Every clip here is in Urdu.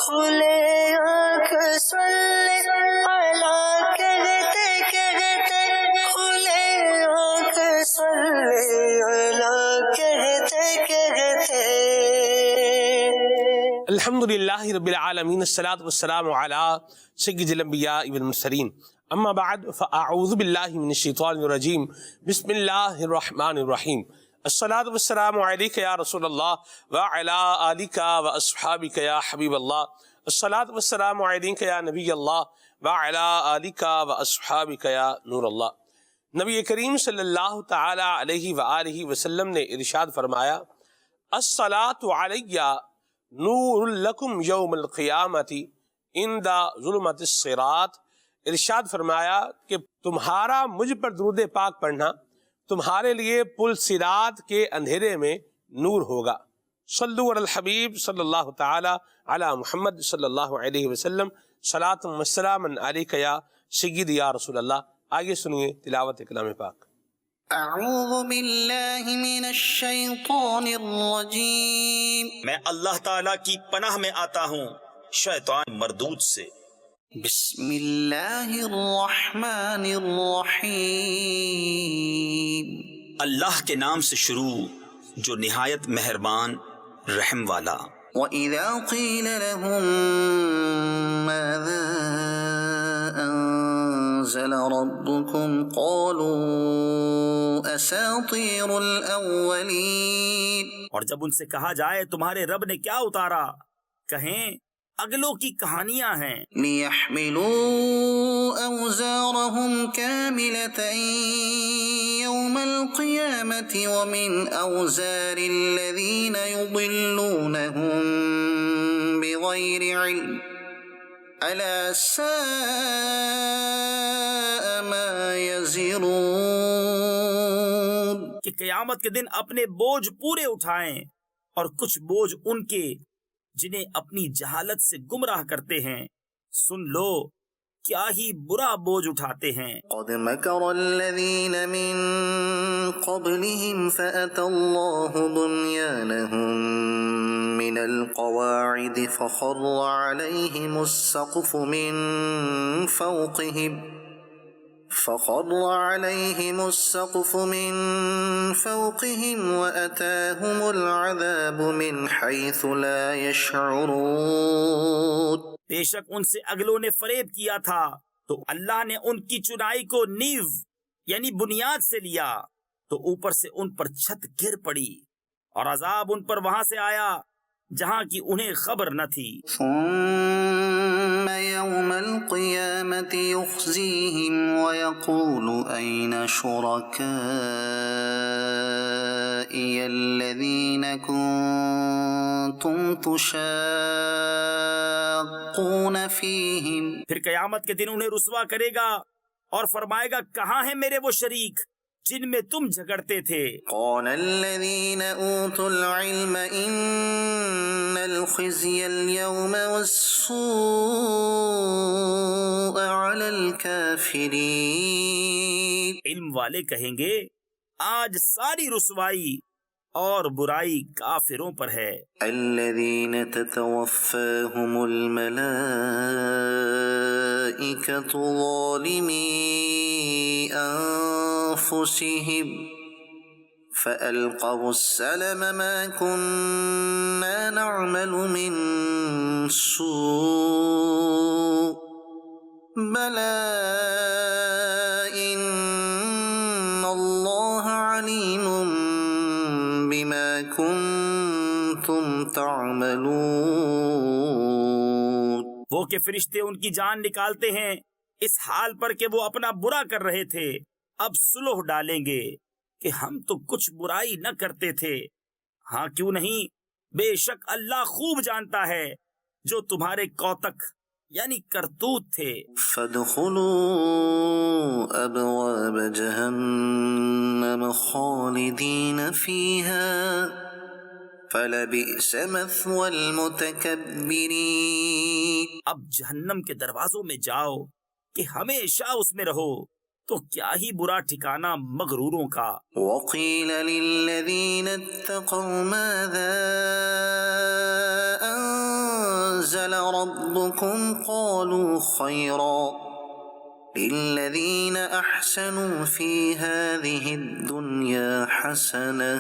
کھلے آنکھ صلی علی کہتے کہتے کھلے آنکھ صلی علی کہتے کہتے. الحمدللہ رب العالمین، الصلاۃ والسلام علی سید الانبیاء والمرسلین، اما بعد فاعوذ باللہ من الشیطان الرجیم، بسم اللہ الرحمن الرحیم. الصلاۃ والسلام علیک یا رسول اللہ وعلی آلک واصحابک یا حبیب اللہ. الصلاۃ والسلام علیک یا نبی اللہ وعلی آلک واصحابک یا نور اللہ. نبی کریم صلی اللہ تعالی علیہ وآلہ وسلم نے ارشاد فرمایا، الصلاۃ علی نور لکم یوم القیامت عند ظلمت الصراط. ارشاد فرمایا کہ تمہارا مجھ پر درود پاک پڑھنا تمہارے لیے پل صراط کے اندھیرے میں نور ہوگا. صلو علی الحبیب صلی اللہ تعالی علی محمد صلی اللہ علیہ وسلم. صلاۃ و سلام علیک یا سید یا رسول اللہ. آگے سنیے تلاوت کلام پاک. اعوذ باللہ من الشیطان الرجیم. میں اللہ تعالیٰ کی پناہ میں آتا ہوں شیطان مردود سے. بسم اللہ الرحمن الرحیم. اللہ کے نام سے شروع جو نہایت مہربان رحم والا. وَإِذَا قِيلَ لَهُم مَاذَا أَنزَلَ رَبُّكُمْ قَالُوا أَسَاطِيرُ الْأَوَّلِينَ. اور جب ان سے کہا جائے تمہارے رب نے کیا اتارا، کہیں اگلوں کی کہانیاں ہیں. لِيَحْمِلُوا أَوْزَارَهُمْ كَامِلَةً يَوْمَ الْقِيَامَةِ وَمِنْ أَوْزَارِ الَّذِينَ يُضِلُّونَهُمْ بِغَيْرِ عِلْمٍ أَلَا سَاءَ مَا يَزِرُونَ. کہ قیامت کے دن اپنے بوجھ پورے اٹھائیں اور کچھ بوجھ ان کے جنہیں اپنی جہالت سے گمراہ کرتے ہیں. سن لو کیا ہی برا بوجھ اٹھاتے ہیں. قد مكر الذين من قبلهم فأتى الله بنيانهم من القواعد فخر عليهم السقف من فوقهم وأتاهم العذاب من حيث لا يشعرون. بے شک ان سے اگلوں نے فریب کیا تھا تو اللہ نے ان کی چنائی کو نیو یعنی بنیاد سے لیا تو اوپر سے ان پر چھت گر پڑی اور عذاب ان پر وہاں سے آیا جہاں کی انہیں خبر نہ تھی. ثم يوم القيامة يخزيهم ويقول أين شركائي الذين كنتم تشاقون فيهم. پھر قیامت کے دن انہیں رسوا کرے گا اور فرمائے گا کہاں ہیں میرے وہ شریک جن میں تم جھگڑتے تھے. قال الذين اوتوا العلم ان الخزي اليوم والسوء على الكافرين. علم والے کہیں گے آج ساری رسوائی اور برائی کافروں پر ہے. الذين تتوفاهم الملائكة ظالمي أنفسهم فألقوا السلم ما كنا نعمل من سوء بلى إن الله عليم بما كنتم تعملون. وہ کہ فرشتے ان کی جان نکالتے ہیں اس حال پر کہ وہ اپنا برا کر رہے تھے، اب صلح ڈالیں گے کہ ہم تو کچھ برائی نہ کرتے تھے. ہاں کیوں نہیں، بے شک اللہ خوب جانتا ہے جو تمہارے کوتک یعنی کرتوت تھے. فادخلوا ابواب جہنم خالدین فیہا فلبئس مثوى المتکبرین. اب جہنم کے دروازوں میں جاؤ کہ ہمیشہ اس میں رہو تو کیا ہی برا ٹھکانہ مغروروں کا. وقیل للذین اتقوا ماذا أنزل ربكم قالوا خيرا للذين أحسنوا في هذه الدنيا حسنة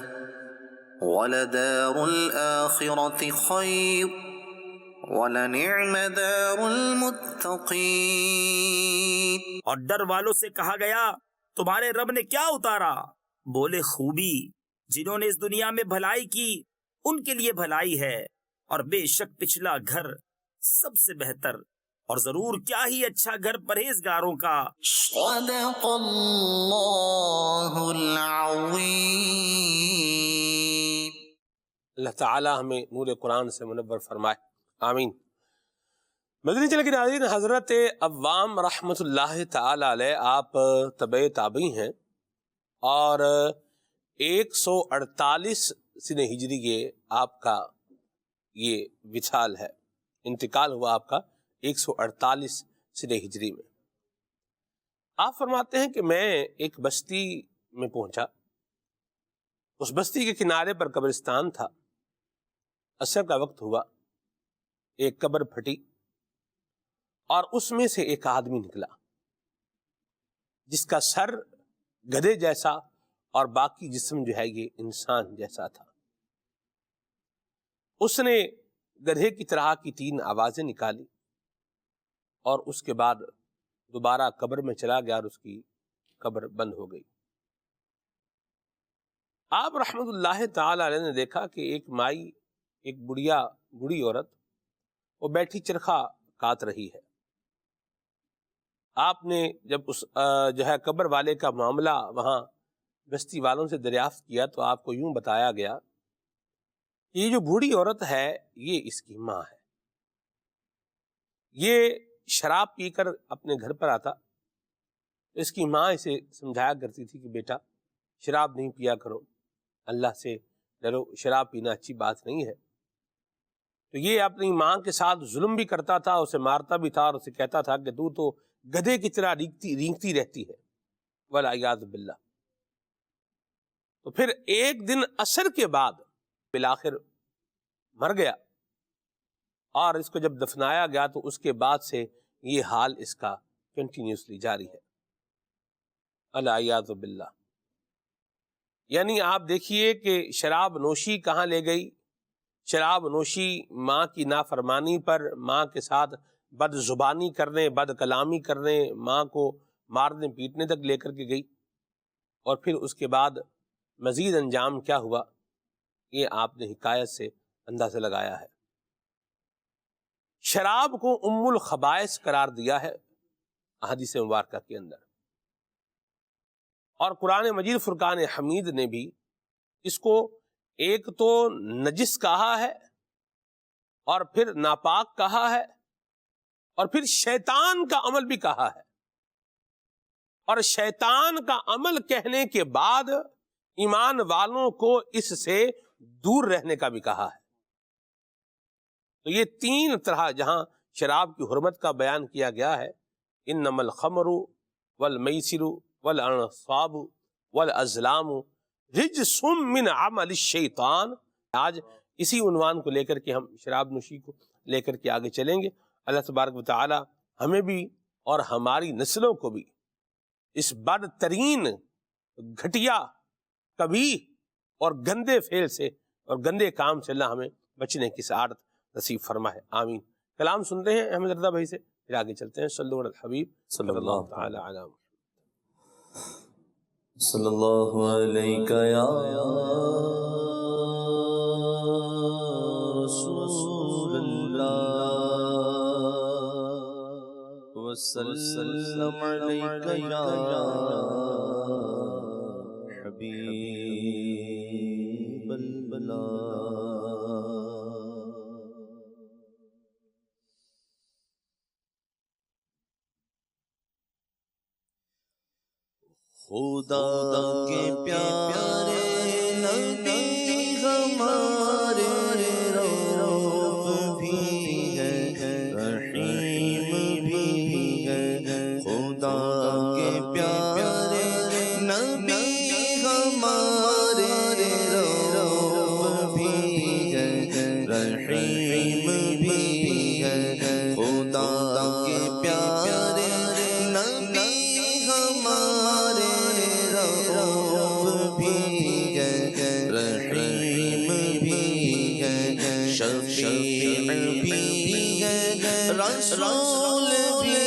ولدار الآخرة خير وَلَنِعْمَ دَارُ الْمُتَّقِينَ۔ اور ڈر والوں سے کہا گیا تمہارے رب نے کیا اتارا؟ بولے خوبی، جنہوں نے اس دنیا میں بھلائی کی ان کے لیے بھلائی ہے، اور بے شک پچھلا گھر سب سے بہتر اور ضرور کیا ہی اچھا گھر پرہیزگاروں کا۔ صدق اللہ العظیم۔ اللہ تعالی ہمیں نور قرآن سے منور فرمائے، آمین۔ مدنی چینل کے ناظرین، حضرت عوام رحمۃ اللہ تعالی علیہ آپ تبع تابعی ہیں، اور 148 سنہ ہجری یہ آپ کا یہ وصال ہے، انتقال ہوا آپ کا 148 سنہ ہجری میں۔ آپ فرماتے ہیں کہ میں ایک بستی میں پہنچا، اس بستی کے کنارے پر قبرستان تھا، عصر کا وقت ہوا، ایک قبر پھٹی اور اس میں سے ایک آدمی نکلا جس کا سر گدھے جیسا اور باقی جسم جو ہے یہ انسان جیسا تھا۔ اس نے گدھے کی طرح کی 3 آوازیں نکالی اور اس کے بعد دوبارہ قبر میں چلا گیا اور اس کی قبر بند ہو گئی۔ آپ رحمت اللہ تعالی علیہ نے دیکھا کہ ایک مائی، ایک بوڑھی عورت وہ بیٹھی چرخا کاٹ رہی ہے۔ آپ نے جب اس جو ہے قبر والے کا معاملہ وہاں بستی والوں سے دریافت کیا تو آپ کو یوں بتایا گیا کہ یہ جو بوڑھی عورت ہے یہ اس کی ماں ہے۔ یہ شراب پی کر اپنے گھر پر آتا، اس کی ماں اسے سمجھایا کرتی تھی کہ بیٹا شراب نہیں پیا کرو، اللہ سے ڈرو، شراب پینا اچھی بات نہیں ہے۔ تو یہ اپنی ماں کے ساتھ ظلم بھی کرتا تھا، اسے مارتا بھی تھا اور اسے کہتا تھا کہ تو گدھے کی طرح رینگتی رہتی ہے، والعیاذ باللہ۔ تو پھر ایک دن عصر کے بعد بالآخر مر گیا، اور اس کو جب دفنایا گیا تو اس کے بعد سے یہ حال اس کا کنٹینیوسلی جاری ہے، والعیاذ باللہ۔ یعنی آپ دیکھیے کہ شراب نوشی کہاں لے گئی، شراب نوشی ماں کی نافرمانی پر، ماں کے ساتھ بد زبانی کرنے، بد کلامی کرنے، ماں کو مارنے پیٹنے تک لے کر کے گئی، اور پھر اس کے بعد مزید انجام کیا ہوا یہ آپ نے حکایت سے اندازہ لگایا ہے۔ شراب کو ام الخبائث قرار دیا ہے احادیث مبارکہ کے اندر، اور قرآن مجید فرقان حمید نے بھی اس کو ایک تو نجس کہا ہے، اور پھر ناپاک کہا ہے، اور پھر شیطان کا عمل بھی کہا ہے، اور شیطان کا عمل کہنے کے بعد ایمان والوں کو اس سے دور رہنے کا بھی کہا ہے۔ تو یہ 3 طرح جہاں شراب کی حرمت کا بیان کیا گیا ہے، انما الخمر والمیسر والانصاب والازلام رجس من عمل الشیطان۔ آج اسی عنوان کو لے کر کے ہم شراب نوشی کو لے کر کے آگے چلیں گے۔ اللہ تبارک و تعالی ہمیں بھی اور ہماری نسلوں کو بھی اس بدترین گھٹیا کبھی اور گندے فعل سے اور گندے کام سے اللہ ہمیں بچنے کی سعادت نصیب فرمائے، آمین۔ کلام سنتے ہیں احمد رضا بھائی سے، پھر آگے چلتے ہیں۔ صلو علی الحبیب صلی اللہ تعالی علی محمد صلی اللہ علیہ یا رسول اللہ وسلم علیہ یا حبیب اللہ۔ خدا کے پیارے نبی ہمارے رؤوف بھی ہے، رحیم بھی ہے۔ خدا کے پیارے نبی ہمارے رؤوف بھی ہے، رحیم بھی خدا کے پیارے نبی ہمارے رؤوف بھی ہے رحیم بھی ہے شفیع بھی ہے رسول بھی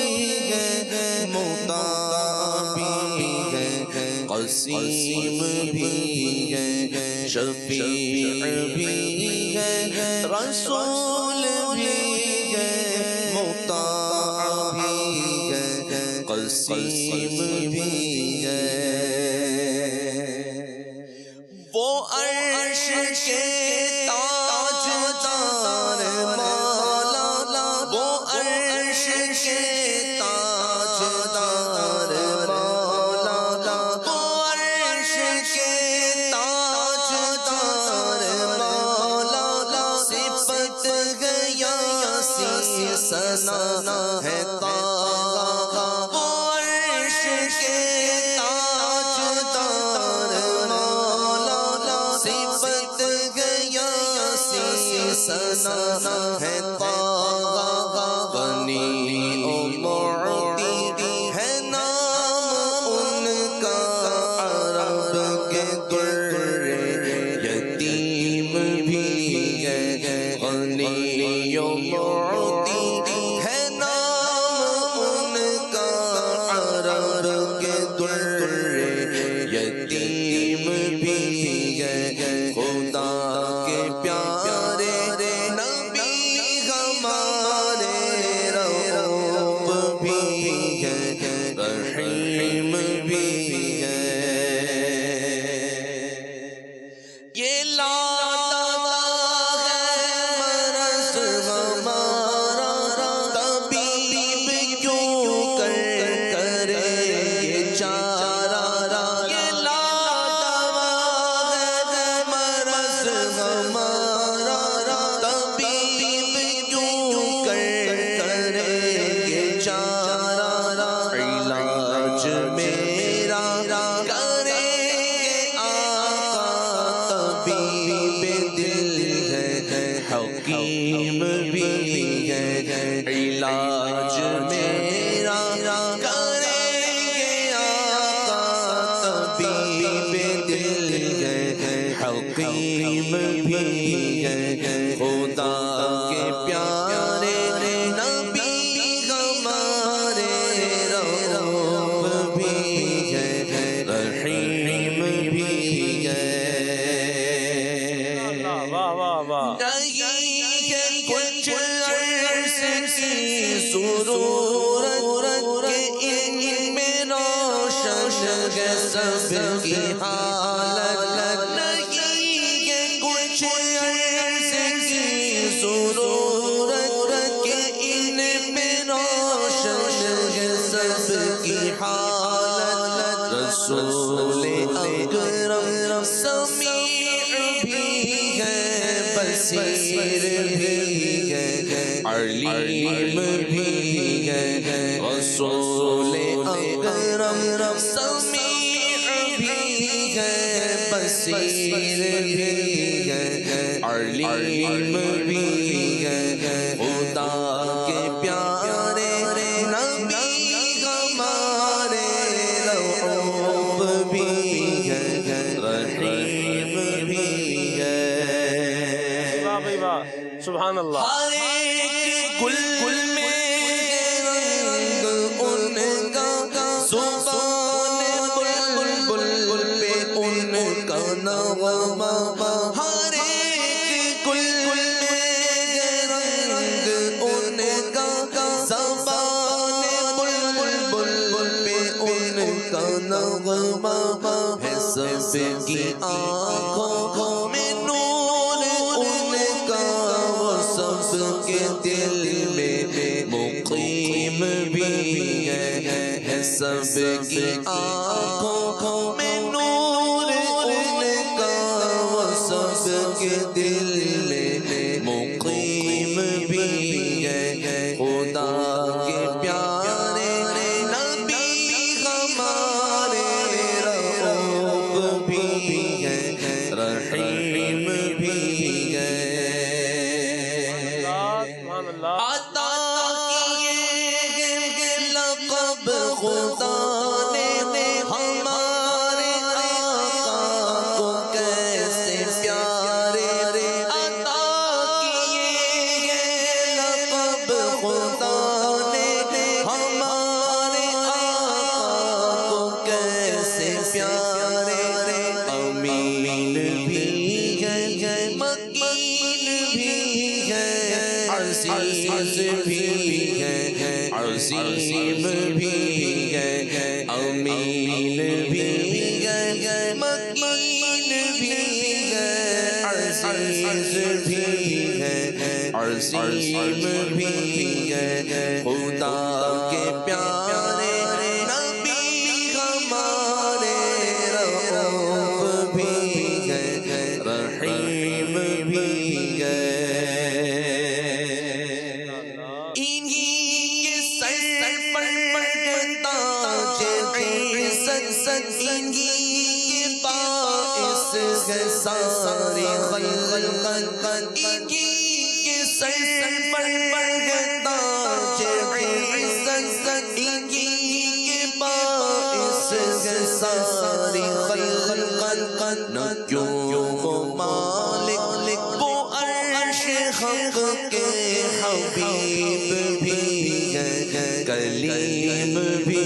ہے مطاع بھی ہے قسیم بھی ہے شفیع بھی ہے رسول بھی ہے مطاع بھی ہے قسیم بھی ہے وہ عرش کے تاجدار مولا وہ عرش کے تاجدار مولا وہ عرش کے تاجدار مولا صفت گیا سی سنا ہے طاغا وہ عرش کے تاجدار مولا صفت گیا سی سنا ہے طاغا غنی و معطی ہے نام ان کا عرب کے در یتیم بھی ہے غنی و معطی ہے نام ان کا عرب کے در یتیم بھی ہے خدا کے پیارے نبی ہمارے رؤوف بھی ہے رحیم بھی ہے یہ لاتا ہے مرض ہمارا طبیب کیوں کرے یہ چارہ یہ لاتا ہے مرض ہمارا طبیب کیوں کرے یہ چارہ علاج میرا کرے آقا طبیب دل ہے حکیم بھی ہے علاج میرا کرے آقا طبیب دل ہے حکیم بھی ہے خدا کے پیارے نبی ہمارے رؤوف بھی ہے رحیم بھی ہے واہ واہ واہ نہیں ہے کچھ عرض کی ضرورت کہ ان میں روشن ہے سب کی حالت نہیں ہے کچھ عرض کی ضرورت کہ ان میں روشن ہے سب کی حالت رسول اکرم سمیع بھی ہے بصیر بھی ہے علیم بھی ہے رسول اکرم سمیع بھی ہے بصیر بھی ہے علیم بھی ہے خدا کے پیارے نبی ہمارے رؤوف بھی ہے رحیم بھی ہے واہ بھائی واہ سبحان اللہ ہر ایک گل میں رنگ ان کا زبان بلبل پہ ان کا نغمہ ہر ایک گل میں رنگ ان کا زبان بلبل پہ ان کا نغمہ ہے سب کی آنکھوں میں نور ان کا وہ سب کے دل میں مقیم بھی ہے سب کی آنکھوں میں نور ان کا وہ سب کے دل میں مقیم بھی ہے خدا کے پیارے نبی ہمارے رؤوف بھی ہے رحیم بھی ہے سبحان اللہ عطا کب خدا نے ہمارے آقا کو کیسے پیارے عطا کیے ہیں، لقب خدا نے ہمارے آقا کو کیسے پیارے، امین بھی ہے مکین بھی ہے، عزیز بھی ہے، عظیم بھی ہے، امین بھی ہے مکین بھی ہے، عزیز بھی ہے، عظیم بھی ہے، خدا کے پیارے نبی ہمارے رؤوف بھی ہے، رحیم بھی ہے، انہی کے سر پر تاج عزت، انہی کے باعث ہے ساری خلقت، انہی کے سر پر تاج عزت، انہی کے باعث ہے ساری خلقت، نہ کیوں وہ مالک وہ عرش حق کے حبیب بھی ہے، کلیم بھی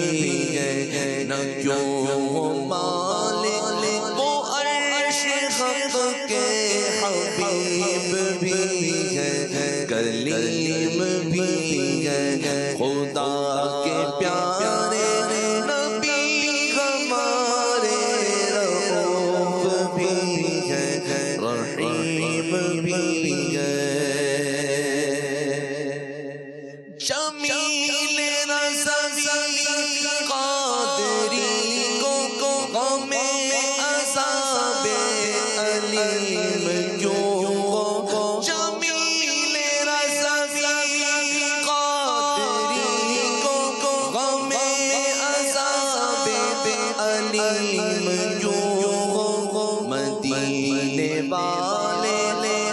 ہے، نہ کیوں وہ مالک وہ عرش حق کے حبیب بھی ہے، کلیم بھی ہے، خدا کے پیارے نبی ہمارے رؤوف بھی ہے، رحیم بھی ہے، جمیل رضوی قادری کو غم عذاب علیم کیوں ہو، جمیل رضوی قادری کو غم عذاب علیم کیوں ہو، مدینے والے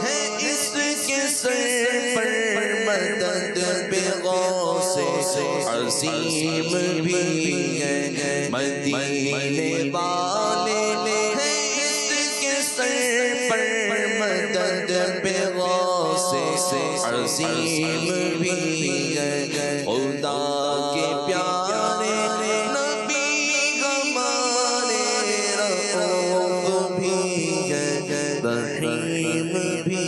ہیں اس کے سر پر مدد بے غوث عظیم بھی ہے، مدینے والے ہیں اس کے سر پر مدد بے غوث عظیم بھی ہے، خدا کے پیارے نبی ہمارے رؤوف بھی ہے، رحیم بھی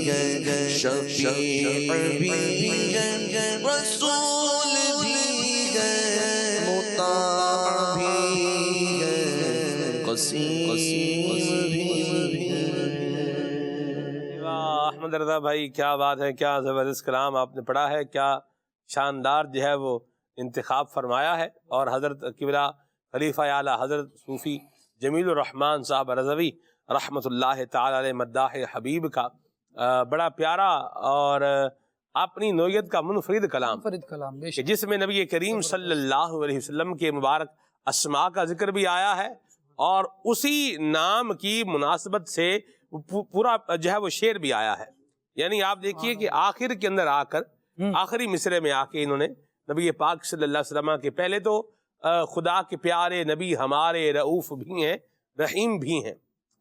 ہے، شفیع بھی ہے، رسول بھی ہے، مطاع بھی ہے، قسیم بھی ہے۔ واہ احمد رضا بھائی، کیا بات ہے، کیا زبردست کلام آپ نے پڑھا ہے، کیا شاندار جو ہے وہ انتخاب فرمایا ہے، اور حضرت قبلہ خلیفہ اعلیٰ حضرت صوفی جمیل الرحمن صاحب رضوی رحمۃ اللہ تعالی علیہ مداح حبیب کا بڑا پیارا اور اپنی نوعیت کا منفرد کلام کہ جس میں نبی کریم صلی اللہ علیہ وسلم کے مبارک اسماء کا ذکر بھی آیا ہے، اور اسی نام کی مناسبت سے پورا جو ہے وہ شعر بھی آیا ہے۔ یعنی آپ دیکھیے کہ آخر کے اندر آ کر آخری مصرے میں آ کے انہوں نے نبی پاک صلی اللہ علیہ وسلم کے پہلے تو خدا کے پیارے نبی ہمارے رؤوف بھی ہیں، رحیم بھی ہیں،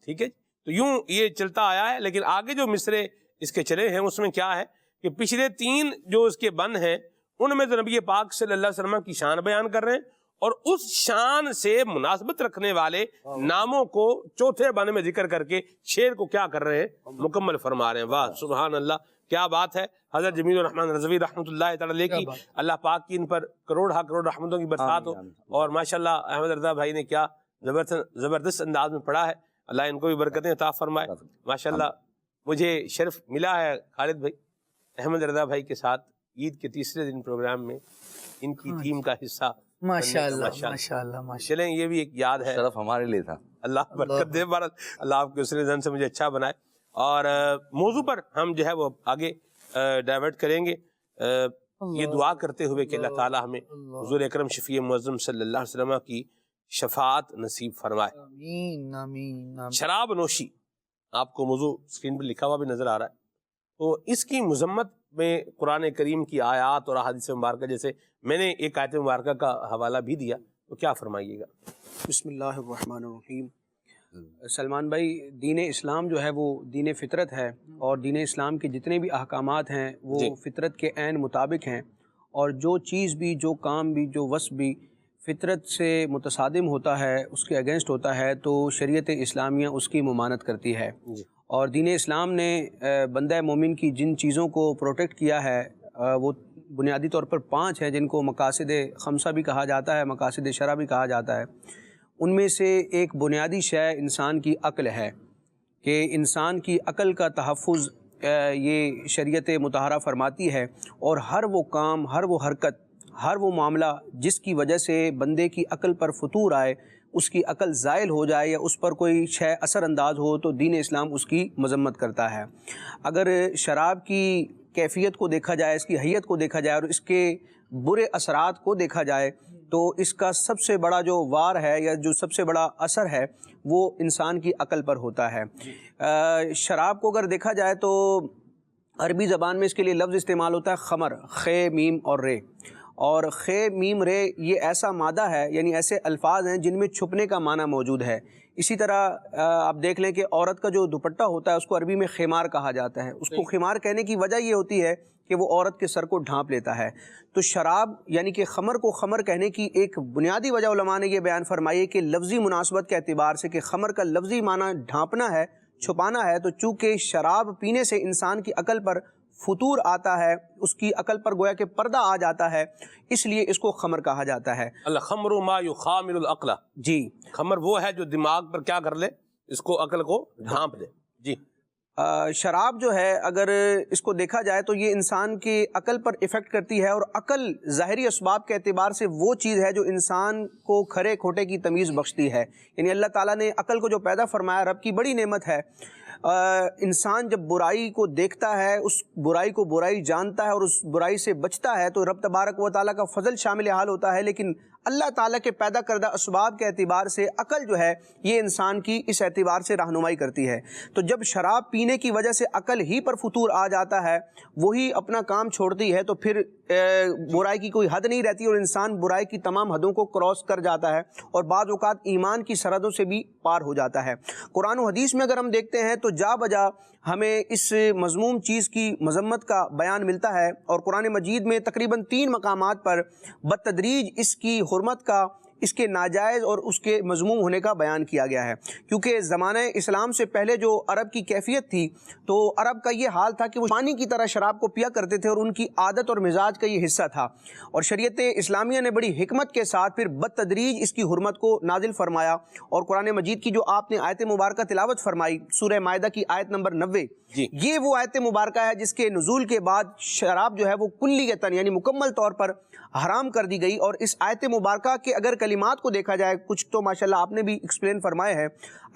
ٹھیک ہے، تو یوں یہ چلتا آیا ہے، لیکن آگے جو مصرے اس کے چلے ہیں اس میں کیا ہے کہ پچھلے تین جو اس کے بند ہیں ان میں تو نبی پاک صلی اللہ علیہ وسلم کی شان بیان کر رہے ہیں، اور اس شان سے مناسبت رکھنے والے ناموں کو چوتھے بند میں ذکر کر کے شعر کو کیا کر رہے ہیں، مکمل فرما رہے ہیں۔ واہ سبحان اللہ، کیا بات ہے۔ حضرت جمیل الرحمن رضوی رحمۃ اللہ تعالی کی اللہ پاک کی ان پر کروڑ رحمتوں کی برسات ہو، اور ماشاءاللہ احمد رضا بھائی نے کیا زبردست انداز میں پڑھا ہے، اللہ ان کو بھی برکتیں عطا فرمائے۔ ماشاءاللہ مجھے شرف ملا ہے خالد بھائی احمد رضا بھائی کے ساتھ عید کے تیسرے دن پروگرام میں ان کی ٹیم کا حصہ۔ ماشاءاللہ چلیں، یہ بھی ایک یاد ہے، شرف ہمارے لیے تھا۔ اللہ برکت دے، بارت اللہ آپ کے اسرے زن سے مجھے اچھا بنائے۔ اور موضوع پر ہم جو ہے وہ آگے ڈائیورٹ کریں گے، یہ دعا کرتے ہوئے کہ اللہ تعالی ہمیں حضور اکرم شفیع معظم صلی اللہ علیہ وسلم کی شفاعت نصیب فرمائے۔ آمین۔ شراب نوشی آپ کو موضوع اسکرین پر لکھا ہوا بھی نظر آ رہا ہے، تو اس کی مذمت میں قرآن کریم کی آیات اور احادیث مبارکہ، جیسے میں نے ایک آیت مبارکہ کا حوالہ بھی دیا، تو کیا فرمائیے گا؟ بسم اللہ الرحمن الرحیم۔ سلمان بھائی، دین اسلام جو ہے وہ دین فطرت ہے، اور دین اسلام کے جتنے بھی احکامات ہیں وہ فطرت کے عین مطابق ہیں، اور جو چیز بھی، جو کام بھی، جو وصف بھی فطرت سے متصادم ہوتا ہے، اس کے اگینسٹ ہوتا ہے، تو شریعت اسلامیہ اس کی ممانعت کرتی ہے۔ اور دین اسلام نے بندہ مومن کی جن چیزوں کو پروٹیکٹ کیا ہے وہ بنیادی طور پر 5 ہیں، جن کو مقاصد خمسہ بھی کہا جاتا ہے، مقاصد شرع بھی کہا جاتا ہے۔ ان میں سے ایک بنیادی شے انسان کی عقل ہے، کہ انسان کی عقل کا تحفظ یہ شریعت مطہرہ فرماتی ہے، اور ہر وہ کام، ہر وہ حرکت، ہر وہ معاملہ جس کی وجہ سے بندے کی عقل پر فتور آئے، اس کی عقل زائل ہو جائے یا اس پر کوئی شے اثر انداز ہو، تو دین اسلام اس کی مذمت کرتا ہے۔ اگر شراب کی کیفیت کو دیکھا جائے، اس کی حیت کو دیکھا جائے، اور اس کے برے اثرات کو دیکھا جائے، تو اس کا سب سے بڑا جو وار ہے یا جو سب سے بڑا اثر ہے وہ انسان کی عقل پر ہوتا ہے۔ شراب کو اگر دیکھا جائے تو عربی زبان میں اس کے لیے لفظ استعمال ہوتا ہے خمر، خے میم اور رے، اور خے میم رے یہ ایسا مادہ ہے، یعنی ایسے الفاظ ہیں جن میں چھپنے کا معنی موجود ہے۔ اسی طرح آپ دیکھ لیں کہ عورت کا جو دوپٹہ ہوتا ہے اس کو عربی میں خمار کہا جاتا ہے۔ اس کو خمار کہنے کی وجہ یہ ہوتی ہے کہ وہ عورت کے سر کو ڈھانپ لیتا ہے۔ تو شراب یعنی کہ خمر کو خمر کہنے کی ایک بنیادی وجہ علماء نے یہ بیان فرمائی ہے کہ لفظی مناسبت کے اعتبار سے، کہ خمر کا لفظی معنی ڈھانپنا ہے، چھپانا ہے، تو چونکہ شراب پینے سے انسان کی عقل پر فطور آتا ہے، اس کی عقل پر گویا کہ پردہ آ جاتا ہے، اس لیے اس کو خمر کہا جاتا ہے۔ الخمر ما یخامر العقل، جی، خمر وہ ہے جو دماغ پر کیا کر لے، اس کو عقل کو ڈھانپ دے۔ جی، شراب جو ہے اگر اس کو دیکھا جائے تو یہ انسان کی عقل پر ایفیکٹ کرتی ہے، اور عقل ظاہری اسباب کے اعتبار سے وہ چیز ہے جو انسان کو کھرے کھوٹے کی تمیز بخشتی ہے۔ یعنی اللہ تعالیٰ نے عقل کو جو پیدا فرمایا، رب کی بڑی نعمت ہے۔ انسان جب برائی کو دیکھتا ہے، اس برائی کو برائی جانتا ہے اور اس برائی سے بچتا ہے، تو رب تبارک و تعالیٰ کا فضل شامل حال ہوتا ہے۔ لیکن اللہ تعالیٰ کے پیدا کردہ اسباب کے اعتبار سے عقل جو ہے یہ انسان کی اس اعتبار سے رہنمائی کرتی ہے۔ تو جب شراب پینے کی وجہ سے عقل ہی پر فطور آ جاتا ہے، وہی اپنا کام چھوڑتی ہے، تو پھر برائی کی کوئی حد نہیں رہتی، اور انسان برائی کی تمام حدوں کو کراس کر جاتا ہے، اور بعض اوقات ایمان کی سرحدوں سے بھی پار ہو جاتا ہے۔ قرآن و حدیث میں اگر ہم دیکھتے ہیں تو جا بجا ہمیں اس مذموم چیز کی مذمت کا بیان ملتا ہے، اور قرآن مجید میں تقریباً 3 مقامات پر بتدریج اس کی حرمت کا، اس کے ناجائز اور اس کے مذموم ہونے کا بیان کیا گیا ہے۔ کیونکہ زمانہ اسلام سے پہلے جو عرب کی کیفیت تھی، تو عرب کا یہ حال تھا کہ وہ پانی کی طرح شراب کو پیا کرتے تھے، اور ان کی عادت اور مزاج کا یہ حصہ تھا، اور شریعت اسلامیہ نے بڑی حکمت کے ساتھ پھر بتدریج اس کی حرمت کو نازل فرمایا۔ اور قرآن مجید کی جو آپ نے آیت مبارکہ تلاوت فرمائی، سورہ مائدہ کی آیت نمبر 90، یہ وہ آیت مبارکہ ہے جس کے نزول کے بعد شراب جو ہے وہ کلیتاً یعنی مکمل طور پر حرام کر دی گئی۔ اور اس آیت مبارکہ کے اگر کلمات کو دیکھا جائے، کچھ تو ماشاءاللہ آپ نے بھی ایکسپلین فرمائے ہیں۔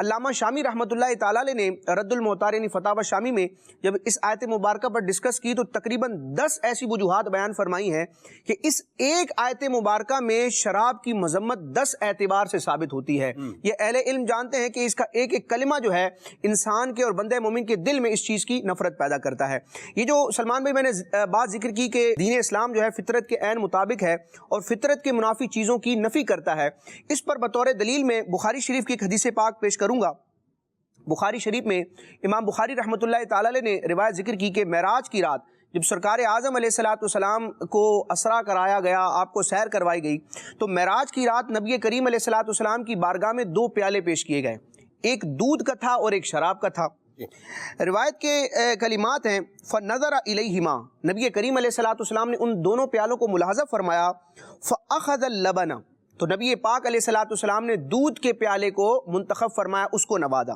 علامہ شامی رحمۃ اللہ تعالیٰ علیہ نے رد المحتار یعنی فتاوی شامی میں جب اس آیت مبارکہ پر ڈسکس کی، تو تقریباً 10 ایسی وجوہات بیان فرمائی ہیں کہ اس ایک آیت مبارکہ میں شراب کی مذمت 10 اعتبار سے ثابت ہوتی ہے۔ یہ اہل علم جانتے ہیں کہ اس کا ایک ایک کلمہ جو ہے انسان کے اور بندہ مومن کے دل میں اس چیز کی نفرت پیدا کرتا ہے۔ یہ جو سلمان بھائی میں نے بات ذکر کی کہ دین اسلام جو ہے فطرت کے عین مطابق ہے اور فطرت کے منافی چیزوں کی نفی کرتا ہے، اس پر بطور دلیل میں بخاری شریف کی ایک حدیث پاک پیش کروں گا۔ بخاری شریف میں امام بخاری رحمۃ اللہ تعالی علیہ نے روایت ذکر کی کہ معراج کی رات جب سرکار اعظم علیہ السلام کو اسرا کرایا گیا، آپ کو سیر کروائی گئی، تو معراج کی رات نبی کریم علیہ السلام کی بارگاہ میں 2 پیالے پیش کیے گئے، ایک دودھ کا تھا اور ایک شراب کا تھا۔ روایت کے کلمات ہیں فَنَظَرَ إِلَيْهِمَا، نبی کریم علیہ السلام نے ان دونوں پیالوں کو ملاحظہ فرمایا، فَأَخَذَ اللَّبَنَ، تو نبی پاک علیہ السلام نے دودھ کے پیالے کو منتخب فرمایا، اس کو نوازا۔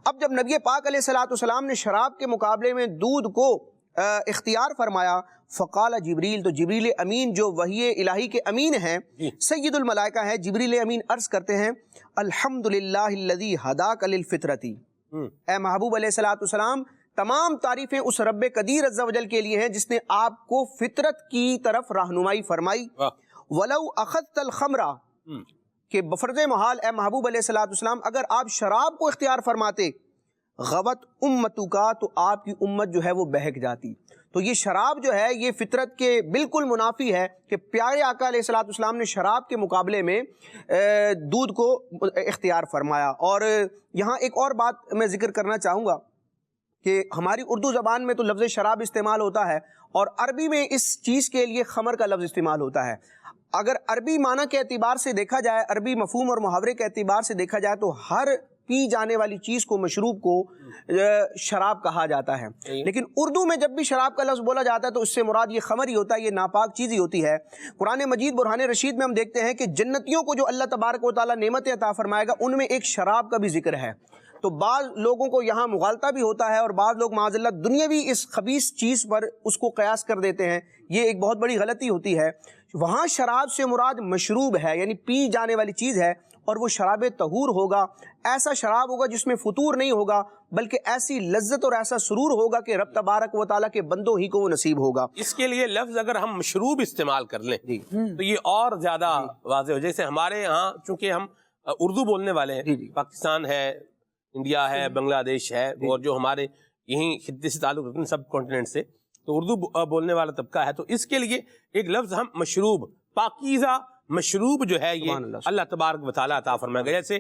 اب جب نبی پاک علیہ السلام نے شراب کے مقابلے میں دودھ کو اختیار فرمایا، فقال جبریل، تو جبریل امین جو وحی الہی کے امین ہیں، سید الملائکہ ہیں، جبریل امین عرض کرتے ہیں الحمدللہ الذی ہداک للفطرتی، اے محبوب علیہ السلام تمام تعریفیں اس رب قدیر عز و جل کے لیے ہیں جس نے آپ کو فطرت کی طرف رہنمائی فرمائی۔ ولو اخذت الخمر، کہ بفرض محال اے محبوب علیہ السلام اگر آپ شراب کو اختیار فرماتے، غوت امتو کا، تو آپ کی امت جو ہے وہ بہک جاتی۔ تو یہ شراب جو ہے یہ فطرت کے بالکل منافی ہے کہ پیارے آقا علیہ الصلوۃ والسلام نے شراب کے مقابلے میں دودھ کو اختیار فرمایا۔ اور یہاں ایک اور بات میں ذکر کرنا چاہوں گا کہ ہماری اردو زبان میں تو لفظ شراب استعمال ہوتا ہے اور عربی میں اس چیز کے لیے خمر کا لفظ استعمال ہوتا ہے۔ اگر عربی معنی کے اعتبار سے دیکھا جائے، عربی مفہوم اور محاورے کے اعتبار سے دیکھا جائے تو ہر پی جانے والی چیز کو، مشروب کو شراب کہا جاتا ہے، لیکن اردو میں جب بھی شراب کا لفظ بولا جاتا ہے تو اس سے مراد یہ خمر ہی ہوتا ہے، یہ ناپاک چیز ہی ہوتی ہے۔ قرآن مجید برہان رشید میں ہم دیکھتے ہیں کہ جنتیوں کو جو اللہ تبارک و تعالیٰ نعمتیں عطا فرمائے گا ان میں ایک شراب کا بھی ذکر ہے۔ تو بعض لوگوں کو یہاں مغالطہ بھی ہوتا ہے اور بعض لوگ معاذ اللہ دنیاوی اس خبیث چیز پر اس کو قیاس کر دیتے ہیں، یہ ایک بہت بڑی غلطی ہوتی ہے۔ وہاں شراب سے مراد مشروب ہے، یعنی پی جانے والی چیز ہے، اور وہ شراب طہور ہوگا، ایسا شراب ہوگا جس میں فطور نہیں ہوگا بلکہ ایسی لذت اور ایسا سرور ہوگا کہ رب تبارک و تعالیٰ کے بندوں ہی کو وہ نصیب ہوگا۔ اس کے لیے لفظ اگر ہم مشروب استعمال کر لیں تو یہ اور زیادہ واضح ہو، جیسے ہمارے ہاں چونکہ ہم اردو بولنے والے ہیں، پاکستان ہے، انڈیا ہے، بنگلہ دیش ہے، اور جو ہمارے یہیں خطے سے تعلق رکھتے ہیں سب کانٹیننٹ سے، تو اردو بولنے والا طبقہ ہے، تو اس کے لیے ایک لفظ ہم مشروب، پاکیزہ مشروب جو ہے یہ اللہ تبارک و تعالیٰ عطا فرمائے گا۔ جیسے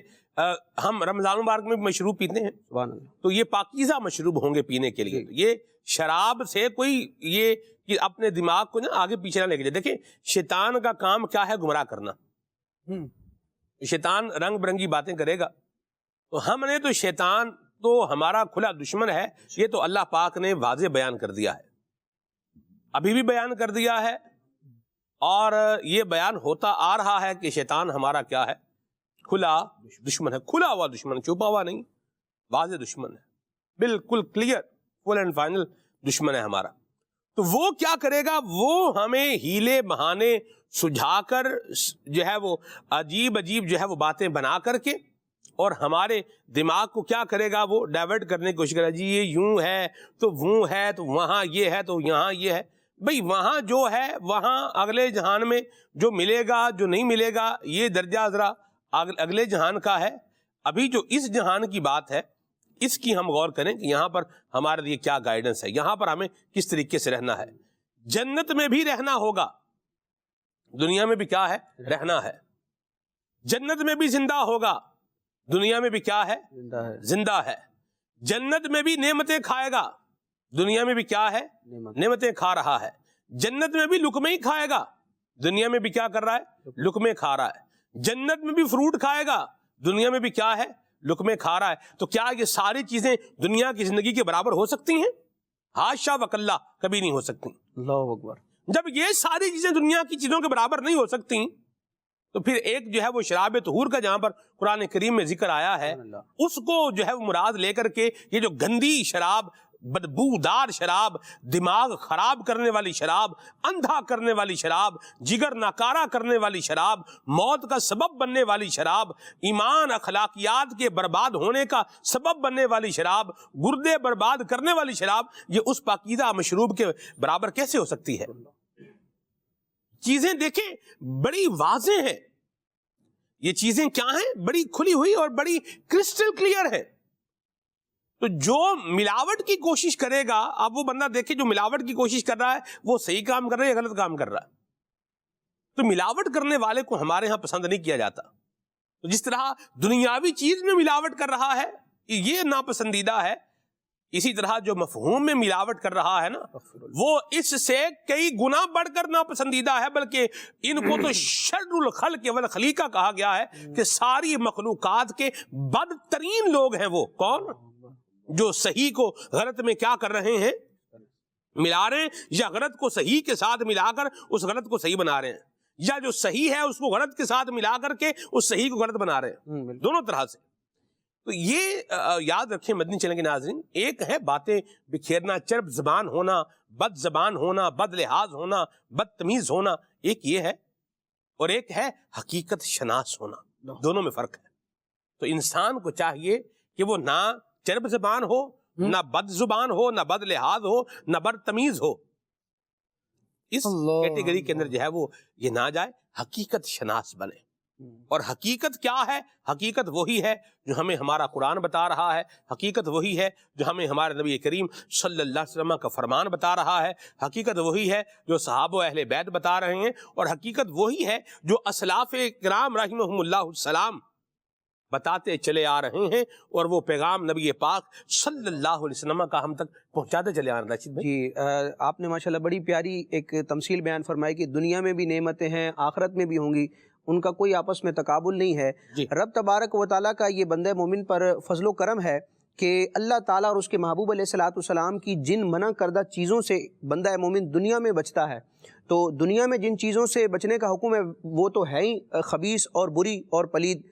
ہم رمضان مبارک میں بھی مشروب پیتے ہیں تو یہ پاکیزہ مشروب ہوں گے پینے کے لیے۔ یہ شراب سے کوئی یہ کہ اپنے دماغ کو نا آگے پیچھے نہ لے کے جائے۔ دیکھیں شیطان کا کام کیا ہے؟ گمراہ کرنا۔ شیطان رنگ برنگی باتیں کرے گا، تو ہم نے تو شیطان تو ہمارا کھلا دشمن ہے، یہ تو اللہ پاک نے واضح بیان کر دیا ہے، ابھی بھی بیان کر دیا ہے، اور یہ بیان ہوتا آ رہا ہے کہ شیطان ہمارا کیا ہے؟ کھلا دشمن ہے، کھلا ہوا دشمن، چھپا ہوا نہیں، واضح دشمن ہے، بالکل کلیئر فل اینڈ فائنل دشمن ہے ہمارا۔ تو وہ کیا کرے گا؟ وہ ہمیں ہیلے بہانے سجھا کر جو ہے وہ عجیب عجیب جو ہے وہ باتیں بنا کر کے، اور ہمارے دماغ کو کیا کرے گا؟ وہ ڈائیورٹ کرنے کی کوشش کرے گا، جی یہ یوں ہے تو وہ ہے، تو وہاں یہ ہے تو یہاں یہ ہے۔ بھئی وہاں جو ہے وہاں اگلے جہان میں جو ملے گا جو نہیں ملے گا یہ درجہ ذرا اگلے جہان کا ہے۔ ابھی جو اس جہان کی بات ہے اس کی ہم غور کریں کہ یہاں پر ہمارے لیے کیا گائیڈنس ہے، یہاں پر ہمیں کس طریقے سے رہنا ہے۔ جنت میں بھی رہنا ہوگا، دنیا میں بھی کیا ہے؟ رہنا ہے۔ جنت میں بھی زندہ ہوگا، دنیا میں بھی کیا ہے؟ زندہ ہے۔ جنت میں بھی نعمتیں کھائے گا، دنیا میں بھی کیا ہے؟ نعمتیں کھا رہا ہے۔ جنت میں بھی لقمے ہی کھائے گا، دنیا میں بھی کیا کر رہا ہے؟ لقمے کھا رہا ہے۔ جنت میں بھی فروٹ کھائے گا، دنیا میں بھی کیا ہے؟ لقمے کھا رہا ہے۔ تو کیا یہ ساری چیزیں دنیا کی زندگی کے برابر ہو سکتی ہیں؟ حاشا وکلا، کبھی نہیں ہو سکتی۔ اللہ اکبر۔ جب یہ ساری چیزیں دنیا کی چیزوں کے برابر نہیں ہو سکتی تو پھر ایک جو ہے وہ شراب طہور کا جہاں پر قرآن کریم میں ذکر آیا ہے اس کو جو ہے وہ مراد لے کر کے یہ جو گندی شراب، بدبودار شراب، دماغ خراب کرنے والی شراب، اندھا کرنے والی شراب، جگر ناکارہ کرنے والی شراب، موت کا سبب بننے والی شراب، ایمان اخلاقیات کے برباد ہونے کا سبب بننے والی شراب، گردے برباد کرنے والی شراب، یہ اس پاکیزہ مشروب کے برابر کیسے ہو سکتی ہے؟ چیزیں دیکھیں بڑی واضح ہیں، یہ چیزیں کیا ہیں؟ بڑی کھلی ہوئی اور بڑی کرسٹل کلیئر ہے۔ تو جو ملاوٹ کی کوشش کرے گا، اب وہ بندہ دیکھے جو ملاوٹ کی کوشش کر رہا ہے وہ صحیح کام کر رہا ہے یا غلط کام کر رہا ہے؟ تو ملاوٹ کرنے والے کو ہمارے ہاں پسند نہیں کیا جاتا۔ تو جس طرح دنیاوی چیز میں ملاوٹ کر رہا ہے یہ ناپسندیدہ ہے، اسی طرح جو مفہوم میں ملاوٹ کر رہا ہے نا وہ اس سے کئی گنا بڑھ کر ناپسندیدہ ہے، بلکہ ان کو تو شر الخلق والخلیقہ کہا گیا ہے کہ ساری مخلوقات کے بدترین لوگ ہیں۔ وہ کون؟ جو صحیح کو غلط میں کیا کر رہے ہیں؟ ملا رہے ہیں، یا غلط کو صحیح کے ساتھ ملا کر اس غلط کو صحیح بنا رہے ہیں، یا جو صحیح ہے اس کو غلط کے ساتھ ملا کر کے اس صحیح کو غلط بنا رہے ہیں، دونوں طرح سے۔ تو یہ یاد رکھیں مدنی چینل کے ناظرین، ایک ہے باتیں بکھیرنا، چرب زبان ہونا، بد زبان ہونا، بد لحاظ ہونا، بدتمیز ہونا، ایک یہ ہے، اور ایک ہے حقیقت شناس ہونا، دونوں میں فرق ہے۔ تو انسان کو چاہیے کہ وہ نہ چرب زبان ہو، نہ بد زبان ہو، نہ بد لحاظ ہو، نہ بدتمیز ہو، اس کیٹیگری کے اندر جو ہے وہ یہ نہ جائے، حقیقت شناس بنے۔ اور حقیقت کیا ہے؟ حقیقت وہی ہے جو ہمیں ہمارا قرآن بتا رہا ہے، حقیقت وہی ہے جو ہمیں ہمارے نبی کریم صلی اللہ علیہ وسلم کا فرمان بتا رہا ہے، حقیقت وہی ہے جو صحابہ و اہل بیت بتا رہے ہیں، اور حقیقت وہی ہے جو اسلاف کرام رحمہم اللہ السلام بتاتے چلے آ رہے ہیں، اور وہ پیغام نبی پاک صلی اللہ علیہ وسلم کا ہم تک پہنچاتے چلے آ رہے ہیں۔ راشد بھائی جی، آپ نے ماشاءاللہ بڑی پیاری ایک تمثیل بیان فرمائی کہ دنیا میں بھی نعمتیں ہیں، آخرت میں بھی ہوں گی، ان کا کوئی آپس میں تقابل نہیں ہے۔ جی۔ رب تبارک و تعالیٰ کا یہ بندہ مومن پر فضل و کرم ہے کہ اللہ تعالیٰ اور اس کے محبوب علیہ الصلوۃ والسلام کی جن منع کردہ چیزوں سے بندہ مومن دنیا میں بچتا ہے، تو دنیا میں جن چیزوں سے بچنے کا حکم ہے وہ تو ہے ہی خبیث اور بری اور پلید،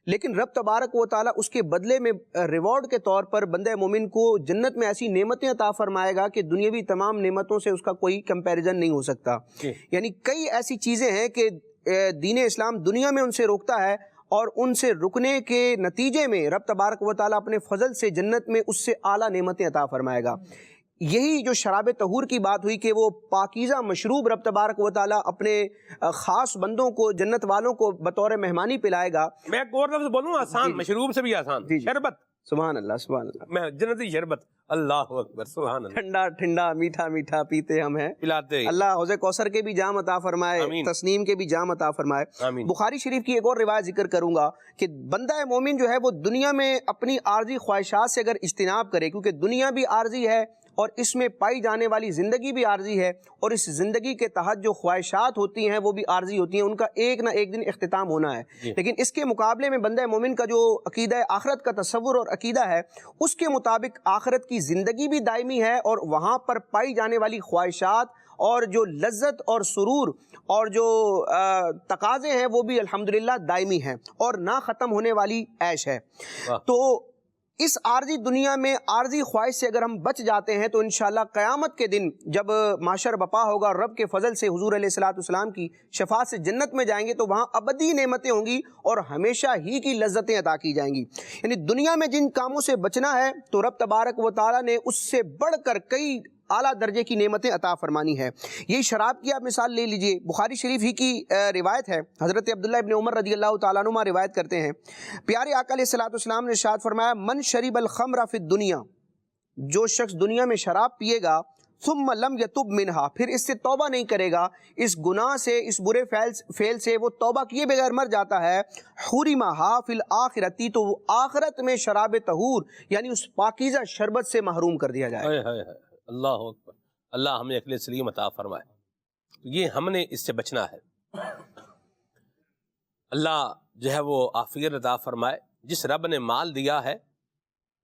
لیکن رب تبارک و تعالیٰ اس کے بدلے میں ریوارڈ کے طور پر بندہ مومن کو جنت میں ایسی نعمتیں عطا فرمائے گا کہ دنیاوی تمام نعمتوں سے اس کا کوئی کمپیریزن نہیں ہو سکتا۔ یعنی کئی ایسی چیزیں ہیں کہ دین اسلام دنیا میں ان سے روکتا ہے، اور ان سے رکنے کے نتیجے میں رب تبارک و تعالیٰ اپنے فضل سے جنت میں اس سے اعلیٰ نعمتیں عطا فرمائے گا۔ یہی جو شراب طہور کی بات ہوئی کہ وہ پاکیزہ مشروب رب تبارک و تعالیٰ اپنے خاص بندوں کو، جنت والوں کو بطور مہمانی پلائے گا۔ میں ایک اور لفظ بولوں، آسان، مشروب سے بھی آسان، شربت، سبحان اللہ، سبحان اللہ، میں جنتی شربت، اللہ اکبر، سبحان اللہ، ٹھنڈا ٹھنڈا میٹھا میٹھا پیتے ہم ہیں، پلاتے ہیں۔ اللہ حوض کوثر کے بھی جام عطا فرمائے، آمین، تسنیم کے بھی جام عطا فرمائے۔ آمین۔ بخاری شریف کی ایک اور روایت ذکر کروں گا کہ بندہ مومن جو ہے وہ دنیا میں اپنی عارضی خواہشات سے اگر اجتناب کرے، کیونکہ دنیا بھی عارضی ہے اور اس میں پائی جانے والی زندگی بھی عارضی ہے، اور اس زندگی کے تحت جو خواہشات ہوتی ہیں وہ بھی عارضی ہوتی ہیں، ان کا ایک نہ ایک دن اختتام ہونا ہے۔ لیکن اس کے مقابلے میں بندہ مومن کا جو عقیدہ آخرت کا تصور اور عقیدہ ہے، اس کے مطابق آخرت کی زندگی بھی دائمی ہے، اور وہاں پر پائی جانے والی خواہشات اور جو لذت اور سرور اور جو تقاضے ہیں وہ بھی الحمدللہ دائمی ہیں اور نہ ختم ہونے والی عیش ہے۔ تو اس عارضی دنیا میں عارضی خواہش سے اگر ہم بچ جاتے ہیں تو انشاءاللہ قیامت کے دن جب معاشر بپا ہوگا اور رب کے فضل سے حضور علیہ الصلوۃ والسلام کی شفاعت سے جنت میں جائیں گے تو وہاں ابدی نعمتیں ہوں گی اور ہمیشہ ہی کی لذتیں عطا کی جائیں گی۔ یعنی دنیا میں جن کاموں سے بچنا ہے تو رب تبارک و تعالیٰ نے اس سے بڑھ کر کئی اعلیٰ درجے کی نعمتیں عطا فرمانی ہے۔ یہی شراب کی آپ مثال لے لیجئے، بخاری شریف ہی کی روایت ہے، حضرت عبداللہ ابن عمر رضی اللہ تعالیٰ عنہما روایت کرتے ہیں، پیارے آقا علیہ الصلوۃ والسلام نے ارشاد فرمایا، من شرب الخمر فی الدنیا، جو شخص دنیا میں شراب پیے گا، ثم لم یتب منہا، پھر اس سے توبہ نہیں کرے گا، اس گناہ سے، اس برے فعل سے وہ توبہ کیے بغیر مر جاتا ہے، حرمہا فی الآخرتی، تو وہ آخرت میں شراب طہور یعنی اس پاکیزہ شربت سے محروم کر دیا جائے گا۔ اللہ اکبر، اللہ ہمیں عقل سلیم عطا فرمائے۔ یہ ہم نے اس سے بچنا ہے، اللہ جو ہے وہ عافیت عطا فرمائے۔ جس رب نے مال دیا ہے،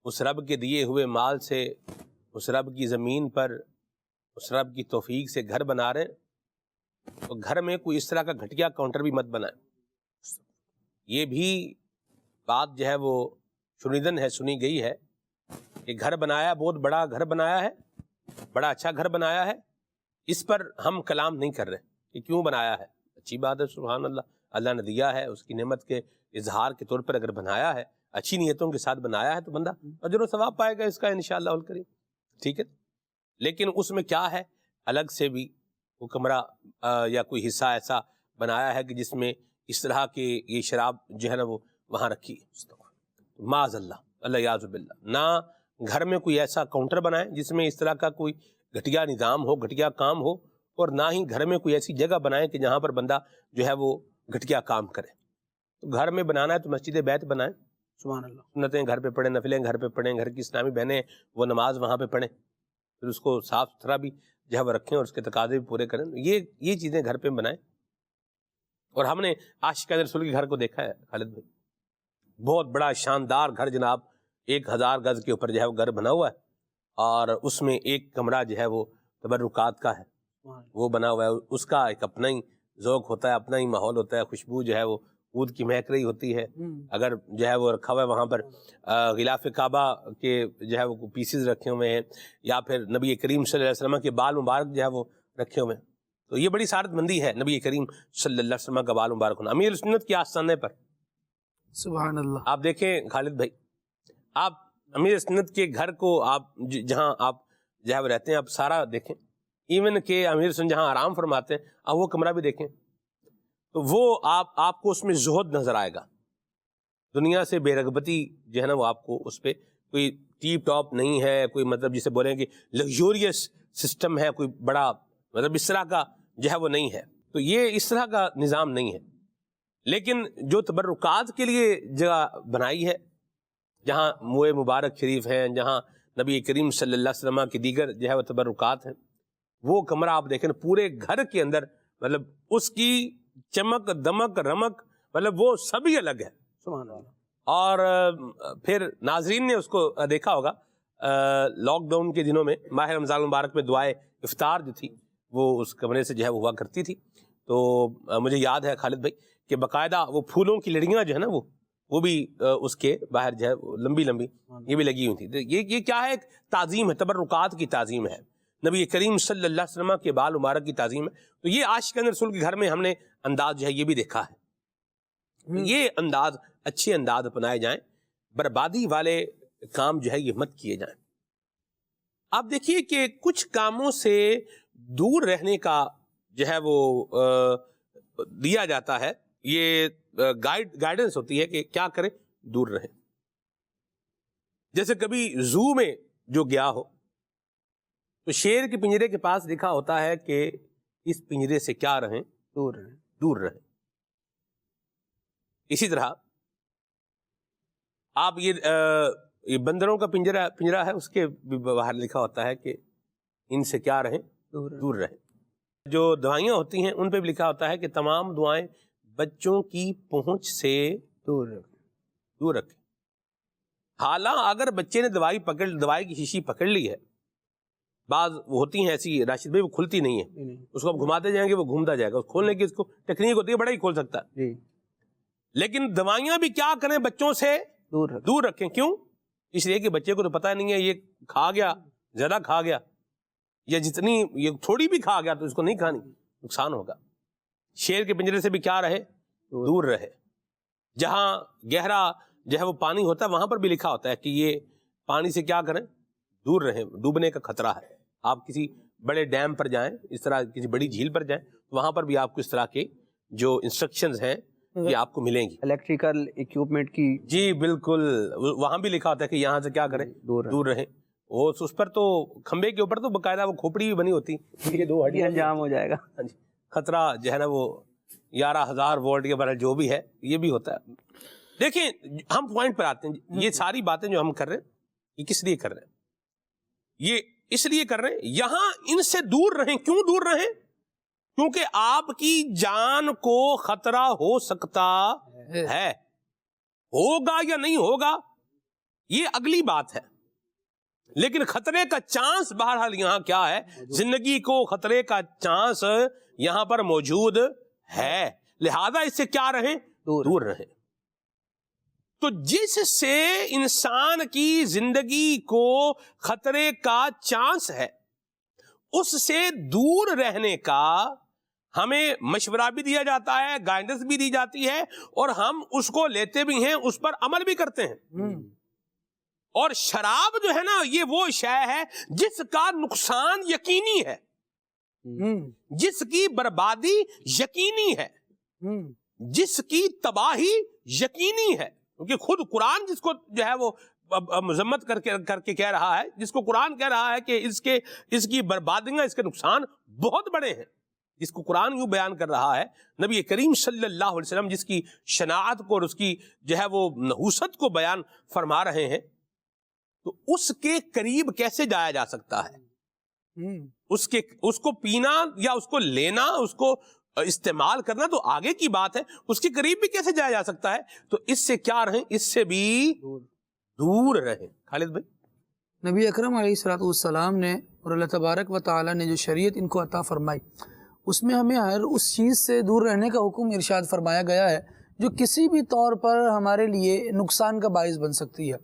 اس رب کے دیے ہوئے مال سے، اس رب کی زمین پر، اس رب کی توفیق سے گھر بنا رہے ہیں، تو گھر میں کوئی اس طرح کا گھٹیا کاؤنٹر بھی مت بنائیں۔ یہ بھی بات جو ہے وہ شنیدن ہے، سنی گئی ہے کہ گھر بنایا، بہت بڑا گھر بنایا ہے، بڑا اچھا گھر بنایا ہے، اس پر ہم کلام نہیں کر رہے کہ کیوں بنایا ہے، اچھی بات ہے، سبحان اللہ، اللہ نے دیا ہے، اس کی نعمت کے اظہار کے طور پر اگر بنایا ہے، اچھی نیتوں کے ساتھ بنایا ہے تو بندہ اجر و ثواب پائے گا اس کا انشاءاللہ الکریم، ٹھیک ہے۔ لیکن اس میں کیا ہے، الگ سے بھی وہ کمرہ یا کوئی حصہ ایسا بنایا ہے کہ جس میں اس طرح کے یہ شراب جو ہے نا وہ وہاں رکھی ہے، معاذ اللہ، اللہ یعوذ باللہ۔ نہ گھر میں کوئی ایسا کاؤنٹر بنائیں جس میں اس طرح کا کوئی گھٹیا نظام ہو، گھٹیا کام ہو، اور نہ ہی گھر میں کوئی ایسی جگہ بنائیں کہ جہاں پر بندہ جو ہے وہ گھٹیا کام کرے۔ تو گھر میں بنانا ہے تو مسجد بیت بنائیں، سبحان اللہ، سنتیں گھر پہ پڑھیں، نفلیں گھر پہ پڑھیں، گھر کی اسلامی بہنیں وہ نماز وہاں پہ پڑھیں، پھر اس کو صاف ستھرا بھی جو ہے وہ رکھیں اور اس کے تقاضے بھی پورے کریں۔ یہ چیزیں گھر پہ بنائیں۔ اور ہم نے عاشق رسول کے گھر کو دیکھا ہے خالد بھائی، بہت بڑا شاندار گھر جناب، 1000 گز کے اوپر جو ہے وہ گھر بنا ہوا ہے، اور اس میں ایک کمرہ جو ہے وہ تبرکات کا ہے، وہ بنا ہوا ہے، اس کا ایک اپنا ہی ذوق ہوتا ہے، اپنا ہی ماحول ہوتا ہے، خوشبو جو ہے وہ عود کی مہک رہی ہوتی ہے۔ اگر جو ہے وہ رکھا ہوا ہے وہاں پر غلاف کعبہ کے جو ہے وہ پیسز رکھے ہوئے ہیں، یا پھر نبی کریم صلی اللہ علیہ وسلم کے بال مبارک جو ہے وہ رکھے ہوئے ہیں، تو یہ بڑی سعادت مندی ہے نبی کریم صلی اللہ علیہ وسلم کا بال مبارک ہونا امیر سنت کے آستانے پر۔ سبحان اللہ۔ آپ دیکھیں خالد بھائی، آپ امیر سنت کے گھر کو آپ جہاں آپ جو ہے وہ رہتے ہیں آپ سارا دیکھیں، ایون کہ امیر سنت جہاں آرام فرماتے ہیں آپ وہ کمرہ بھی دیکھیں، تو وہ آپ کو اس میں زہد نظر آئے گا، دنیا سے بے رغبتی جو ہے نا وہ آپ کو اس پہ، کوئی ٹیپ ٹاپ نہیں ہے، کوئی مطلب جسے بولیں کہ لگژوریس سسٹم ہے، کوئی بڑا مطلب اس طرح کا جو ہے وہ نہیں ہے. تو یہ اس طرح کا نظام نہیں ہے. لیکن جو تبرکات کے لیے جگہ بنائی ہے، جہاں موئے مبارک شریف ہیں، جہاں نبی کریم صلی اللہ علیہ وسلم کی دیگر جو ہے وہ تبرکات ہیں، وہ کمرہ آپ دیکھیں پورے گھر کے اندر مطلب اس کی چمک دمک رمک مطلب وہ سبھی الگ ہے. سبحان اللہ. اور پھر ناظرین نے اس کو دیکھا ہوگا لاک ڈاؤن کے دنوں میں ماہ رمضان مبارک میں دعائے افطار جو تھی وہ اس کمرے سے جو ہے وہ ہوا کرتی تھی. تو مجھے یاد ہے خالد بھائی کہ باقاعدہ وہ پھولوں کی لڑیاں جو ہے نا وہ بھی اس کے باہر جو ہے لمبی لمبی یہ بھی لگی ہوئی تھی. یہ کیا ہے؟ ایک تعظیم ہے، تبرکات کی تعظیم ہے، نبی کریم صلی اللہ علیہ وسلم کے بال مبارک کی تعظیم ہے. تو یہ عاشقان رسول کے گھر میں ہم نے انداز جو ہے یہ بھی دیکھا ہے. یہ انداز اچھے انداز اپنائے جائیں، بربادی والے کام جو ہے یہ مت کیے جائیں. آپ دیکھیے کہ کچھ کاموں سے دور رہنے کا جو ہے وہ دیا جاتا ہے، یہ گائیڈنس ہوتی ہے کہ کیا کریں، دور رہیں. جیسے کبھی زو میں جو گیا ہو تو شیر کے پنجرے کے پاس لکھا ہوتا ہے کہ اس پنجرے سے کیا رہیں، دور رہیں. اسی طرح آپ یہ بندروں کا پنجرا ہے، اس کے باہر لکھا ہوتا ہے کہ ان سے کیا رہیں، دور رہیں. جو دوائیاں ہوتی ہیں ان پہ بھی لکھا ہوتا ہے کہ تمام دعائیں بچوں کی پہنچ سے دور رکھیں. حالانکہ اگر بچے نے دوائی کی شیشی پکڑ لی ہے، بعض وہ ہوتی ہیں ایسی راشد بھائی وہ کھلتی نہیں ہے، اس کو آپ گھماتے جائیں گے وہ گھومتا جائے گا، کھولنے کی اس کو ٹیکنیک ہوتی ہے، بڑا ہی کھول سکتا ہے. لیکن دوائیاں بھی کیا کریں، بچوں سے دور رکھیں. کیوں؟ اس لیے کہ بچے کو تو پتہ نہیں ہے یہ کھا گیا، زیادہ کھا گیا، یا جتنی یہ تھوڑی بھی کھا گیا تو اس کو نہیں کھانی، نقصان ہوگا. شیر کے پنجرے سے بھی کیا رہے، دور رہے. جہاں گہرا جو ہے وہ پانی ہوتا ہے وہاں پر بھی لکھا ہوتا ہے کہ یہ پانی سے کیا کریں، دور رہیں، ڈوبنے کا خطرہ ہے. آپ کسی بڑے ڈیم پر جائیں، اس طرح کسی بڑی جھیل پر جائیں، وہاں پر بھی آپ کو اس طرح کے جو انسٹرکشنز ہیں یہ آپ کو ملیں گی، الیکٹریکل ایکوپمنٹ کی. جی بالکل، وہاں بھی لکھا ہوتا ہے کہ یہاں سے کیا کریں، دور رہیں. وہ اس پر تو کھمبے کے اوپر تو باقاعدہ وہ کھوپڑی بھی بنی ہوتی، یہ 2 ہڈیاں انجام ہو جائے گا. خطرہ جو ہے نا وہ 11,000 وولٹ کے برابر جو بھی ہے یہ بھی ہوتا ہے. دیکھیں ہم پوائنٹ پر آتے ہیں. یہ ساری باتیں جو ہم کر رہے ہیں یہ کس لیے کر رہے ہیں؟ یہ اس لیے کر رہے ہیں یہاں ان سے دور رہیں. کیوں دور رہیں؟ کیونکہ آپ کی جان کو خطرہ ہو سکتا ہے. ہوگا یا نہیں ہوگا یہ اگلی بات ہے، لیکن خطرے کا چانس بہرحال یہاں کیا ہے، زندگی کو خطرے کا چانس یہاں پر موجود ہے. لہذا اس سے کیا رہیں، دور رہیں. تو جس سے انسان کی زندگی کو خطرے کا چانس ہے اس سے دور رہنے کا ہمیں مشورہ بھی دیا جاتا ہے، گائیڈنس بھی دی جاتی ہے، اور ہم اس کو لیتے بھی ہیں، اس پر عمل بھی کرتے ہیں. اور شراب جو ہے نا یہ وہ شے ہے جس کا نقصان یقینی ہے، جس کی بربادی یقینی ہے، جس کی تباہی یقینی ہے. کیونکہ خود قرآن جس کو جو ہے وہ مذمت کر کے کہہ رہا ہے، جس کو قرآن کہہ رہا ہے کہ اس کی بربادیاں، اس کے نقصان بہت بڑے ہیں، جس کو قرآن یوں بیان کر رہا ہے، نبی کریم صلی اللہ علیہ وسلم جس کی شناعت کو اور اس کی جو ہے وہ نحوست کو بیان فرما رہے ہیں، تو اس کے قریب کیسے جایا جا سکتا ہے؟ اس کو پینا یا اس کو لینا، اس کو استعمال کرنا تو آگے کی بات ہے، اس کے قریب بھی کیسے جایا جا سکتا ہے؟ تو اس سے کیا رہیں، اس سے بھی دور رہیں. خالد بھائی، نبی اکرم علیہ الصلوۃ والسلام نے اور اللہ تبارک و تعالی نے جو شریعت ان کو عطا فرمائی اس میں ہمیں ہر اس چیز سے دور رہنے کا حکم ارشاد فرمایا گیا ہے جو کسی بھی طور پر ہمارے لیے نقصان کا باعث بن سکتی ہے.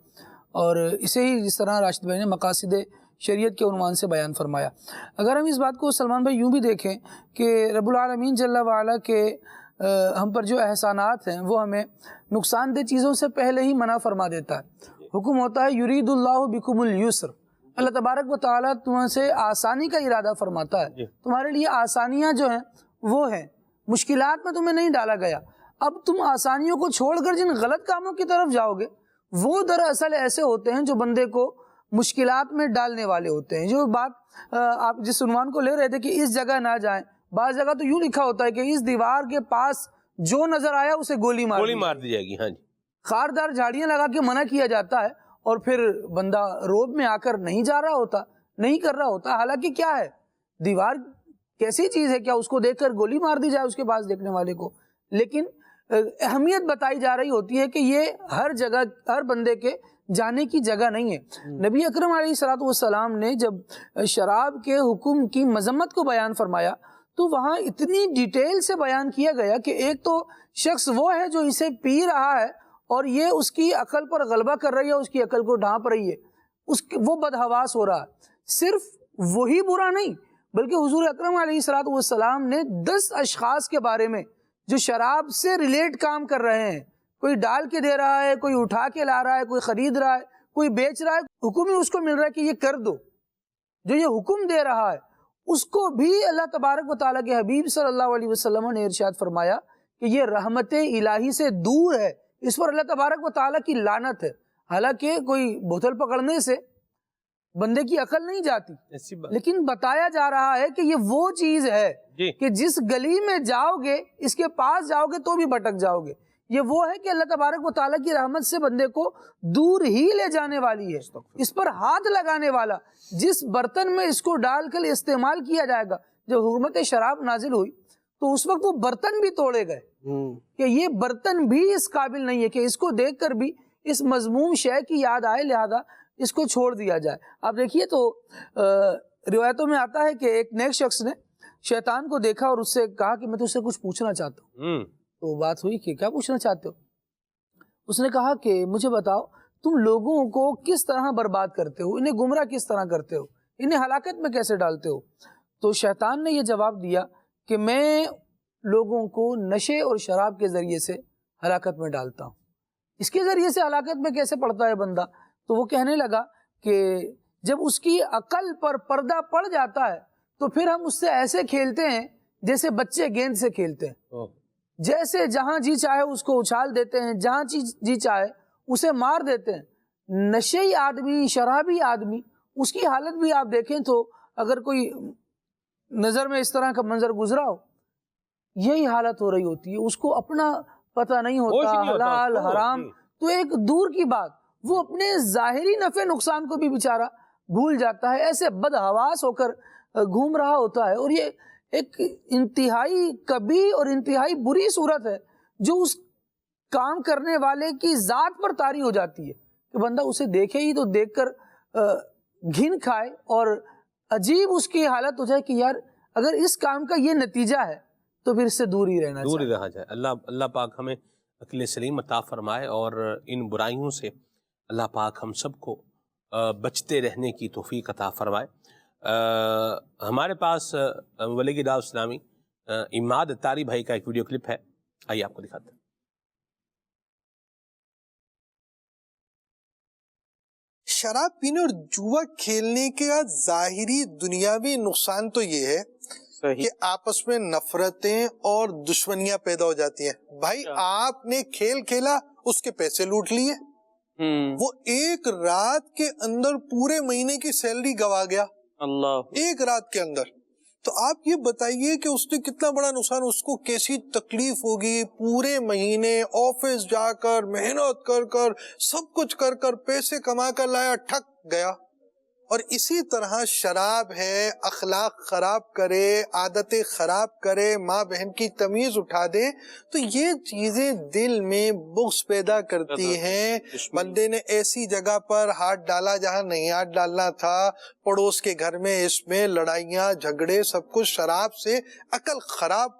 اور اسے ہی جس طرح راشد بھائی نے مقاصد شریعت کے عنوان سے بیان فرمایا. اگر ہم اس بات کو سلمان بھائی یوں بھی دیکھیں کہ رب العالمین جل وعلا کے ہم پر جو احسانات ہیں وہ ہمیں نقصان دہ چیزوں سے پہلے ہی منع فرما دیتا ہے. حکم ہوتا ہے یرید اللہ بکم اليسر، اللہ تبارک و تعالیٰ تم سے آسانی کا ارادہ فرماتا ہے، تمہارے لیے آسانیاں جو ہیں وہ ہیں. مشکلات میں تمہیں نہیں ڈالا گیا. اب تم آسانیوں کو چھوڑ کر جن غلط کاموں کی طرف جاؤ گے وہ دراصل ایسے ہوتے ہیں جو بندے کو مشکلات میں ڈالنے والے ہوتے ہیں. جو بات آپ جس عنوان کو لے رہے تھے کہ اس جگہ نہ جائیں, بعض جگہ تو یوں لکھا ہوتا ہے کہ اس دیوار کے پاس جو نظر آیا اسے گولی مار دی جائے گی. ہاں جی, خاردار جھاڑیاں لگا کے منع کیا جاتا ہے اور پھر بندہ روب میں آ کر نہیں جا رہا ہوتا, نہیں کر رہا ہوتا. حالانکہ کیا ہے, دیوار کیسی چیز ہے, کیا اس کو دیکھ کر گولی مار دی جائے اس کے پاس دیکھنے والے کو؟ لیکن اہمیت بتائی جا رہی ہوتی ہے کہ یہ ہر جگہ ہر بندے کے جانے کی جگہ نہیں ہے. نبی اکرم علیہ الصلوۃ والسلام نے جب شراب کے حکم کی مذمت کو بیان فرمایا تو وہاں اتنی ڈیٹیل سے بیان کیا گیا کہ ایک تو شخص وہ ہے جو اسے پی رہا ہے اور یہ اس کی عقل پر غلبہ کر رہی ہے, اس کی عقل کو ڈھانپ رہی ہے, وہ بدحواس ہو رہا ہے. صرف وہی برا نہیں بلکہ حضور اکرم علیہ الصلوۃ والسلام نے 10 اشخاص کے بارے میں جو شراب سے ریلیٹ کام کر رہے ہیں, کوئی ڈال کے دے رہا ہے, کوئی اٹھا کے لا رہا ہے, کوئی خرید رہا ہے, کوئی بیچ رہا ہے, حکم ہی اس کو مل رہا ہے کہ یہ کر دو. جو یہ حکم دے رہا ہے اس کو بھی اللہ تبارک و تعالیٰ کے حبیب صلی اللہ علیہ وسلم نے ارشاد فرمایا کہ یہ رحمت الہی سے دور ہے, اس پر اللہ تبارک و تعالیٰ کی لعنت ہے. حالانکہ کوئی بوتل پکڑنے سے بندے کی عقل نہیں جاتی, لیکن بتایا جا رہا ہے کہ یہ وہ چیز ہے کہ جس گلی میں جاؤ گے, اس کے پاس جاؤ گے تو بھی بھٹک جاؤ گے. یہ وہ ہے کہ اللہ تبارک و تعالیٰ کی رحمت سے بندے کو دور ہی لے جانے والی ہے. اس پر ہاتھ لگانے والا, جس برتن میں اس کو ڈال کر استعمال کیا جائے گا. جب حرمت شراب نازل ہوئی تو اس وقت وہ برتن بھی توڑے گئے کہ یہ برتن بھی اس قابل نہیں ہے کہ اس کو دیکھ کر بھی اس مذموم شے کی یاد آئے, لہذا اس کو چھوڑ دیا جائے. آپ دیکھیے تو روایتوں میں آتا ہے کہ ایک نیک شخص نے شیطان کو دیکھا اور اس سے کہا کہ میں تجھ سے کچھ پوچھنا چاہتا ہوں. تو بات ہوئی کہ کیا پوچھنا چاہتے ہو؟ اس نے کہا کہ مجھے بتاؤ تم لوگوں کو کس طرح برباد کرتے ہو, انہیں گمراہ کس طرح کرتے ہو, انہیں ہلاکت میں کیسے ڈالتے ہو؟ تو شیطان نے یہ جواب دیا کہ میں لوگوں کو نشے اور شراب کے ذریعے سے ہلاکت میں ڈالتا ہوں. اس کے ذریعے سے ہلاکت میں کیسے پڑتا ہے بندہ؟ تو وہ کہنے لگا کہ جب اس کی عقل پر پردہ پڑ جاتا ہے تو پھر ہم اس سے ایسے کھیلتے ہیں جیسے بچے گیند سے کھیلتے ہیں, جیسے جہاں جی چاہے اس کو اچھال دیتے ہیں, جہاں جی چاہے اسے مار دیتے ہیں. نشئی آدمی, شرابی آدمی, اس کی حالت بھی آپ دیکھیں تو اگر کوئی نظر میں اس طرح کا منظر گزرا ہو, یہی حالت ہو رہی ہوتی ہے. اس کو اپنا پتہ نہیں ہوتا, حلال حرام تو ایک دور کی بات, وہ اپنے ظاہری نفع نقصان کو بھی بیچارہ بھول جاتا ہے, ایسے بدحواس ہو کر گھوم رہا ہوتا ہے. اور یہ ایک انتہائی کبھی اور انتہائی بری صورت ہے جو اس کام کرنے والے کی ذات پر طاری ہو جاتی ہے کہ بندہ اسے دیکھے ہی تو دیکھ کر گھن کھائے اور عجیب اس کی حالت ہو جائے کہ یار اگر اس کام کا یہ نتیجہ ہے تو پھر اس سے دور ہی رہا جائے. اللہ پاک ہمیں عقل سلیم عطا فرمائے اور ان برائیوں سے اللہ پاک ہم سب کو بچتے رہنے کی توفیق عطا فرمائے. ہمارے پاس ولی دعوت اسلامی اماد اتاری بھائی کا ایک ویڈیو کلپ ہے, آئیے آپ کو دکھاتے ہیں. شراب پینے اور جوا کھیلنے کا ظاہری دنیاوی نقصان تو یہ ہے کہ آپس میں نفرتیں اور دشمنیاں پیدا ہو جاتی ہیں. بھائی آپ نے کھیل کھیلا, اس کے پیسے لوٹ لیے, وہ ایک رات کے اندر پورے مہینے کی سیلری گوا گیا, ایک رات کے اندر. تو آپ یہ بتائیے کہ اس نے کتنا بڑا نقصان, اس کو کیسی تکلیف ہوگی, پورے مہینے آفس جا کر محنت کر کر سب کچھ کر کر پیسے کما کر لایا, ٹھک گیا. اور اسی طرح شراب ہے, اخلاق خراب کرے, عادتیں خراب کرے, ماں بہن کی تمیز اٹھا دے, تو یہ چیزیں دل میں بغض پیدا کرتی ہیں. بندے نے ایسی جگہ پر ہاتھ ڈالا جہاں نہیں ہاتھ ڈالنا تھا, پڑوس کے گھر میں اس میں لڑائیاں جھگڑے سب کچھ, شراب سے عقل خراب,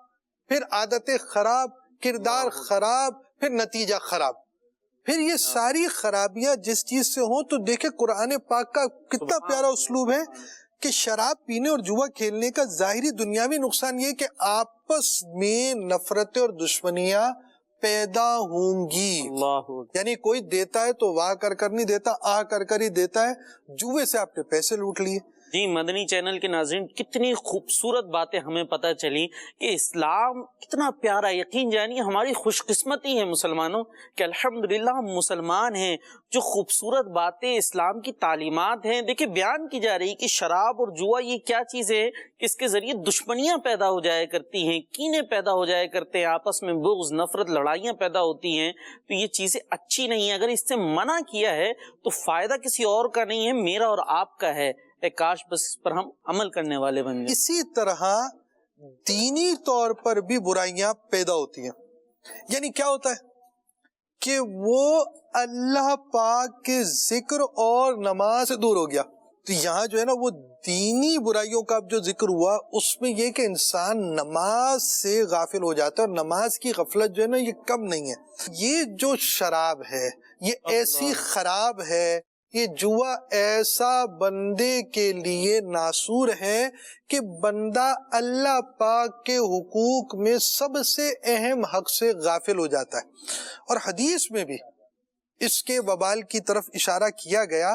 پھر عادتیں خراب, کردار خراب, پھر نتیجہ خراب. پھر یہ ساری خرابیاں جس چیز سے ہوں تو دیکھیں قرآن پاک کا کتنا پیارا اسلوب ہے کہ شراب پینے اور جوا کھیلنے کا ظاہری دنیاوی نقصان یہ کہ آپس میں نفرتیں اور دشمنیاں پیدا ہوں گی. یعنی کوئی دیتا ہے تو واہ کر نہیں دیتا, آ کر ہی دیتا ہے. جوے سے آپ نے پیسے لوٹ لیے, جی مدنی چینل کے ناظرین، کتنی خوبصورت باتیں ہمیں پتہ چلی کہ اسلام کتنا پیارا. یقین جانیے ہماری خوش قسمتی ہے مسلمانوں کہ الحمدللہ ہم مسلمان ہیں. جو خوبصورت باتیں اسلام کی تعلیمات ہیں، دیکھیں بیان کی جا رہی کہ شراب اور جوا یہ کیا چیزیں ہیں کہ اس کے ذریعے دشمنیاں پیدا ہو جایا کرتی ہیں، کینے پیدا ہو جایا کرتے ہیں، آپس میں بغض، نفرت، لڑائیاں پیدا ہوتی ہیں. تو یہ چیزیں اچھی نہیں ہیں. اگر اس سے منع کیا ہے تو فائدہ کسی اور کا نہیں ہے، میرا اور آپ کا ہے. کاش بس اس پر ہم عمل کرنے والے بن جائیں. اسی طرح دینی طور پر بھی برائیاں پیدا ہوتی ہیں. یعنی کیا ہوتا ہے کہ وہ اللہ پاک کے ذکر اور نماز سے دور ہو گیا. تو یہاں جو ہے نا وہ دینی برائیوں کا جو ذکر ہوا اس میں یہ کہ انسان نماز سے غافل ہو جاتا ہے، اور نماز کی غفلت جو ہے نا یہ کم نہیں ہے. یہ جو شراب ہے یہ ایسی خراب ہے، یہ جوا ایسا بندے کے لیے ناسور ہے کہ بندہ اللہ پاک کے حقوق میں سب سے اہم حق سے غافل ہو جاتا ہے. اور حدیث میں بھی اس کے وبال کی طرف اشارہ کیا گیا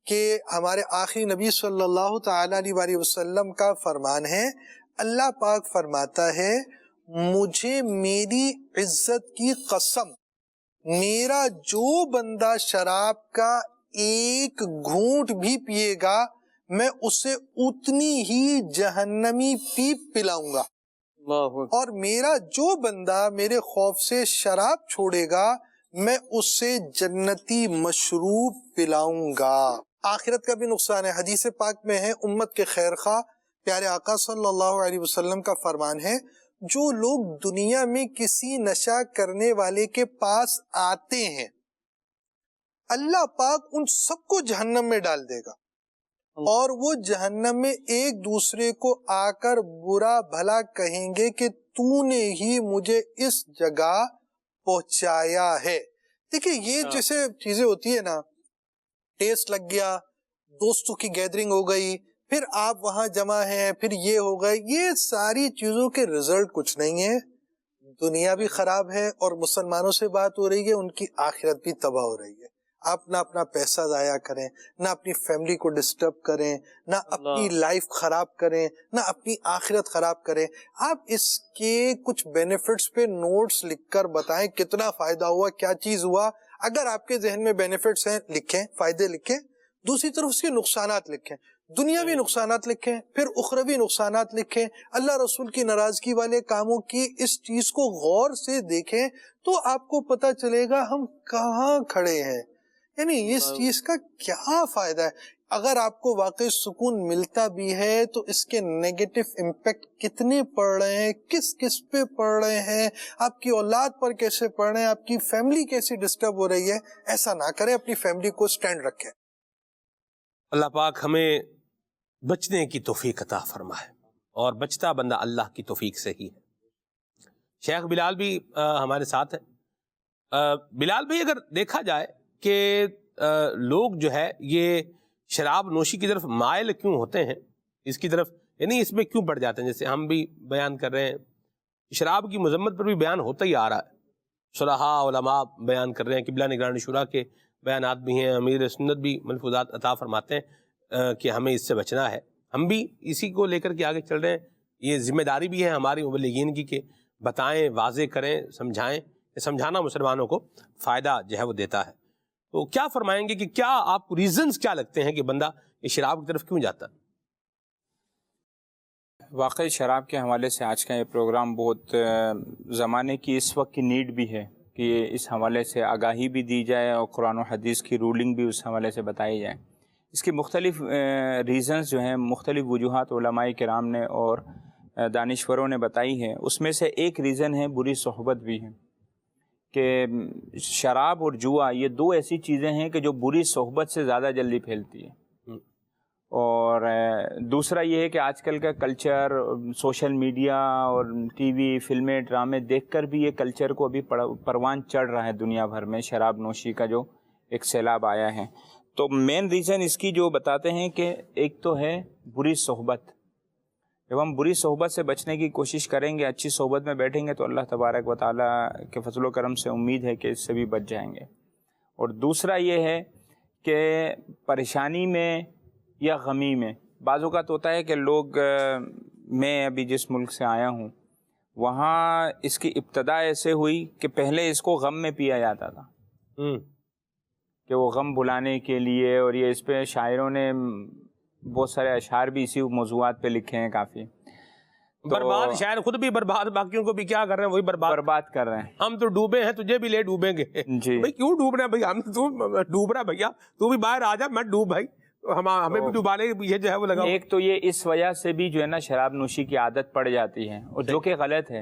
کہ ہمارے آخری نبی صلی اللہ تعالی علیہ وآلہ وسلم کا فرمان ہے، اللہ پاک فرماتا ہے مجھے میری عزت کی قسم، میرا جو بندہ شراب کا ایک گھونٹ بھی پیے گا میں اسے اتنی ہی جہنمی پیپ پلاؤں گا، اور میرا جو بندہ میرے خوف سے شراب چھوڑے گا میں اسے جنتی مشروب پلاؤں گا. آخرت کا بھی نقصان ہے. حدیث پاک میں ہے، امت کے خیر خواہ پیارے آقا صلی اللہ علیہ وسلم کا فرمان ہے، جو لوگ دنیا میں کسی نشہ کرنے والے کے پاس آتے ہیں اللہ پاک ان سب کو جہنم میں ڈال دے گا، اور وہ جہنم میں ایک دوسرے کو آ کر برا بھلا کہیں گے کہ تو نے ہی مجھے اس جگہ پہنچایا ہے. دیکھیں یہ جیسے چیزیں ہوتی ہے نا، ٹیسٹ لگ گیا، دوستوں کی گیدرنگ ہو گئی، پھر آپ وہاں جمع ہیں، پھر یہ ہو گئے، یہ ساری چیزوں کے رزلٹ کچھ نہیں ہے. دنیا بھی خراب ہے اور مسلمانوں سے بات ہو رہی ہے، ان کی آخرت بھی تباہ ہو رہی ہے. آپ نہ اپنا پیسہ ضائع کریں، نہ اپنی فیملی کو ڈسٹرب کریں، نہ اپنی لائف خراب کریں، نہ اپنی آخرت خراب کریں. آپ اس کے کچھ بینیفٹس پہ نوٹس لکھ کر بتائیں کتنا فائدہ ہوا، کیا چیز ہوا. اگر آپ کے ذہن میں بینیفٹس ہیں لکھیں، فائدے لکھیں. دوسری طرف اس کے نقصانات لکھیں، دنیاوی نقصانات لکھیں، پھر اخروی نقصانات لکھیں. اللہ رسول کی ناراضگی والے کاموں کی اس چیز کو غور سے دیکھیں تو آپ کو پتہ چلے گا ہم کہاں کھڑے ہیں، یعنی اس چیز کا کیا فائدہ ہے. اگر آپ کو واقعی سکون ملتا بھی ہے تو اس کے نیگیٹو امپیکٹ کتنے پڑ رہے ہیں، کس پہ پڑ رہے ہیں، آپ کی اولاد پر کیسے پڑ رہے ہیں، آپ کی فیملی کیسے ڈسٹرب ہو رہی ہے. ایسا نہ کریں، اپنی فیملی کو سٹینڈ رکھیں. اللہ پاک ہمیں بچنے کی توفیق عطا فرمائے، اور بچتا بندہ اللہ کی توفیق سے ہی ہے. شیخ بلال بھی ہمارے ساتھ ہے. بلال بھائی، اگر دیکھا جائے کہ لوگ جو ہے یہ شراب نوشی کی طرف مائل کیوں ہوتے ہیں، اس کی طرف یعنی اس میں کیوں پڑ جاتے ہیں؟ جیسے ہم بھی بیان کر رہے ہیں، شراب کی مذمت پر بھی بیان ہوتا ہی آ رہا ہے، صلحاء علماء بیان کر رہے ہیں، قبلہ نگران شورا کے بیانات بھی ہیں، امیر سنت بھی ملفوظات عطا فرماتے ہیں کہ ہمیں اس سے بچنا ہے. ہم بھی اسی کو لے کر کے آگے چل رہے ہیں. یہ ذمہ داری بھی ہے ہماری مبلغین کی کہ بتائیں، واضح کریں، سمجھائیں. سمجھانا مسلمانوں کو فائدہ جو ہے وہ دیتا ہے. تو کیا فرمائیں گے کہ کیا آپ کو ریزنز کیا لگتے ہیں کہ بندہ یہ شراب کی طرف کیوں جاتا ہے؟ واقعی شراب کے حوالے سے آج کا یہ پروگرام بہت زمانے کی اس وقت کی نیڈ بھی ہے کہ اس حوالے سے آگاہی بھی دی جائے اور قرآن و حدیث کی رولنگ بھی اس حوالے سے بتائی جائے. اس کی مختلف ریزنز جو ہیں، مختلف وجوہات علماء کرام نے اور دانشوروں نے بتائی ہے. اس میں سے ایک ریزن ہے بری صحبت بھی ہے، کہ شراب اور جوا یہ دو ایسی چیزیں ہیں کہ جو بری صحبت سے زیادہ جلدی پھیلتی ہے. اور دوسرا یہ ہے کہ آج کل کا کلچر، سوشل میڈیا اور ٹی وی، فلمیں، ڈرامے دیکھ کر بھی یہ کلچر کو ابھی پروان چڑھ رہا ہے دنیا بھر میں. شراب نوشی کا جو ایک سیلاب آیا ہے، تو مین ریزن اس کی جو بتاتے ہیں کہ ایک تو ہے بری صحبت. جب ہم بری صحبت سے بچنے کی کوشش کریں گے، اچھی صحبت میں بیٹھیں گے، تو اللہ تبارک و تعالیٰ کے فضل و کرم سے امید ہے کہ اس سے بھی بچ جائیں گے. اور دوسرا یہ ہے کہ پریشانی میں یا غمی میں بعض اوقات ہوتا ہے کہ لوگ میں ابھی جس ملک سے آیا ہوں وہاں اس کی ابتدا ایسے ہوئی کہ پہلے اس کو غم میں پیا جاتا تھا کہ وہ غم بھلانے کے لیے، اور یہ اس پہ شاعروں نے بہت سارے اشعار بھی اسی موضوعات پہ لکھے ہیں کافی. برباد شاعر خود بھی برباد، باقیوں کو بھی کیا کر رہے ہیں، وہی برباد کر رہے ہیں. ہم تو ڈوبے ہیں تجھے بھی لے ڈوبیں گے. جی بھائی کیوں ڈوبنا ہے بھائی، ہم تو ڈوب رہا بھیا، تو بھی باہر آ جا مت ڈوب بھائی، ہمیں بھی ڈوبانے کے پیچھے جو ہے وہ لگا. ایک تو یہ اس وجہ سے بھی جو ہے نا شراب نوشی کی عادت پڑ جاتی ہے، اور جو کہ غلط ہے،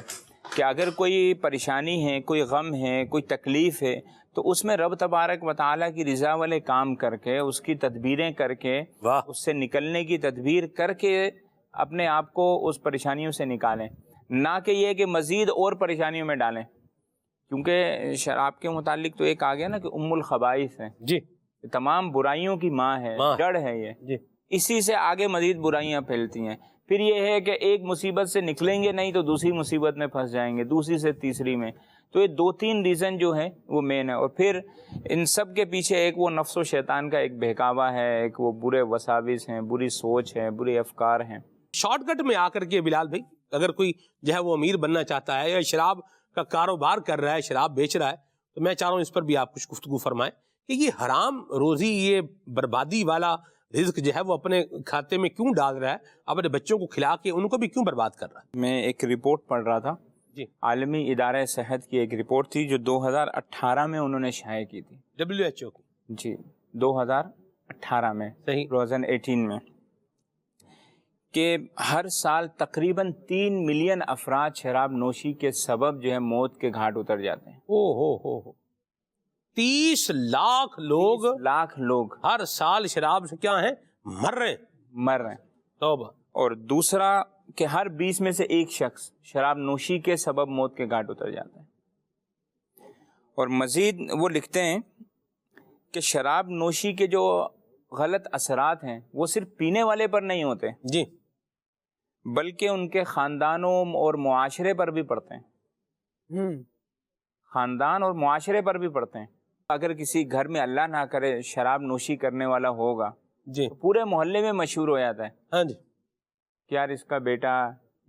کہ اگر کوئی پریشانی ہے، کوئی غم ہے، کوئی تکلیف ہے، تو اس میں رب تبارک و تعالیٰ کی رضا والے کام کر کے، اس کی تدبیریں کر کے، اس سے نکلنے کی تدبیر کر کے اپنے آپ کو اس پریشانیوں سے نکالیں، نہ کہ یہ کہ مزید اور پریشانیوں میں ڈالیں. کیونکہ شراب کے متعلق تو ایک آ گیا نا کہ ام الخبائث ہے، جی تمام برائیوں کی ماں ہے، جڑ ہے یہ. جی اسی سے آگے مزید برائیاں پھیلتی ہیں. پھر یہ ہے کہ ایک مصیبت سے نکلیں گے نہیں تو دوسری مصیبت میں پھنس جائیں گے، دوسری سے تیسری میں. تو یہ 2-3 ریزن جو ہیں وہ مین ہے. اور پھر ان سب کے پیچھے ایک وہ نفس و شیطان کا ایک بہکاوا ہے، ایک وہ برے وساوس ہیں، بری سوچ ہے، برے افکار ہیں. شارٹ کٹ میں آ کر کے بلال بھائی، اگر کوئی جو ہے وہ امیر بننا چاہتا ہے یا شراب کا کاروبار کر رہا ہے، شراب بیچ رہا ہے، تو میں چاہ رہا ہوں اس پر بھی آپ کچھ گفتگو فرمائیں کہ یہ حرام روزی، یہ بربادی والا رزق جو ہے وہ اپنے کھاتے میں کیوں ڈال رہا ہے، اپنے بچوں کو کھلا کے ان کو بھی کیوں برباد کر رہا ہے. میں ایک رپورٹ پڑھ رہا تھا، جی عالمی ادارہ صحت کی ایک رپورٹ تھی جو 2018 میں انہوں نے شائع کی تھی. WHO کی. جی 2018 میں، صحیح. 2018 میں، کہ ہر سال تقریباً 3 ملین افراد شراب نوشی کے سبب جو ہے موت کے گھاٹ اتر جاتے ہیں. ہو 30 لاکھ لوگ، 30 لاکھ لوگ ہر سال شراب سے کیا ہیں، مر رہے ہیں. توبہ. اور دوسرا کہ ہر 20 میں سے ایک شخص شراب نوشی کے سبب موت کے گھاٹ اتر جاتا ہے. اور مزید وہ لکھتے ہیں کہ شراب نوشی کے جو غلط اثرات ہیں وہ صرف پینے والے پر نہیں ہوتے، جی، بلکہ ان کے خاندانوں اور معاشرے پر بھی پڑتے ہیں. خاندان اور معاشرے پر بھی پڑتے ہیں. اگر کسی گھر میں اللہ نہ کرے شراب نوشی کرنے والا ہوگا، جی، تو پورے محلے میں مشہور ہو جاتا ہے. ہاں جی، کہ یار اس کا بیٹا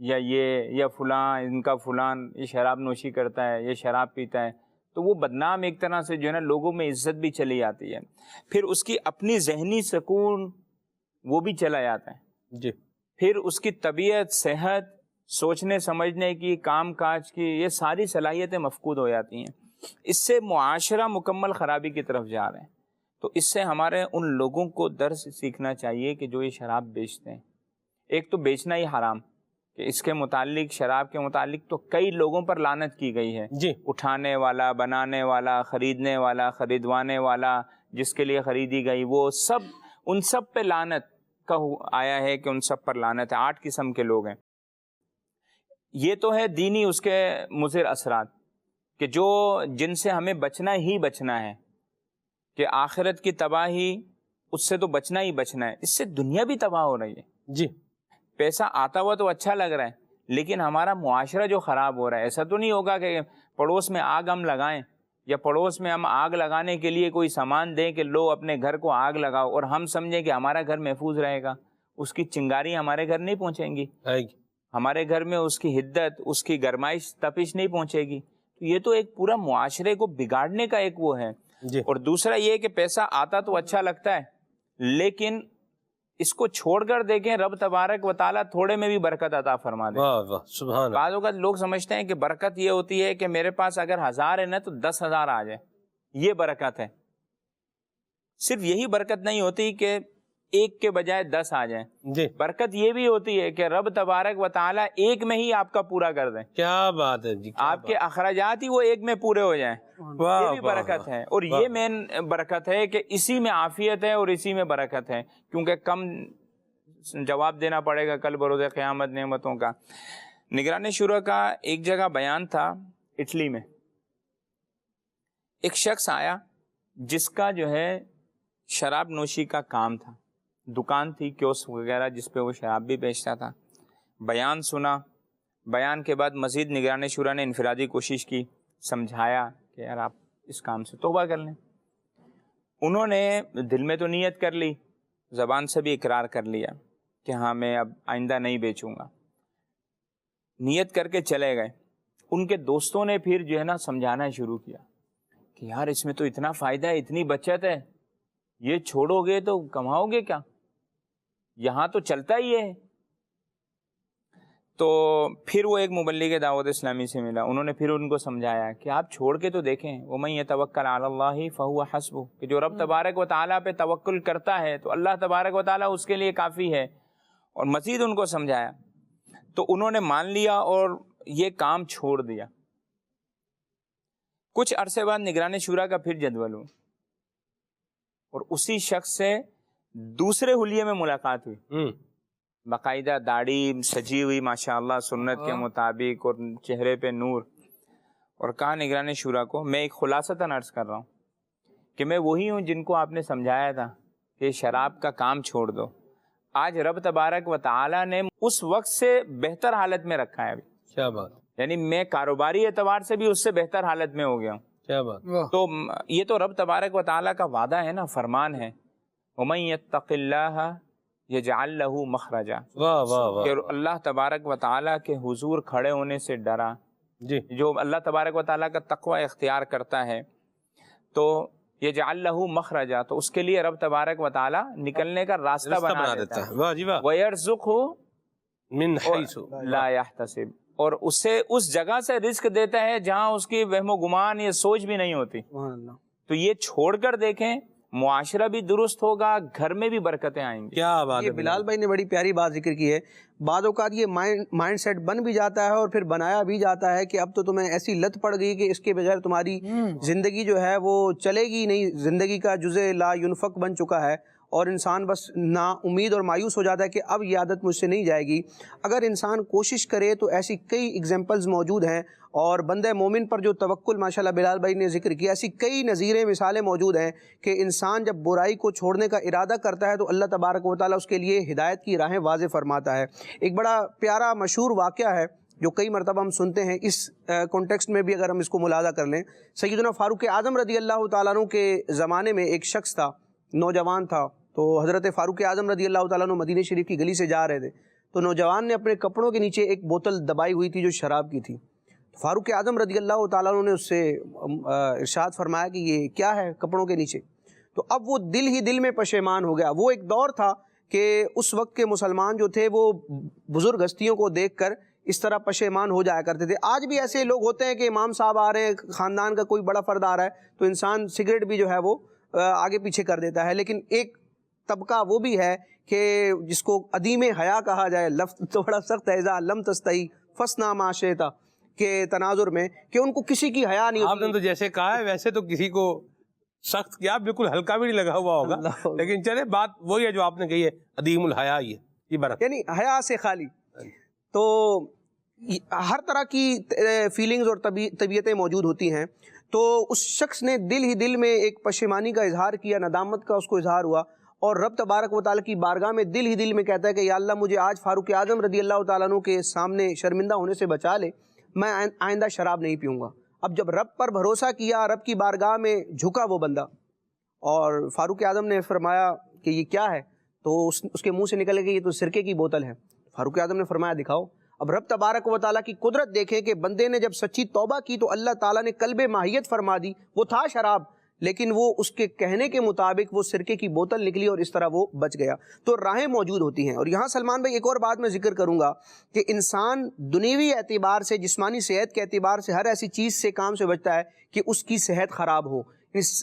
یا یہ یا فلاں، ان کا فلان یہ شراب نوشی کرتا ہے، یہ شراب پیتا ہے. تو وہ بدنام ایک طرح سے جو ہے نا لوگوں میں عزت بھی چلی جاتی ہے. پھر اس کی اپنی ذہنی سکون وہ بھی چلا جاتا ہے. جی. پھر اس کی طبیعت، صحت، سوچنے سمجھنے کی، کام کاج کی، یہ ساری صلاحیتیں مفقود ہو جاتی ہیں. اس سے معاشرہ مکمل خرابی کی طرف جا رہے ہیں. تو اس سے ہمارے ان لوگوں کو درس سیکھنا چاہیے کہ جو یہ شراب بیچتے ہیں. ایک تو بیچنا ہی حرام، کہ اس کے متعلق، شراب کے متعلق تو کئی لوگوں پر لعنت کی گئی ہے. جی. اٹھانے والا، بنانے والا، خریدنے والا، خریدوانے والا، جس کے لیے خریدی گئی، وہ سب، ان سب پہ لعنت کا آیا ہے کہ ان سب پر لعنت ہے. 8 قسم کے لوگ ہیں. یہ تو ہے دینی اس کے مضر اثرات، کہ جو جن سے ہمیں بچنا ہی بچنا ہے، کہ آخرت کی تباہی اس سے تو بچنا ہی بچنا ہے. اس سے دنیا بھی تباہ ہو رہی ہے. جی. پیسہ آتا ہوا تو اچھا لگ رہا ہے، لیکن ہمارا معاشرہ جو خراب ہو رہا ہے. ایسا تو نہیں ہوگا کہ پڑوس میں آگ ہم لگائیں، یا پڑوس میں ہم آگ لگانے کے لیے کوئی سامان دیں کہ لو اپنے گھر کو آگ لگاؤ، اور ہم سمجھیں کہ ہمارا گھر محفوظ رہے گا. اس کی چنگاری ہمارے گھر نہیں پہنچیں گی، ہمارے گھر میں اس کی حدت، اس کی گرمائش، تپش نہیں پہنچے گی. تو یہ تو ایک پورا معاشرے کو بگاڑنے کا ایک وہ ہے. جی. اور دوسرا یہ کہ پیسہ آتا تو اچھا لگتا ہے، لیکن اس کو چھوڑ کر دیکھیں رب تبارک و تعالیٰ تھوڑے میں بھی برکت عطا فرما دے. واہ واہ سبحان اللہ. بعض اوقات لوگ سمجھتے ہیں کہ برکت یہ ہوتی ہے کہ میرے پاس اگر 1000 ہے نا تو 10,000 آ جائے، یہ برکت ہے. صرف یہی برکت نہیں ہوتی کہ 1 کے بجائے 10 آ جائیں. جی. برکت یہ بھی ہوتی ہے کہ رب تبارک و تعالیٰ 1 میں ہی آپ کا پورا کر دیں. کیا بات ہے جی. آپ کے اخراجات ہی وہ 1 میں پورے ہو جائیں. یہ بھی برکت ہے. اور یہ مین برکت ہے کہ اسی میں عافیت ہے اور اسی میں برکت ہے، کیونکہ کم جواب دینا پڑے گا کل بروز قیامت نعمتوں کا. نگران شورا کا ایک جگہ بیان تھا اٹلی میں. ایک شخص آیا جس کا جو ہے شراب نوشی کا کام تھا، دکان تھی، کیوسک وغیرہ، جس پہ وہ شراب بھی بیچتا تھا. بیان سنا. بیان کے بعد مزید نگران شورا نے انفرادی کوشش کی، سمجھایا کہ یار آپ اس کام سے توبہ کر لیں. انہوں نے دل میں تو نیت کر لی، زبان سے بھی اقرار کر لیا کہ ہاں میں اب آئندہ نہیں بیچوں گا، نیت کر کے چلے گئے۔ ان کے دوستوں نے پھر جو ہے نا سمجھانا شروع کیا کہ یار اس میں تو اتنا فائدہ ہے، اتنی بچت ہے، یہ چھوڑو گے تو کماؤ گے کیا، یہاں تو چلتا ہی ہے۔ تو پھر وہ ایک مبلغ دعوت اسلامی سے ملا، انہوں نے پھر ان کو سمجھایا کہ آپ چھوڑ کے تو دیکھیں، وَمَن يَتَوَكَّلْ عَلَى اللَّهِ فَهُوَ حَسْبُهُ، کہ جو رب تبارک و تعالیٰ پہ توکل کرتا ہے تو اللہ تبارک و تعالیٰ اس کے لیے کافی ہے۔ اور مزید ان کو سمجھایا تو انہوں نے مان لیا اور یہ کام چھوڑ دیا۔ کچھ عرصے بعد نگران شورا کا پھر جدول ہوا اور اسی شخص سے دوسرے حلیے میں ملاقات ہوئی، باقاعدہ داڑھی سجی ہوئی ماشاءاللہ سنت کے مطابق اور چہرے پہ نور، اور کہا نگران شورا کو، میں ایک خلاصتاً عرض کر رہا ہوں کہ میں وہی ہوں جن کو آپ نے سمجھایا تھا کہ شراب کا کام چھوڑ دو۔ آج رب تبارک و تعالیٰ نے اس وقت سے بہتر حالت میں رکھا ہے ابھی۔ کیا بات، یعنی میں کاروباری اعتبار سے بھی اس سے بہتر حالت میں ہو گیا ہوں۔ کیا بات، تو یہ تو رب تبارک و تعالیٰ کا وعدہ ہے نا، فرمان ہے، وَمَن يَتَّقِ اللَّهَ يَجْعَلْ لَهُ مَخْرَجًا، واہ واہ واہ، کہ اللہ تبارک و تعالیٰ کے حضور کھڑے ہونے سے ڈرا۔ جی، جو اللہ تبارک و تعالیٰ کا تقوی اختیار کرتا ہے تو یجعل لہ مخرجا، تو اس کے لیے رب تبارک و تعالیٰ نکلنے کا راستہ بنا دیتا ہے۔ واہ جی واہ، وَيَرْزُقْهُ من حیث لا يحتسب، اور اسے اس جگہ سے رزق دیتا ہے جہاں اس کی وہم و گمان یا سوچ بھی نہیں ہوتی۔ تو یہ چھوڑ کر دیکھیں، معاشرہ بھی درست ہوگا، گھر میں بھی برکتیں آئیں گی۔ کیا بات یہ ہے، بلال بھائی نے بڑی پیاری بات ذکر کی ہے۔ بعض اوقات یہ مائنڈ سیٹ بن بھی جاتا ہے اور پھر بنایا بھی جاتا ہے کہ اب تو تمہیں ایسی لت پڑ گئی کہ اس کے بغیر تمہاری زندگی جو ہے وہ چلے گی نہیں، زندگی کا جزء لا ينفق بن چکا ہے، اور انسان بس نا امید اور مایوس ہو جاتا ہے کہ اب یہ عادت مجھ سے نہیں جائے گی۔ اگر انسان کوشش کرے تو ایسی کئی ایگزامپلز موجود ہیں، اور بندہ مومن پر جو توکل ماشاءاللہ بلال بھائی نے ذکر کیا، ایسی کئی نظیریں مثالیں موجود ہیں کہ انسان جب برائی کو چھوڑنے کا ارادہ کرتا ہے تو اللہ تبارک و تعالیٰ اس کے لیے ہدایت کی راہیں واضح فرماتا ہے۔ ایک بڑا پیارا مشہور واقعہ ہے جو کئی مرتبہ ہم سنتے ہیں، اس کانٹیکسٹ میں بھی اگر ہم اس کو ملاحظہ کر لیں، سیدنا فاروق اعظم رضی اللہ تعالیٰ عنہ کے زمانے میں ایک شخص تھا، نوجوان تھا، تو حضرت فاروق اعظم رضی اللہ تعالیٰ عنہ مدینہ شریف کی گلی سے جا رہے تھے، تو نوجوان نے اپنے کپڑوں کے نیچے ایک بوتل دبائی ہوئی تھی جو شراب کی تھی۔ فاروق اعظم رضی اللہ تعالیٰ عنہ نے اس سے ارشاد فرمایا کہ یہ کیا ہے کپڑوں کے نیچے؟ تو اب وہ دل ہی دل میں پشیمان ہو گیا۔ وہ ایک دور تھا کہ اس وقت کے مسلمان جو تھے وہ بزرگ ہستیوں کو دیکھ کر اس طرح پشیمان ہو جایا کرتے تھے۔ آج بھی ایسے لوگ ہوتے ہیں کہ امام صاحب آ رہے ہیں، خاندان کا کوئی بڑا فرد آ رہا ہے تو انسان سگریٹ بھی جو ہے وہ آگے پیچھے کر دیتا ہے، لیکن ایک طبقہ وہ بھی ہے کہ جس کو عدیم حیا کہا جائے، لفظ تو بڑا سخت ہے، اذا لم تستحی فاصنع ما شئت کے تناظر میں، کہ ان کو کسی کی حیا نہیں ہوتی۔ آپ نے تو جیسے کہا ہے ویسے تو کسی کو سخت کیا، بالکل ہلکا بھی نہیں لگا ہوا ہوگا، لیکن چلے بات وہی ہے جو آپ نے کہی ہے، عدیم الحیا، یہ برکت، یعنی حیا سے خالی۔ تو ہر طرح کی فیلنگز اور طبیعتیں موجود ہوتی ہیں، تو اس شخص نے دل ہی دل میں ایک پشیمانی کا اظہار کیا، ندامت کا اس کو اظہار ہوا، اور رب تبارک و تعالیٰ کی بارگاہ میں دل ہی دل میں کہتا ہے کہ یا اللہ مجھے آج فاروق اعظم رضی اللہ تعالیٰ عنہ کے سامنے شرمندہ ہونے سے بچا لے، میں آئندہ شراب نہیں پیوں گا۔ اب جب رب پر بھروسہ کیا، رب کی بارگاہ میں جھکا وہ بندہ، اور فاروق اعظم نے فرمایا کہ یہ کیا ہے؟ تو اس کے منہ سے نکل گیا یہ تو سرکے کی بوتل ہے۔ فاروق اعظم نے فرمایا دکھاؤ۔ اب رب تبارک و تعالیٰ کی قدرت دیکھیں کہ بندے نے جب سچی توبہ کی تو اللہ تعالیٰ نے قلب ماہیت فرما دی، وہ تھا شراب لیکن وہ اس کے کہنے کے مطابق وہ سرکے کی بوتل نکلی اور اس طرح وہ بچ گیا۔ تو راہیں موجود ہوتی ہیں۔ اور یہاں سلمان بھائی ایک اور بات میں ذکر کروں گا کہ انسان دنیوی اعتبار سے، جسمانی صحت کے اعتبار سے ہر ایسی چیز سے، کام سے بچتا ہے کہ اس کی صحت خراب ہو، اس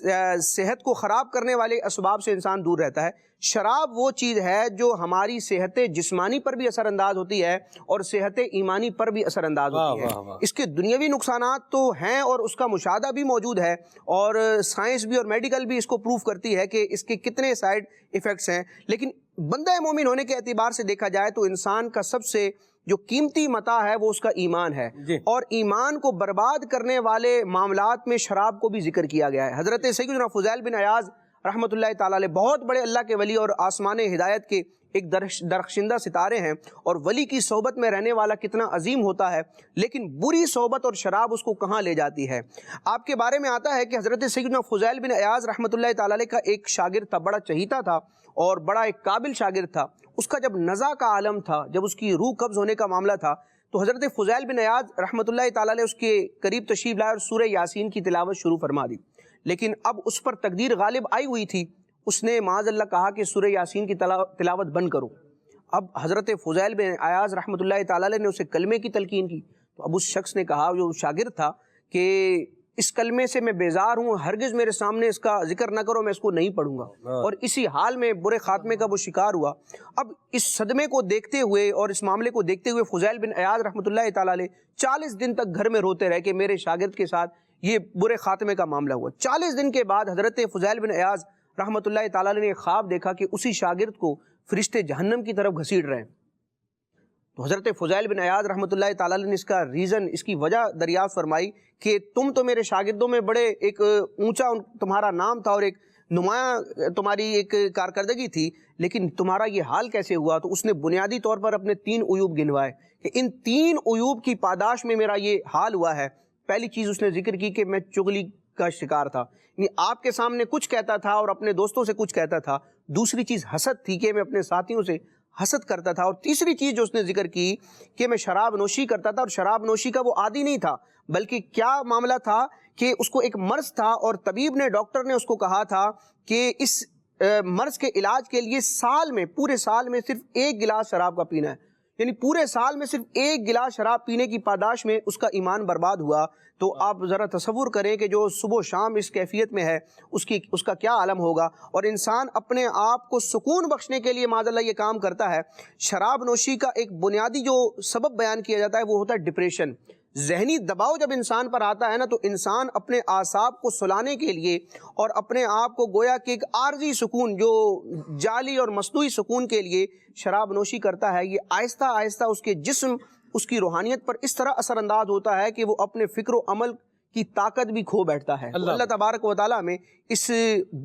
صحت کو خراب کرنے والے اسباب سے انسان دور رہتا ہے۔ شراب وہ چیز ہے جو ہماری صحت جسمانی پر بھی اثر انداز ہوتی ہے اور صحت ایمانی پر بھی اثر انداز ہوتی ہے۔ اس کے دنیاوی نقصانات تو ہیں اور اس کا مشاہدہ بھی موجود ہے، اور سائنس بھی اور میڈیکل بھی اس کو پروف کرتی ہے کہ اس کے کتنے سائیڈ ایفیکٹس ہیں، لیکن بندہ مومن ہونے کے اعتبار سے دیکھا جائے تو انسان کا سب سے جو قیمتی متاع ہے وہ اس کا ایمان ہے، اور ایمان کو برباد کرنے والے معاملات میں شراب کو بھی ذکر کیا گیا ہے۔ حضرت سیدنا فضیل بن عیاض رحمۃ اللہ تعالیٰ علیہ بہت بڑے اللہ کے ولی اور آسمان ہدایت کے ایک درخشندہ ستارے ہیں، اور ولی کی صحبت میں رہنے والا کتنا عظیم ہوتا ہے، لیکن بری صحبت اور شراب اس کو کہاں لے جاتی ہے۔ آپ کے بارے میں آتا ہے کہ حضرت سیدنا فضیل بن عیاض رحمۃ اللہ تعالی علیہ کا ایک شاگرد تھا، بڑا چہیتا تھا اور بڑا ایک قابل شاگرد تھا۔ اس کا جب نزع کا عالم تھا، جب اس کی روح قبض ہونے کا معاملہ تھا، تو حضرت فضیل بن عیاض رحمۃ اللہ تعالی علیہ اس کے قریب تشریف لائے اور سورہ یاسین کی تلاوت شروع فرما دی، لیکن اب اس پر تقدیر غالب آئی ہوئی تھی، اس نے معاذ اللہ کہا کہ سورہ یاسین کی تلاوت بند کرو۔ اب حضرت فضیل بن عیاض رحمۃ اللہ تعالی علیہ نے اسے کلمے کی تلقین کی، تو اب اس شخص نے کہا، جو شاگرد تھا، کہ اس کلمے سے میں بیزار ہوں، ہرگز میرے سامنے اس کا ذکر نہ کرو، میں اس کو نہیں پڑھوں گا، اور اسی حال میں برے خاتمے کا وہ شکار ہوا۔ اب اس صدمے کو دیکھتے ہوئے اور اس معاملے کو دیکھتے ہوئے فضیل بن عیاض رحمۃ اللہ تعالی علیہ 40 دن تک گھر میں روتے رہے کہ میرے شاگرد کے ساتھ یہ برے خاتمے کا معاملہ ہوا۔ 40 دن کے بعد حضرت فضیل بن عیاض رحمۃ اللہ تعالی علیہ نے خواب دیکھا کہ اسی شاگرد کو فرشتے جہنم کی طرف گھسیٹ رہے ہیں۔ تو حضرت فضیل بن عیاض رحمۃ اللہ تعالی علیہ نے اس کا ریزن، اس کی وجہ دریافت فرمائی کہ تم تو میرے شاگردوں میں بڑے ایک اونچا تمہارا نام تھا اور ایک نمایاں تمہاری ایک کارکردگی تھی، لیکن تمہارا یہ حال کیسے ہوا؟ تو اس نے بنیادی طور پر اپنے 3 عیوب گنوائے کہ ان 3 عیوب کی پاداش میں میرا یہ حال ہوا ہے۔ پہلی چیز اس نے ذکر کی کہ میں چغلی کا شکار تھا، یعنی آپ کے سامنے کچھ کہتا تھا اور اپنے دوستوں سے کچھ کہتا تھا۔ دوسری چیز حسد تھی کہ میں اپنے ساتھیوں سے حسد کرتا تھا، اور تیسری چیز جو اس نے ذکر کی کہ میں شراب نوشی کرتا تھا، اور شراب نوشی کا وہ عادی نہیں تھا، بلکہ کیا معاملہ تھا کہ اس کو ایک مرض تھا، اور طبیب نے، ڈاکٹر نے اس کو کہا تھا کہ اس مرض کے علاج کے لیے پورے سال میں صرف 1 گلاس شراب کا پینا ہے، یعنی پورے سال میں صرف 1 گلاس شراب پینے کی پاداش میں اس کا ایمان برباد ہوا۔ تو آپ ذرا تصور کریں کہ جو صبح و شام اس کیفیت میں ہے، اس کا کیا عالم ہوگا۔ اور انسان اپنے آپ کو سکون بخشنے کے لیے معاذ اللہ یہ کام کرتا ہے۔ شراب نوشی کا ایک بنیادی جو سبب بیان کیا جاتا ہے وہ ہوتا ہے ڈپریشن۔ ذہنی دباؤ جب انسان پر آتا ہے نا، تو انسان اپنے اعصاب کو سلانے کے لیے اور اپنے آپ کو گویا کہ ایک عارضی سکون، جو جعلی اور مصنوعی سکون کے لیے شراب نوشی کرتا ہے، یہ آہستہ آہستہ اس کے جسم، اس کی روحانیت پر اس طرح اثر انداز ہوتا ہے کہ وہ اپنے فکر و عمل کی طاقت بھی کھو بیٹھتا ہے۔ اللہ تبارک و تعالیٰ میں اس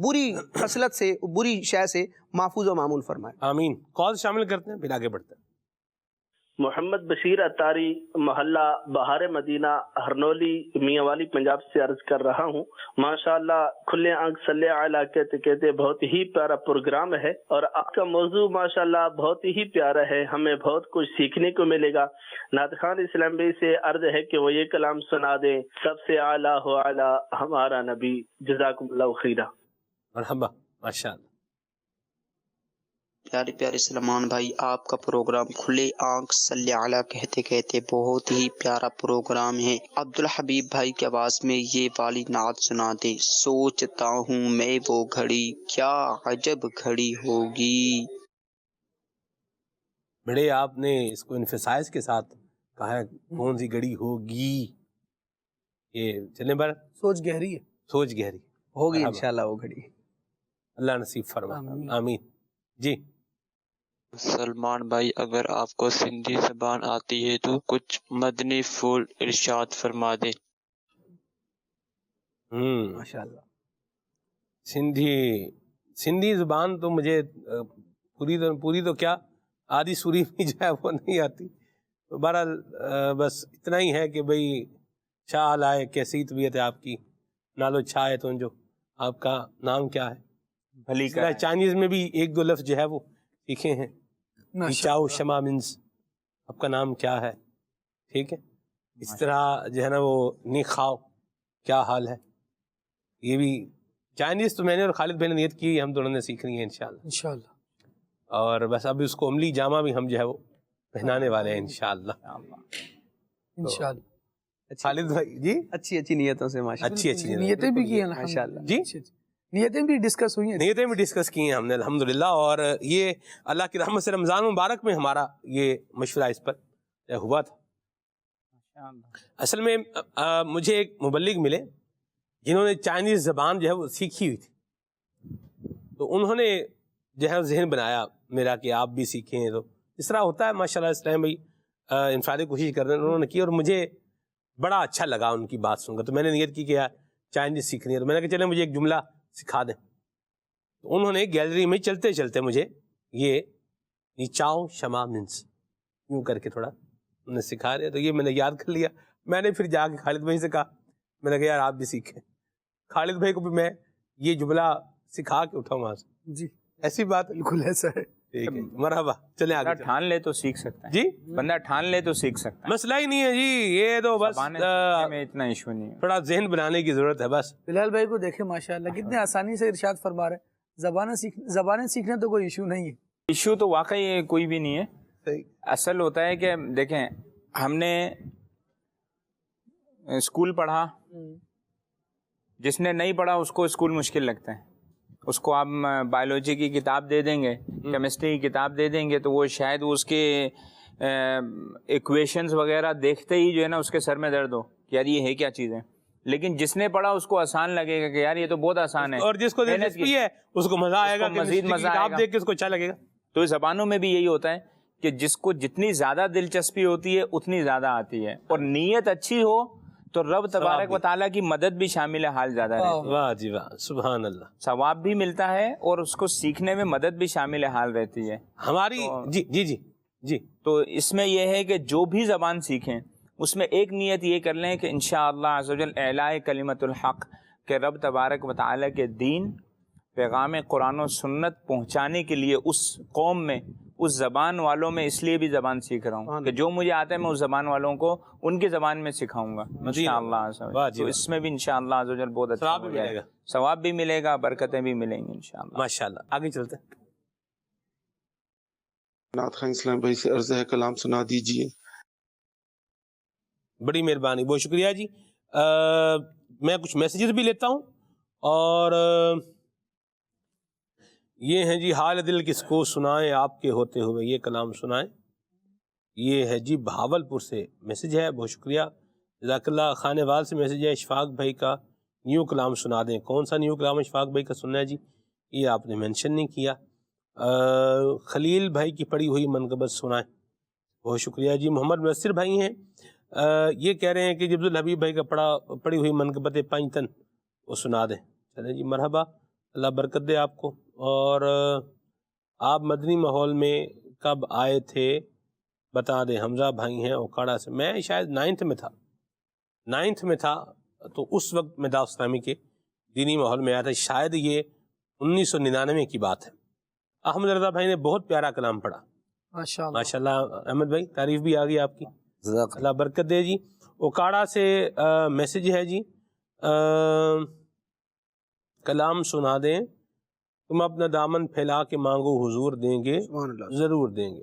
بری خصلت سے، بری شے سے محفوظ و معمول فرمائے۔ آمین۔ کال شامل کرتے ہیں، پھر آگے بڑھتے ہیں۔ محمد بشیر اتاری، محلہ بہار مدینہ، ہرنولی، میاں والی، پنجاب سے عرض کر رہا ہوں۔ ماشاءاللہ کھلے آنکھ صلی علی کہتے کہتے بہت ہی پیارا پروگرام ہے، اور آپ کا موضوع ماشاءاللہ بہت ہی پیارا ہے، ہمیں بہت کچھ سیکھنے کو ملے گا۔ نعت خان اسلام بھائی سے عرض ہے کہ وہ یہ کلام سنا دیں، سب سے اعلیٰ ہو اعلیٰ ہمارا نبی، جزاکم اللہ خیرہ۔ مرحبا، ماشاءاللہ۔ پیارے پیارے سلمان بھائی، آپ کا پروگرام کھلے آنکھ صلی علی کہتے کہتے بہت ہی پیارا پروگرام ہے۔ عبدالحبیب بھائی کی آواز میں یہ والی نعت سنا دے۔ سوچتا ہوں میں وہ گھڑی، کیا عجب گھڑی ہوگی۔ بڑے آپ نے اس کو انفسائز کے ساتھ کہا ہے، کون سی گھڑی ہوگی۔ یہ چلیں بر سوچ گہری ہے، سوچ گہری ہوگی انشاءاللہ وہ گھڑی، اللہ نصیب فرمائے، آمین۔ جی سلمان بھائی، اگر آپ کو سندھی زبان آتی ہے تو کچھ مدنی پھول ارشاد فرما دیں۔ ماشاءاللہ۔ سندھی زبان تو مجھے پوری تو کیا، آدھی سوری بھی جو ہے وہ نہیں آتی۔ تو بہرحال بس اتنا ہی ہے کہ بھئی شاہ لائے کیسی طبیعت ہے آپ کی، نالو چھا ہے تو جو آپ کا نام کیا ہے۔ بھلی کا چائنیز میں بھی 1-2 لفظ جو ہے وہ سیکھے ہیں، چاؤ شما منز، آپ کا نام کیا ہے، ٹھیک ہے۔ اس طرح جو ہے نا وہ نی خاؤ، کیا حال ہے، یہ بھی چائنیز تو میں نے اور خالد بھائی نے نیت کی، ہم دونوں نے سیکھنی ہے انشاءاللہ۔ اور بس اب اس کو عملی جامہ بھی ہم جو ہے وہ پہنانے والے ہیں انشاءاللہ۔ خالد بھائی جی، اچھی نیتوں سے ماشاءاللہ، اچھی نیتیں بھی کی ہیں ماشاءاللہ، جی نیتیں بھی ڈسکس ہوئی ہیں، نیتیں بھی ڈسکس کی ہیں ہم نے الحمدللہ۔ اور یہ اللہ کی رحمت سے رمضان مبارک میں ہمارا یہ مشورہ اس پر ہوا تھا۔ اصل میں مجھے ایک مبلغ ملے جنہوں نے چائنیز زبان جو ہے وہ سیکھی ہوئی تھی، تو انہوں نے جو ہے ذہن بنایا میرا کہ آپ بھی سیکھیں۔ تو اس طرح ہوتا ہے ماشاءاللہ، اسلام بھائی انفرادی کوشش کر رہے ہیں، انہوں نے کی اور مجھے بڑا اچھا لگا ان کی بات سن کر۔ تو میں نے نیت کی کہ یار چائنیز سیکھنی ہے، تو میں نے کہا چلیں مجھے ایک جملہ سکھا دیں۔ تو انہوں نے گیلری میں چلتے چلتے مجھے یہ نیچاؤ شما منس، یوں کر کے تھوڑا انہیں سکھا رہے. تو یہ میں نے یاد کر لیا. میں نے پھر جا کے خالد بھائی سے کہا، میں نے کہا یار آپ بھی سیکھیں. خالد بھائی کو بھی میں یہ جملہ سکھا کے اٹھاؤں وہاں سے. جی ایسی بات بالکل ایسا ہے. ٹھیک ہے مرحبا. چلیں آگے. بندہ ٹھان لے تو سیکھ سکتا ہے. جی بندہ ٹھان لے تو سیکھ سکتا ہے. مسئلہ ہی نہیں ہے جی، یہ تو بس میں اتنا ایشو نہیں ہے. تھوڑا ذہن بنانے کی ضرورت ہے بس. بلال بھائی کو دیکھیں ماشاءاللہ کتنے آسانی سے ارشاد فرما رہے ہیں. زبانیں سیکھنا تو کوئی ایشو نہیں ہے. ایشو تو واقعی کوئی بھی نہیں ہے. اصل ہوتا ہے کہ دیکھیں ہم نے اسکول پڑھا، جس نے نہیں پڑھا اس کو اسکول مشکل لگتا ہے. اس کو آپ بایولوجی کی کتاب دے دیں گے، کیمسٹری کی کتاب دے دیں گے تو وہ شاید اس کے ایکویشنز وغیرہ دیکھتے ہی جو ہے نا اس کے سر میں درد ہو کہ یار یہ ہے کیا چیز ہے. لیکن جس نے پڑھا اس کو آسان لگے گا کہ یار یہ تو بہت آسان ہے. اور جس کو دلچسپی ہے اس کو مزہ آئے گا، مزید مزہ آئے گا، دیکھ کے اس کو اچھا لگے گا. تو زبانوں میں بھی یہی ہوتا ہے کہ جس کو جتنی زیادہ دلچسپی ہوتی ہے اتنی زیادہ آتی ہے، اور نیت اچھی ہو تو رب تبارک و تعالیٰ کی مدد بھی شامل حال زیادہ رہتی ہے. واہ جی واہ، سبحان اللہ. ثواب بھی ملتا ہے اور اس کو سیکھنے میں مدد بھی شامل حال رہتی ہے ہماری. جی جی جی جی. تو اس میں یہ ہے کہ جو بھی زبان سیکھیں اس میں ایک نیت یہ کر لیں کہ انشاءاللہ عز و جل اعلاء کلمت الحق، کہ رب تبارک و تعالیٰ کے دین، پیغام قرآن و سنت پہنچانے کے لیے اس قوم میں، اس زبان والوں میں اس لیے بھی زبان سیکھ رہا ہوں کہ جو مجھے آتا ہے میں اس زبان والوں کو ان کی زبان میں سکھاؤں گا انشاءاللہ. تو اس میں بھی انشاءاللہ عز و جل بہت اچھا ہو جائے گا. ثواب بھی ملے گا، برکتیں بھی ملیں گی انشاءاللہ. ماشاءاللہ. آگے چلتے ہیں. نعت خواہ اسلام بھائی سے عرض ہے کلام سنا دیجئے. بڑی مہربانی، بہت شکریہ جی. میں کچھ میسیجز بھی لیتا ہوں. اور یہ ہیں جی، حال دل کس کو سنائیں آپ کے ہوتے ہوئے یہ کلام سنائیں. یہ ہے جی بہاول پور سے میسیج ہے، بہت شکریہ جزاک اللہ. خانے وال سے میسیج ہے، اشفاق بھائی کا نیو کلام سنا دیں. کون سا نیو کلام اشفاق بھائی کا سننا ہے جی؟ یہ آپ نے مینشن نہیں کیا. خلیل بھائی کی پڑھی ہوئی منقبت سنائیں. بہت شکریہ جی. محمد مصر بھائی ہیں، یہ کہہ رہے ہیں کہ جبز الحبیب بھائی کا پڑھی ہوئی منقبت پنجتن وہ سنا دیں. چلیں جی مرحبا، اللہ برکت دے آپ کو. اور آپ مدنی ماحول میں کب آئے تھے بتا دیں. حمزہ بھائی ہیں اوکاڑا سے. میں شاید 9th میں تھا تو اس وقت میں دعوت اسلامی کے دینی ماحول میں آیا تھا. شاید یہ 1999 کی بات ہے. احمد رضا بھائی نے بہت پیارا کلام پڑھا. ماشاءاللہ احمد بھائی، تعریف بھی آ گئی آپ کی، اللہ برکت دے جی. اوکاڑا سے میسیج ہے جی، کلام سنا دیں. تم اپنا دامن پھیلا کے مانگو حضور دیں گے، ضرور دیں گے.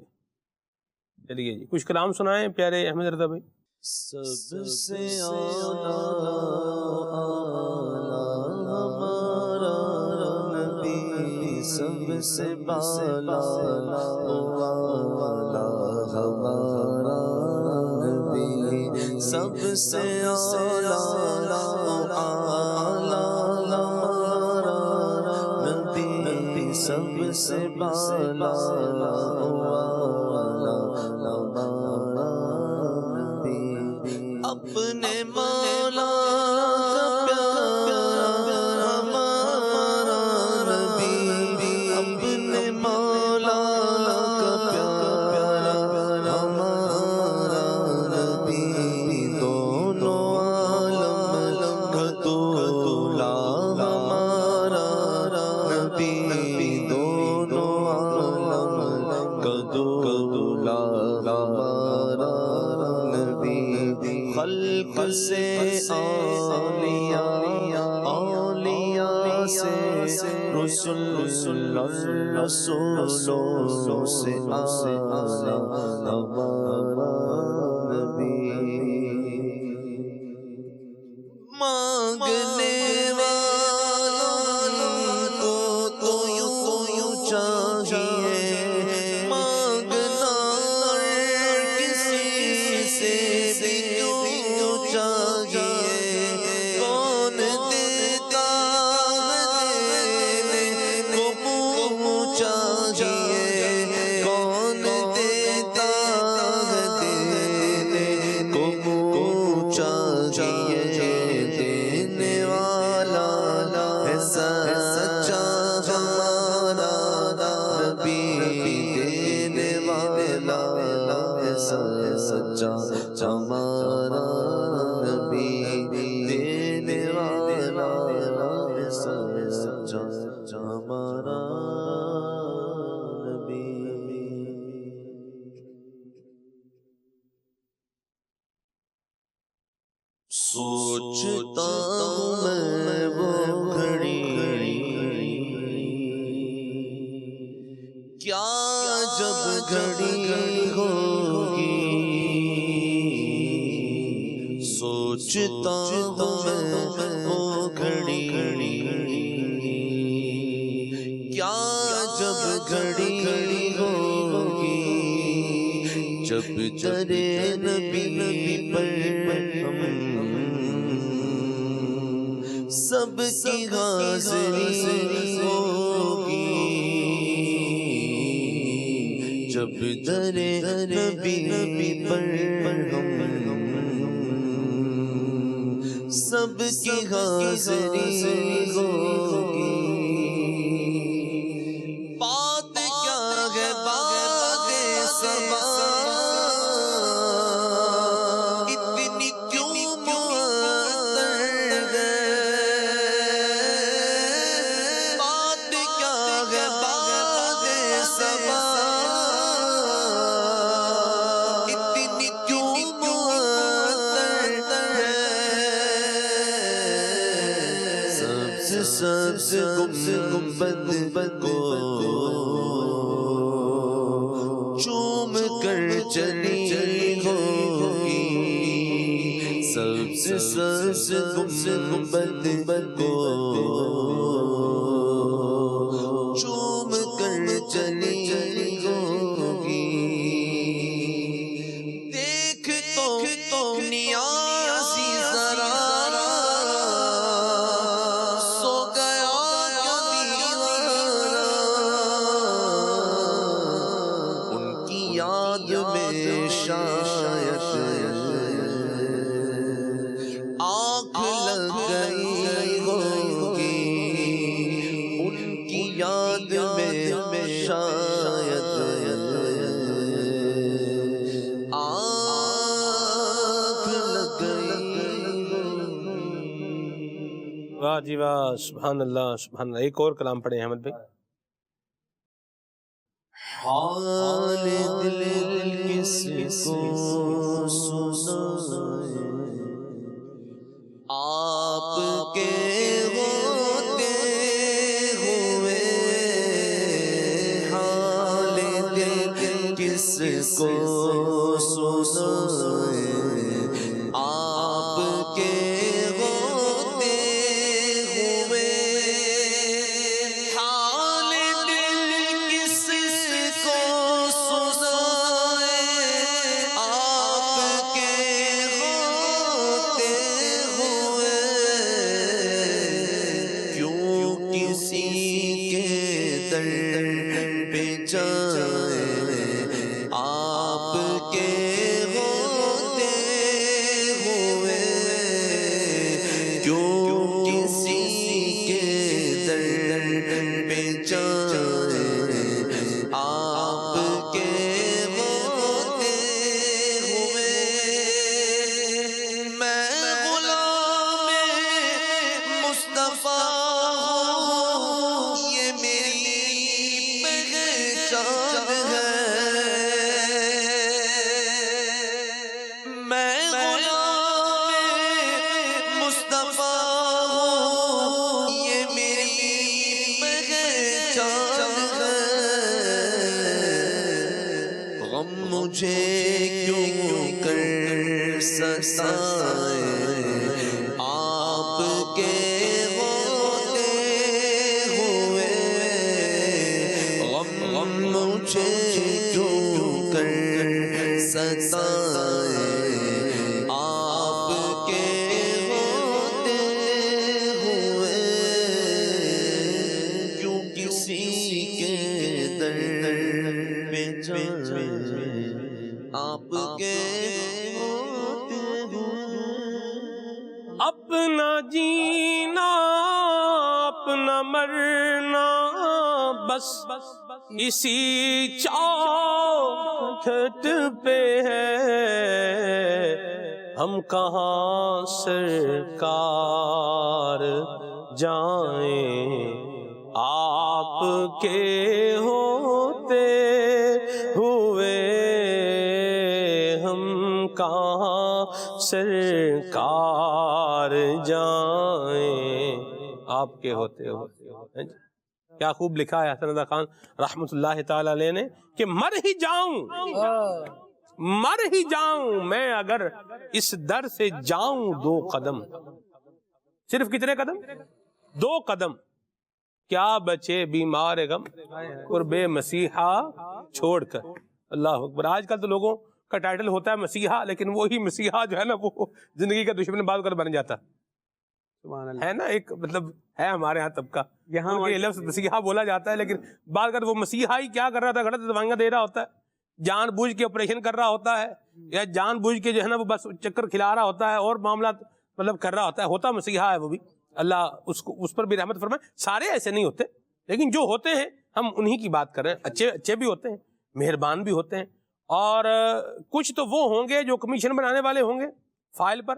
چلیے جی کچھ کلام سنائیں پیارے احمد رضا بھائی. سب سے اعلیٰ ہمارا نبی، سب سے بالا ہمارا نبی، سب سے اعلیٰ سب سے بالا اپنے مولا کا پیارا ہمارا نبی، اپنے مولا کا پیارا ہمارا نبی، دونوں عالم کا دولا ہمارا نبی، دونوں عالم کا دولا ہمارا نبی، خلق سے اولیاء، اولیاء سے رسول، رسولوں سے اعلیٰ ہمارا نبی. مانگنے والوں کو تو یوں چاہیے، مانگنا کسی سے بھی کیوں چاہیے، کون دیتا دینے کو منہ چاہیے، کون دیتا دینے کو منہ چاہیے، دینے والا ہے سچا ہمارا نبی، دینے سوچتا ہوں میں وہ گھڑی کیا جب گھڑی ہوگی، سوچتا ہوں میں وہ گھڑی کیا جب گھڑی ہوگی، جب درے نبی پر ہم سب کی حاضری ہوگی، جب درے نبی پر ہم سب کی حاضری ہوگی۔ بات کیا ہے باغ صبا، اتنی کیوں معطر ہے، بات کیا ہے باغ صبا، اتنی کیوں معطر ہے، سبز گنبد کو چوم کر چلی ہوگی، سبز گنبد کو چوم کر چلی ہوگی، دیکھ تو نیازی ذرا سو گیا کیا دیوانہ، ان کی یاد میں شاید آنکھ لگ گئی ہوگی، ان کی یاد میں شاید آنکھ لگ گئی ہوگی۔ واہ جی واہ، سبحان اللہ سبحان اللہ۔ ایک اور کلام پڑھیں احمد بھائی۔ حال دل کس کو سنائے، آپ کے ہوتے ہوئے، حال دل کس کو سنائے، آپ کے ہوتے ہوئے، حال دل کس کو سنائے، آپ کے ہوتے ہوئے، کیوں کسی کے در پہ جائے، آپ کے ہوتے ہوئے، کیوں کسی کے در پہ جائے، آپ کے ہوتے ہوئے، میں غلام مصطفیٰ ہوں، یہ میری پہچان ہے، میں غلام مصطفیٰ ہوں، یہ میری پہچان ہے، غم مجھے کیوں کر ستائے، آپ کے ہوتے ہوئے، غم مجھے کیوں کر ستائے، آپ کے ہوتے ہوئے، کیوں کسی کے در پہ جائے، آپ کے ہوتے ہوئے۔ اپنا جینا اپنا مرنا بس اسی چوکھٹ پہ ہے، ہم کہاں سرکار جائیں، آپ کے ہوتے ہوئے، ہم کہاں سرکار جائیں آپ کے ہوتے ہوتے. کیا خوب لکھا ہے حسن رضا خان رحمۃ اللہ تعالی علیہ نے کہ مر ہی جاؤں میں اگر اس در سے جاؤں 2 قدم. صرف کتنے قدم؟ 2 قدم. کیا بچے بیمار غم قرب مسیحا چھوڑ کر. اللہ اکبر. آج کل تو لوگوں کا ٹائٹل ہوتا ہے مسیحا، لیکن وہی مسیحا جو ہے نا وہ زندگی کا دشمن بعد کر بن جاتا ہے نا. ایک مطلب ہے ہمارے ہاں طبقہ یہاں یہ لفظ مسیحا بولا جاتا ہے، لیکن بعد کر وہ مسیحا ہی کیا کر رہا تھا، غلط دوائیاں دے رہا ہوتا ہے، جان بوجھ کے آپریشن کر رہا ہوتا ہے، یا جان بوجھ کے جو ہے نا وہ بس چکر کھلا رہا ہوتا ہے اور معاملات مطلب کر رہا ہوتا ہے مسیحا ہے وہ بھی. اللہ اس پر بھی رحمت فرمائے. سارے ایسے نہیں ہوتے، لیکن جو ہوتے ہیں ہم انہی کی بات کر رہے ہیں. اچھے بھی ہوتے ہیں، مہربان بھی ہوتے ہیں، اور کچھ تو وہ ہوں گے جو کمیشن بنانے والے ہوں گے فائل پر،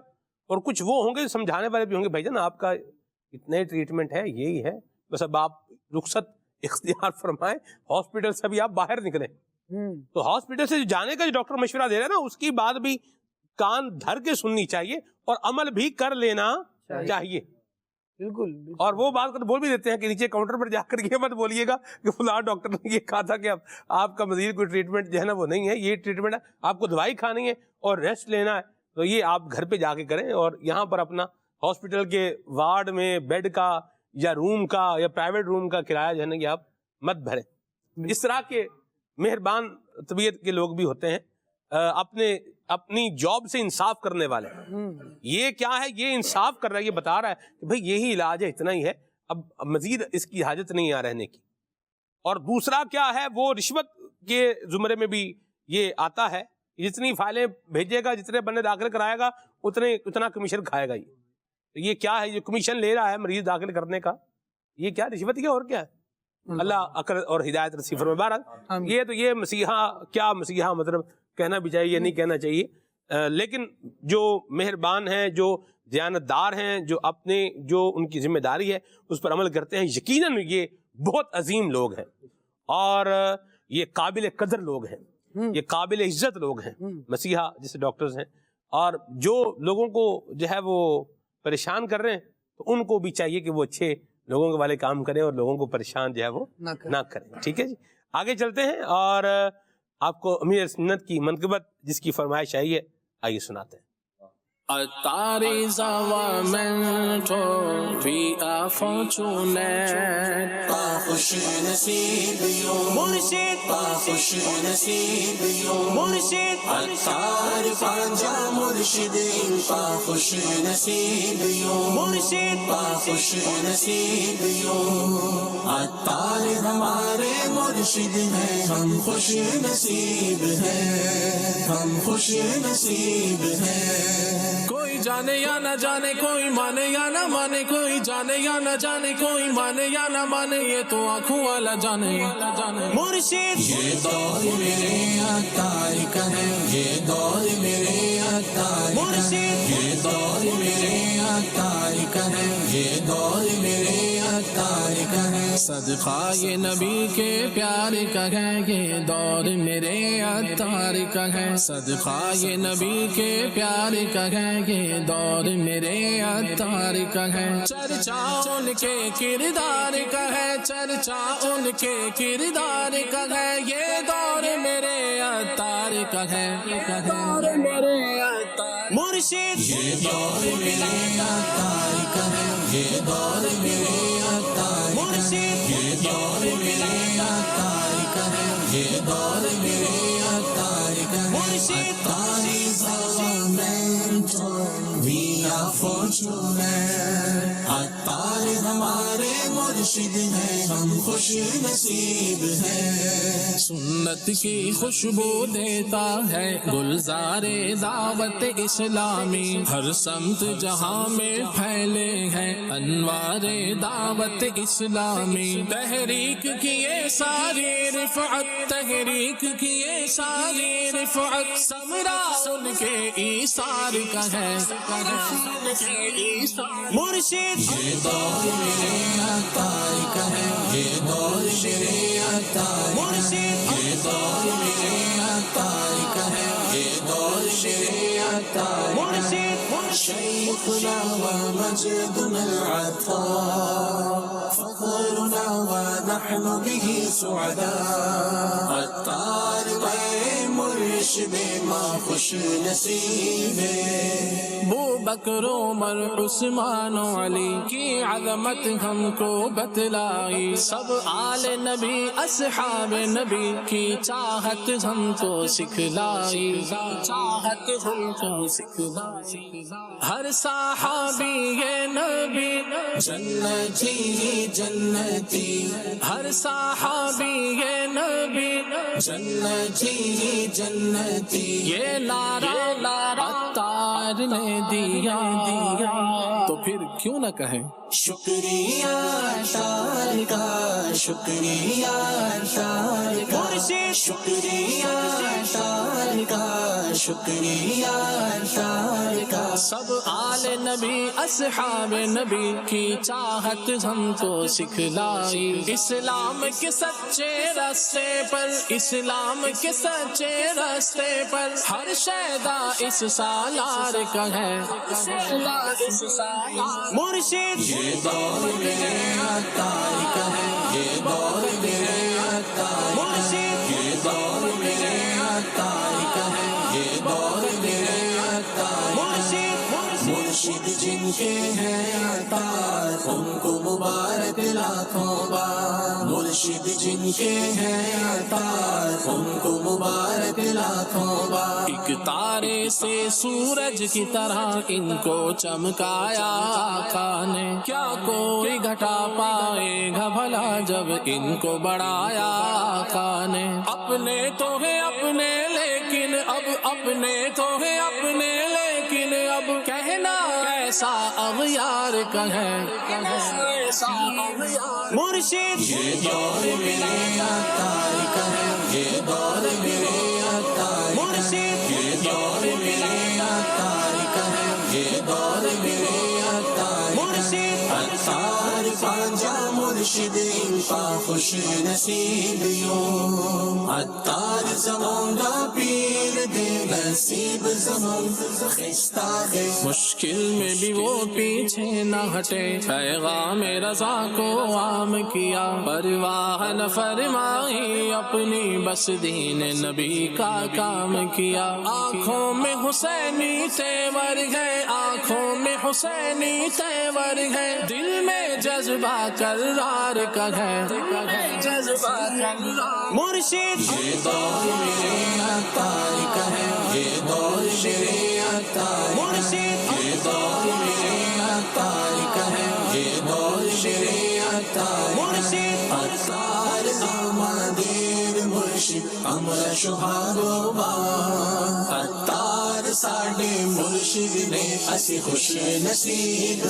اور کچھ وہ ہوں گے جو سمجھانے والے بھی ہوں گے. بھائی جان آپ کا اتنے ٹریٹمنٹ ہے، یہی ہے بس، اب آپ رخصت اختیار فرمائیں، ہاسپٹل سے بھی آپ باہر نکلیں. تو ہاسپٹل سے جانے کا جو ڈاکٹر مشورہ دے رہے ہیں نا، اس کی بات بھی کان دھر کے سننی چاہیے اور عمل بھی کر لینا چاہیے. بالکل. اور وہ بات کر بول بھی دیتے ہیں کہ نیچے کاؤنٹر پر جا کر یہ مت بولیے گا کہ فلاں ڈاکٹر نے یہ کہا تھا کہ آپ کا مزید کوئی ٹریٹمنٹ جو ہے نا وہ نہیں ہے، یہ ٹریٹمنٹ ہے، آپ کو دوائی کھانی ہے اور ریسٹ لینا ہے، تو یہ آپ گھر پہ جا کے کریں. اور یہاں پر اپنا ہاسپٹل کے وارڈ میں بیڈ کا یا روم کا یا پرائیویٹ روم کا کرایہ جو ہے نا یہ آپ مت بھریں. اس طرح کے مہربان طبیعت کے لوگ بھی ہوتے ہیں، اپنی جاب سے انصاف کرنے والے. یہ کیا ہے؟ یہ انصاف کر رہا ہے، یہ بتا رہا ہے کہ بھئی یہی علاج ہے، اتنا ہی ہے، اب مزید اس کی حاجت نہیں ہے رہنے کی. اور دوسرا کیا ہے؟ وہ رشوت کے زمرے میں بھی یہ آتا ہے. جتنی فائلیں بھیجے گا، جتنے بندے داخل کرائے گا، اتنا کمیشن کھائے گا. یہ کیا ہے؟ یہ کمیشن لے رہا ہے مریض داخل کرنے کا. یہ کیا رشوت کیا اور کیا ہے؟ اللہ عقل اور ہدایت نصیب فرمائے. بہرحال یہ مسیحا کیا مسیحا مطلب کہنا بھی چاہیے، یہ نہیں کہنا چاہیے. لیکن جو مہربان ہیں، جو دیانتدار ہیں، جو ان کی ذمہ داری ہے اس پر عمل کرتے ہیں، یقیناً یہ بہت عظیم لوگ ہیں اور یہ قابل قدر لوگ ہیں، یہ قابل عزت لوگ ہیں مسیحا جیسے ڈاکٹرز ہیں. اور جو لوگوں کو جو ہے وہ پریشان کر رہے ہیں تو ان کو بھی چاہیے کہ وہ اچھے لوگوں کے والے کام کریں اور لوگوں کو پریشان جو ہے وہ نہ کریں. ٹھیک ہے جی، آگے چلتے ہیں اور آپ کو امیر سنت کی منقبت جس کی فرمائش آئی ہے، آئیے سناتے ہیں. Attar is our mentor, we are fortunate. خوش نصیب یو مرشد، خوش نصیب یو مرشد. عطار پانجا مرشد انفا خوش نصیب یو مرشد، خوش نصیب یو. عطار ہمارے مرشد ہیں، ہم خوش نصیب ہیں، ہم خوش نصیب ہیں. کوئی جانے یا نہ جانے، کوئی مانے یا نہ مانے، کوئی جانے یا نہ جانے، کوئی مانے یا نہ مانے، یہ تو آنکھوں والا جانے. مرشد یہ دور میرے عطار کا ہے، یہ دور میرے عطار کا ہے، یہ دور میرے عطار کا ہے، یہ دور میرے عطار کا ہے. صدقہ یہ نبی کے پیار کا ہے، یہ دور میرے عطار کا ہے. صدقہ یہ نبی کے پیار کا ہے، یہ دور میرے عطار کا ہے. چرچا ان کے کردار کا ہے، چرچا ان کے کردار کا ہے، یہ دور میرے عطار کا ہے، یہ دور میرے عطار. مرشد یہ دور میرے عطار کا ہے، یہ دور میرے عطار. مرشد یہ دور میرے عطار کا ہے، یہ دور میرے عطار کا ہے. مرشد we are fortunate. عطار ہمارے مرشد ہیں، ہم خوش نصیب ہیں. سنت کی خوشبو دیتا ہے گلزار دعوت اسلامی، ہر سمت جہاں میں پھیلے ہیں انوار دعوت اسلامی. تحریک کیے ساری رفعت، تحریک کیے ساری رفعت، سمرا ان کے ایثار کا ہے. مرشد یہ دور میرے عطار عطاری کا ہے یہ دور میرے عطاری کا ہے یہ دور میرے عطاری کا ہے یہ دور میرے عطاری شیخنا ومجدنا العطار فخرنا ونحن به سعداء عطار اے مرشد ما خوش نصیب بو بکر عمر عثمان و علی کی عظمت ہم کو بتلائی سب آل نبی اصحاب نبی کی چاہت ہم کو سکھلائی چاہت ہم کو سکھلائی ہر صحابی یہ نبی جنتی جنتی ہر صحابی یہ نبی جنتی جنتی یہ نعرہ عطار نے دیا تو پھر کیوں نہ کہیں شکریہ عطار کا شکریہ عطار کا شکریہ عطار کا شکریہ عطار کا سب آل نبی اصحاب نبی کی چاہت ہم کو سکھلائی اسلام کے سچے راستے پر اسلام کے سچے راستے پر ہر شیدا اس سالار کا ہے مرشد یہ دور میرے عطار کا ہے یہ دور میرے عطار مرشد یہ دور میرے عطار کا ہے یہ دور میرے عطار مرشد جن کے ہیں عطار ان کو مبارک لاکھوں بار مرشد جن کے ہیں عطار ان کو مبارک لاکھوں بار ایک تارے سے سورج کی طرح ان کو چمکایا آقا نے کیا کوئی گھٹا پائے گا بھلا جب ان کو بڑھایا آقا نے اپنے تو ہیں اپنے لیکن اب اپنے تو ہیں اپنے لیکن اب کہنا ایسا اغیار کا ہے مرشد یہ دور میرے عطار کا ہے یہ دور میرے عطار مرشد یہ دور میرے عطار کا ہے یہ دور میرے عطار مرشد عطار پانجا مرشد ان کا خوش نصیبیوں عطار زمانہ پیر دے نصیب زمان خستہ مشکل میں بھی وہ پیچھے نہ ہٹے پیغام رضا کو عام کیا پرواہ نہ فرمائی اپنی بس دین نبی کا کام کیا آنکھوں میں حسینی تیور ہے آنکھوں میں حسینی تیور ہے دل میں جذبہ کرار کا ہے جذبہ کرار مرشد یہ دور میرے عطار کا ہے یہ دور میرے عطار مرشد یہ دور میرے عطار کا ہے یہ دور میرے عطار مرشد عطار آمدید مرشد امر شہادو با عطار ساڈے مرشد نے اسی خوش نصیب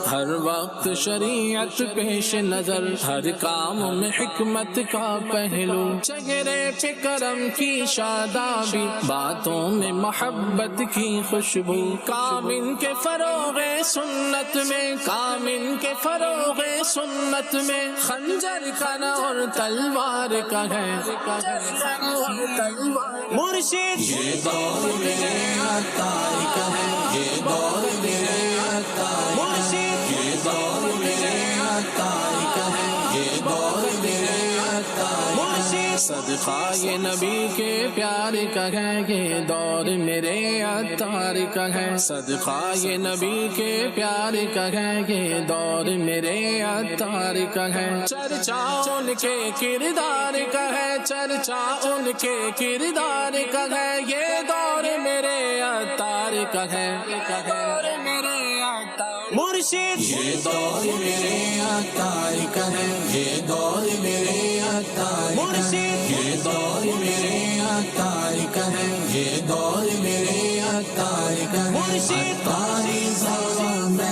ہر وقت شریعت پیش نظر ہر کام میں حکمت کا پہلو چہرے پہ کرم کی شادابی باتوں میں محبت کی خوشبو کام ان کے فروغ سنت میں کام ان کے فروغ سنت میں خنجر کا نہ اور تلوار کا ہے مرشد یہ دور میرے عطار کا ہے یہ دور میرے عطار مرشد یہ دور میرے عطار کا ہے یہ دور میرے عطار مرشد صدقہ یہ نبی کے پیار کا ہے یہ دور میرے عطار کا ہے صدقہ یہ نبی کے پیار کا ہے یہ دور میرے عطار کا ہے چرچا ان کے کردار کا ہے چرچا ان کے کردار کا ہے یہ دور میرے عطار کا ہے مرشد یہ دور میرے عطار کا ہے یہ دور میرے عطار مرشد یہ دور میرے عطار کا ہے یہ دور میرے عطار کا ہے مرشد عطاری زمان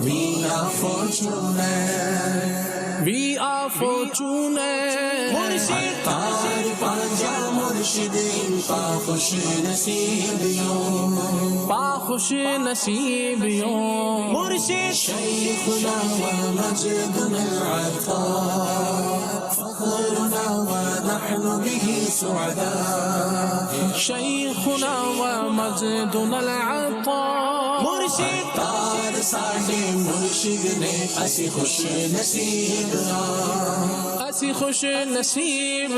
we are fortunate we are fortunate مرشد عطار پانجا مرشد مرشدیم پا خوش نصیبیوں پا خوش نصیبیوں مرشد شیخنا و مجدنا العطار فخرنا ونحن به سعداء شیخنا و مجدنا العطار مرشد تار ساڈے مرشد نے اسی خوش نصیب اسی خوش نصیب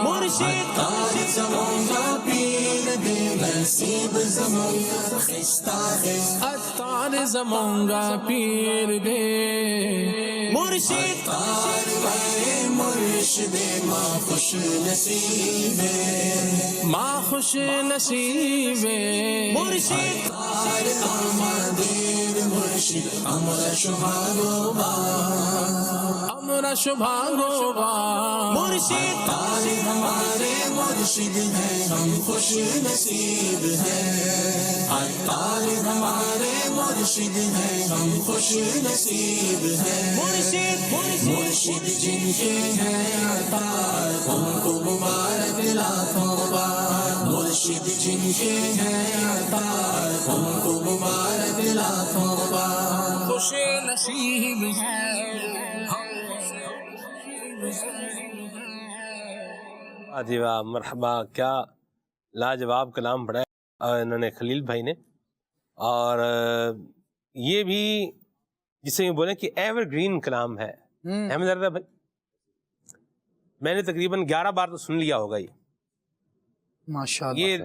مرشد تار زمانہ پیر دے نصیب زمانہ خستہ اتار زمانہ پیر دے مرشد تار وے مرشد ماں خوش نصیب ماں خوش نصیب مرشد تار آمدیر مرشد امر شبھاگو با امر شبھاگو با مرشد تار ہمارے مرشد ہیں ہم خوش نصیب ہیں تار ہمارے مرشد ہیں ہم خوش نصیب ہیں مرشد مرشد جن کے ہیں عطار ان کو مبارک لاکھوں بار مرشد جن کے ہیں عطار ان کو مبارک لاکھوں بار خوش نصیب ہیں جی واہ مرحبا، کیا لاجواب کلام پڑھا ہے انہوں نے خلیل بھائی نے، اور یہ بھی جسے یہ بولیں کہ ایور گرین کلام ہے احمد رضا بھائی، میں نے تقریباً 11 بار تو سن لیا ہوگا یہ ماشاءاللہ، یہ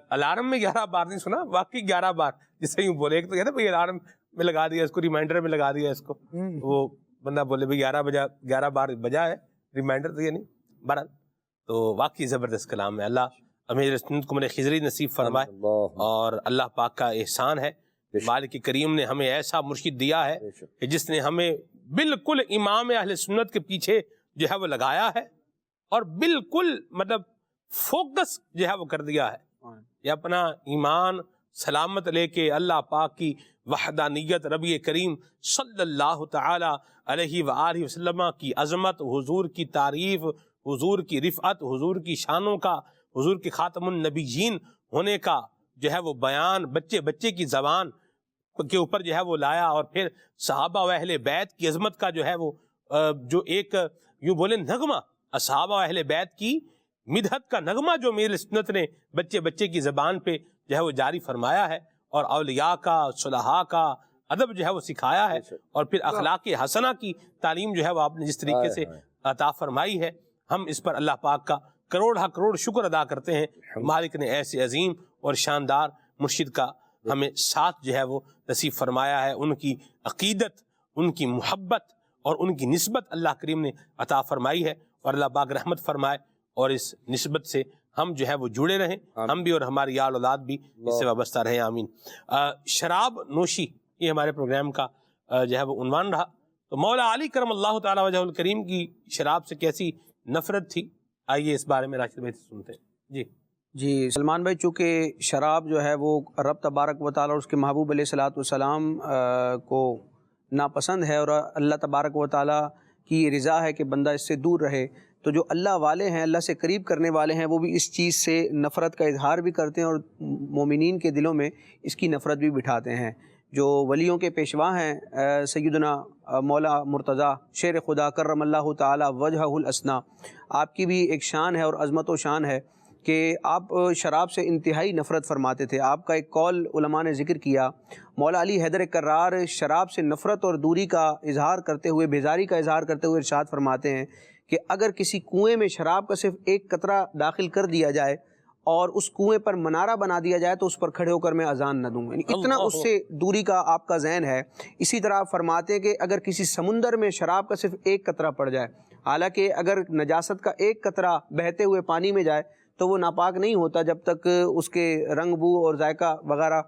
الارم میں 11 بار نہیں سنا، واقعی 11 بار جسے یوں بولے، ایک تو کہتے ہیں بھائی الارم میں لگا دیا اس کو، ریمائنڈر میں لگا دیا اس کو، وہ بندہ بولے بھائی 11 بار بجا ہے، ریمائنڈر تو یہ نہیں، بہرحال تو واقعی زبردست کلام ہے۔ اللہ امیر سنت کو میرے خضری نصیب فرمائے، اور اللہ پاک کا احسان ہے، مالک کریم نے ہمیں ایسا مرشد دیا ہے کہ جس نے ہمیں بالکل امام اہل سنت کے پیچھے جو ہے وہ لگایا ہے، اور بالکل مطلب فوکس جو ہے وہ کر دیا ہے، یہ اپنا ایمان سلامت لے کے اللہ پاک کی وحدانیت، ربی کریم صلی اللہ تعالی علیہ وآلہ وسلم کی عظمت، حضور کی تعریف، حضور کی رفعت، حضور کی شانوں کا، حضور کی خاتم النبیین ہونے کا جو ہے وہ بیان بچے کی زبان کے اوپر جو ہے وہ لایا، اور پھر صحابہ و اہل بیت کی عظمت کا جو ہے وہ جو ایک یوں بولے نغمہ، صحابہ و اہل بیت کی مدحت کا نغمہ جو میرے سنت نے بچے کی زبان پہ جو ہے وہ جاری فرمایا ہے، اور اولیاء کا، صلحاء کا ادب جو ہے وہ سکھایا ہے، اور پھر اخلاق حسنہ کی تعلیم جو ہے وہ آپ نے جس طریقے سے عطا فرمائی ہے، ہم اس پر اللہ پاک کا کروڑ شکر ادا کرتے ہیں۔ مالک نے ایسے عظیم اور شاندار مرشد کا ہمیں ساتھ جو ہے وہ نصیب فرمایا ہے، ان کی عقیدت، ان کی محبت اور ان کی نسبت اللہ کریم نے عطا فرمائی ہے، اور اللہ پاک رحمت فرمائے اور اس نسبت سے ہم جو ہے وہ جڑے رہیں، ہم بھی اور ہماری آل اولاد بھی اس سے وابستہ رہیں، آمین۔ شراب نوشی یہ ہمارے پروگرام کا جو ہے وہ عنوان رہا، تو مولا علی کرم اللہ تعالی وجہ الکریم کی شراب سے کیسی نفرت تھی، آئیے اس بارے میں راشد بھائی سے سنتے ہیں۔ جی سلمان بھائی، چونکہ شراب جو ہے وہ رب تبارک و تعالی اور اس کے محبوب علیہ الصلوۃ والسلام کو ناپسند ہے، اور اللہ تبارک و تعالی کی رضا ہے کہ بندہ اس سے دور رہے، تو جو اللہ والے ہیں، اللہ سے قریب کرنے والے ہیں، وہ بھی اس چیز سے نفرت کا اظہار بھی کرتے ہیں، اور مومنین کے دلوں میں اس کی نفرت بھی بٹھاتے ہیں۔ جو ولیوں کے پیشوا ہیں سیدنا مولا مرتضیٰ شیر خدا کرم اللہ تعالی وجہہ الاسنا، آپ کی بھی ایک شان ہے اور عظمت و شان ہے کہ آپ شراب سے انتہائی نفرت فرماتے تھے۔ آپ کا ایک قول علماء نے ذکر کیا، مولا علی حیدر کرار شراب سے نفرت اور دوری کا اظہار کرتے ہوئے، بیزاری کا اظہار کرتے ہوئے ارشاد فرماتے ہیں کہ اگر کسی کنویں میں شراب کا صرف ایک قطرہ داخل کر دیا جائے اور اس کنویں پر منارہ بنا دیا جائے تو اس پر کھڑے ہو کر میں اذان نہ دوں گا، یعنی اتنا اس سے دوری کا آپ کا ذہن ہے۔ اسی طرح آپ فرماتے ہیں کہ اگر کسی سمندر میں شراب کا صرف ایک قطرہ پڑ جائے، حالانکہ اگر نجاست کا ایک قطرہ بہتے ہوئے پانی میں جائے تو وہ ناپاک نہیں ہوتا جب تک اس کے رنگ بو اور ذائقہ وغیرہ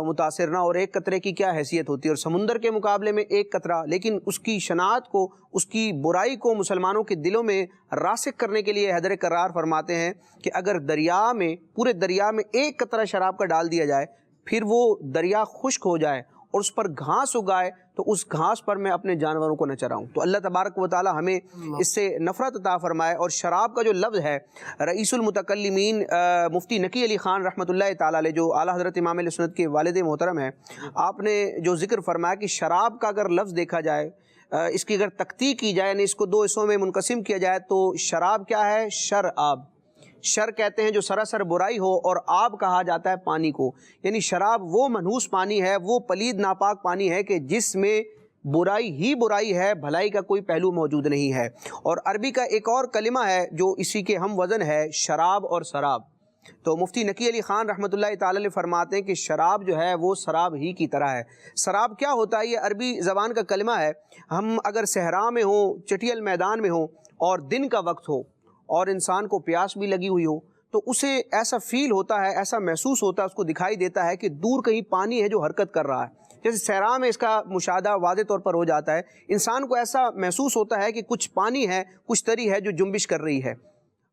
متاثر نہ، اور ایک قطرے کی کیا حیثیت ہوتی ہے، اور سمندر کے مقابلے میں ایک قطرہ، لیکن اس کی شناعت کو، اس کی برائی کو مسلمانوں کے دلوں میں راسخ کرنے کے لیے حیدر کرار فرماتے ہیں کہ اگر دریا میں، پورے دریا میں ایک قطرہ شراب کا ڈال دیا جائے، پھر وہ دریا خشک ہو جائے اور اس پر گھاس اگائے تو اس گھاس پر میں اپنے جانوروں کو نہ چراؤں۔ تو اللہ تبارک و تعالی ہمیں اس سے نفرت عطا فرمائے۔ اور شراب کا جو لفظ ہے، رئیس المتکلمین مفتی نقی علی خان رحمۃ اللہ تعالی علیہ، جو اعلیٰ حضرت امام علیہ سنت کے والد محترم ہیں، آپ نے جو ذکر فرمایا کہ شراب کا اگر لفظ دیکھا جائے، اس کی اگر تقطیع کی جائے، یعنی اس کو دو حصوں میں منقسم کیا جائے، تو شراب کیا ہے؟ شر آب، شر کہتے ہیں جو سراسر برائی ہو، اور آب کہا جاتا ہے پانی کو، یعنی شراب وہ منحوس پانی ہے، وہ پلید ناپاک پانی ہے کہ جس میں برائی ہی برائی ہے، بھلائی کا کوئی پہلو موجود نہیں ہے۔ اور عربی کا ایک اور کلمہ ہے جو اسی کے ہم وزن ہے، شراب اور سراب۔ تو مفتی نقی علی خان رحمۃ اللہ تعالی علیہ فرماتے ہیں کہ شراب جو ہے وہ سراب ہی کی طرح ہے۔ سراب کیا ہوتا ہے؟ یہ عربی زبان کا کلمہ ہے۔ ہم اگر صحرا میں ہوں، چٹیل میدان میں ہوں، اور دن کا وقت ہو اور انسان کو پیاس بھی لگی ہوئی ہو، تو اسے ایسا فیل ہوتا ہے، ایسا محسوس ہوتا ہے، اس کو دکھائی دیتا ہے کہ دور کہیں پانی ہے جو حرکت کر رہا ہے۔ جیسے صحرا میں اس کا مشاہدہ واضح طور پر ہو جاتا ہے، انسان کو ایسا محسوس ہوتا ہے کہ کچھ پانی ہے، کچھ تری ہے جو جنبش کر رہی ہے۔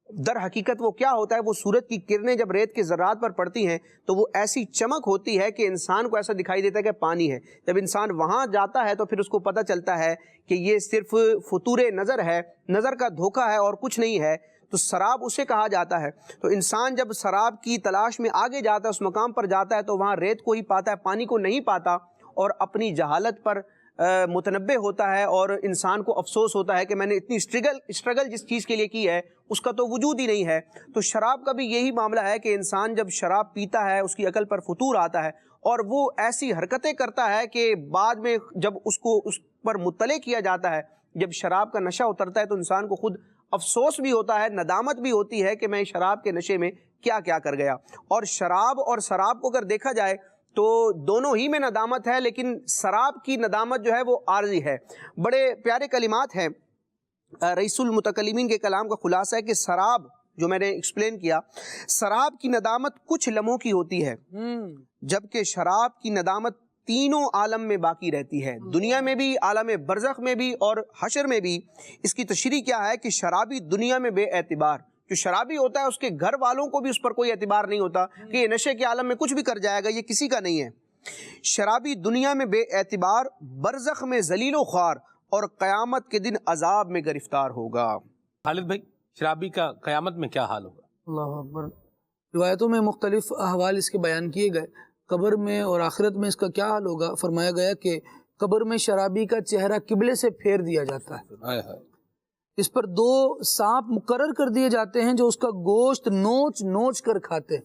در حقیقت وہ کیا ہوتا ہے؟ وہ سورج کی کرنیں جب ریت کے ذرات پر پڑتی ہیں تو وہ ایسی چمک ہوتی ہے کہ انسان کو ایسا دکھائی دیتا ہے کہ پانی ہے۔ جب انسان وہاں جاتا ہے تو پھر اس کو پتہ چلتا ہے کہ یہ صرف فطور نظر ہے، نظر کا دھوکہ ہے اور کچھ نہیں ہے۔ تو سراب اسے کہا جاتا ہے۔ تو انسان جب سراب کی تلاش میں آگے جاتا ہے، اس مقام پر جاتا ہے، تو وہاں ریت کو ہی پاتا ہے، پانی کو نہیں پاتا، اور اپنی جہالت پر متنبع ہوتا ہے، اور انسان کو افسوس ہوتا ہے کہ میں نے اتنی اسٹرگل جس چیز کے لیے کی ہے اس کا تو وجود ہی نہیں ہے۔ تو شراب کا بھی یہی معاملہ ہے کہ انسان جب شراب پیتا ہے اس کی عقل پر فطور آتا ہے، اور وہ ایسی حرکتیں کرتا ہے کہ بعد میں جب اس کو اس پر مطلع کیا جاتا ہے، جب شراب کا نشہ اترتا ہے، تو انسان کو خود افسوس بھی ہوتا ہے، ندامت بھی ہوتی ہے کہ میں شراب کے نشے میں کیا کیا کر گیا۔ اور شراب اور سراب کو اگر دیکھا جائے تو دونوں ہی میں ندامت ہے، لیکن سراب کی ندامت جو ہے وہ عارضی ہے۔ بڑے پیارے کلمات ہیں، رئیس المتکلمین کے کلام کا خلاصہ ہے کہ سراب جو میں نے ایکسپلین کیا، سراب کی ندامت کچھ لمحوں کی ہوتی ہے، جبکہ شراب کی ندامت تینوں عالم میں باقی رہتی ہے، دنیا میں بھی، عالم برزخ میں بھی، اور حشر میں بھی۔ اس کی تشریح کیا ہے کہ شرابی دنیا میں بے اعتبار، جو شرابی ہوتا ہے اس کے گھر والوں کو بھی اس پر کوئی اعتبار نہیں ہوتا کہ یہ نشے کے عالم میں کچھ بھی کر جائے گا، یہ کسی کا نہیں ہے۔ شرابی دنیا میں بے اعتبار، برزخ میں ذلیل و خوار، اور قیامت کے دن عذاب میں گرفتار ہوگا۔ خالد بھائی، شرابی کا قیامت میں کیا حال ہوگا؟ اللہ اکبر۔ روایتوں میں مختلف احوال اس کے بیان کیے گئے، قبر میں اور آخرت میں اس کا کیا حال ہوگا۔ فرمایا گیا کہ قبر میں شرابی کا چہرہ قبلے سے پھیر دیا جاتا ہے، اس پر 2 سانپ مقرر کر دیے جاتے ہیں جو اس کا گوشت نوچ نوچ کر کھاتے ہیں۔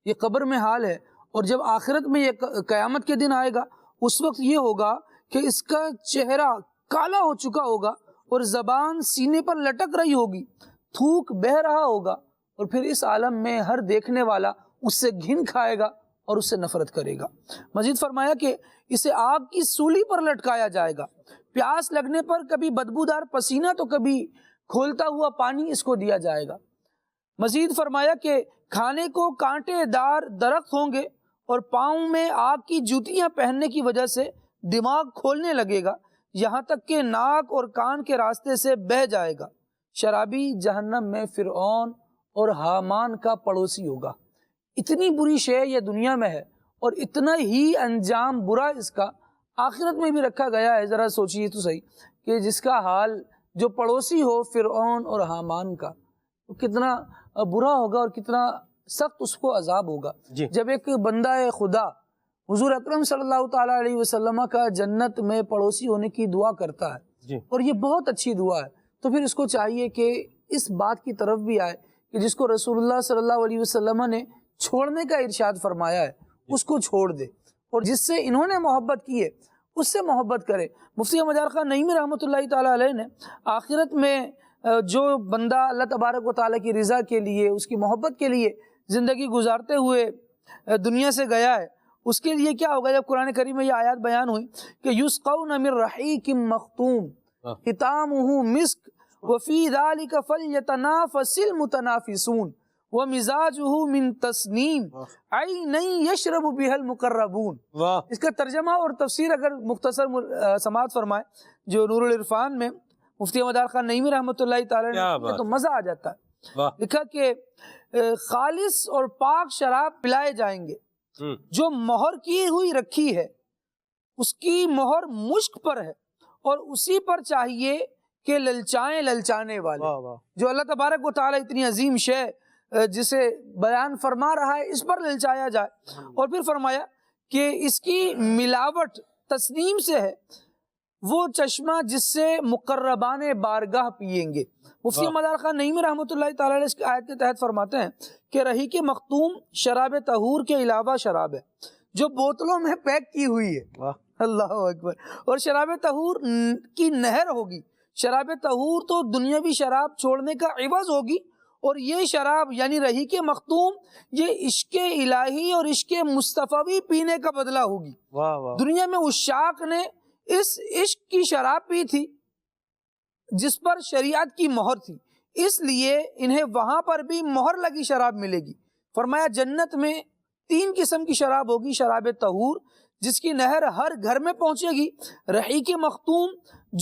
یہ قبر میں حال ہے۔ اور جب آخرت میں یہ قیامت کے دن آئے گا، اس وقت یہ ہوگا کہ اس کا چہرہ کالا ہو چکا ہوگا، اور زبان سینے پر لٹک رہی ہوگی، تھوک بہہ رہا ہوگا، اور پھر اس عالم میں ہر دیکھنے والا اس سے گھن کھائے گا اور اس سے نفرت کرے گا۔ مزید فرمایا کہ اسے آگ کی سولی پر لٹکایا جائے گا، پیاس لگنے پر کبھی بدبودار پسینہ تو کبھی کھولتا ہوا پانی اس کو دیا جائے گا۔ مزید فرمایا کہ کھانے کو کانٹے دار درخت ہوں گے، اور پاؤں میں آگ کی جوتیاں پہننے کی وجہ سے دماغ کھولنے لگے گا، یہاں تک کہ ناک اور کان کے راستے سے بہہ جائے گا۔ شرابی جہنم میں فرعون اور حامان کا پڑوسی ہوگا۔ اتنی بری شے یہ دنیا میں ہے، اور اتنا ہی انجام برا اس کا آخرت میں بھی رکھا گیا ہے۔ ذرا سوچیے تو صحیح کہ جس کا حال جو پڑوسی ہو فرعون اور حامان کا، تو کتنا برا ہوگا اور کتنا سخت اس کو عذاب ہوگا۔ جب ایک بندہ خدا حضور اکرم صلی اللہ تعالیٰ علیہ وسلم کا جنت میں پڑوسی ہونے کی دعا کرتا ہے، اور یہ بہت اچھی دعا ہے، تو پھر اس کو چاہیے کہ اس بات کی طرف بھی آئے کہ جس کو رسول اللہ صلی اللہ علیہ وسلم نے چھوڑنے کا ارشاد فرمایا ہے اس کو چھوڑ دے، اور جس سے انہوں نے محبت کی ہے اس سے محبت کرے۔ مفتی احمد یار خان نعیمی رحمۃ اللہ تعالیٰ علیہ نے آخرت میں جو بندہ اللہ تبارک و تعالیٰ کی رضا کے لیے، اس کی محبت کے لیے زندگی گزارتے ہوئے دنیا سے گیا ہے، اس کے لیے کیا ہوگا؟ جب قرآن کریم میں یہ آیات بیان ہوئی کہ یسقون من رحیق مختوم ختامہ مسک وفی ذلک فلیتنافس المتنافسون ومزاجہ من تسنیم عینا یشرب بها المقربون۔ اس کا ترجمہ اور تفسیر اگر مختصر سماعت فرمائے جو نور العرفان میں مفتی احمد یار خان نعیمی رحمۃ اللہ تعالی نے، تو مزہ آ جاتا ہے۔ لکھا کہ خالص اور پاک شراب پلائے جائیں گے جو مہر کی ہوئی رکھی ہے، اس کی مہر مشک پر ہے اور اسی پر چاہیے کہ للچائیں للچانے والے. جو اللہ تبارک و تعالیٰ اتنی عظیم شے جسے بیان فرما رہا ہے اس پر للچایا جائے. اور پھر فرمایا کہ اس کی ملاوٹ تسنیم سے ہے، وہ چشمہ جس سے مقربان بارگاہ پیئیں گے. مفتی مدار خان نعیمی رحمۃ اللہ تعالیٰ علیہ اس کی آیت کے تحت فرماتے ہیں کہ رحیق مختوم شراب طہور کے علاوہ شراب ہے جو بوتلوں میں پیک کی ہوئی ہے. اللہ اکبر. اور شراب طہور کی نہر ہوگی. شراب طہور تو دنیاوی شراب چھوڑنے کا عوض ہوگی، اور یہ شراب یعنی رحیق مختوم یہ عشق الہی اور عشق مصطفی پینے کا بدلہ ہوگی. دنیا میں عشاق نے اس عشق کی شراب پی تھی جس پر شریعت کی مہر تھی، اس لیے انہیں وہاں پر بھی مہر لگی شراب ملے گی. فرمایا جنت میں 3 قسم کی شراب ہوگی، شراب طہور جس کی نہر ہر گھر میں پہنچے گی، رحیق مختوم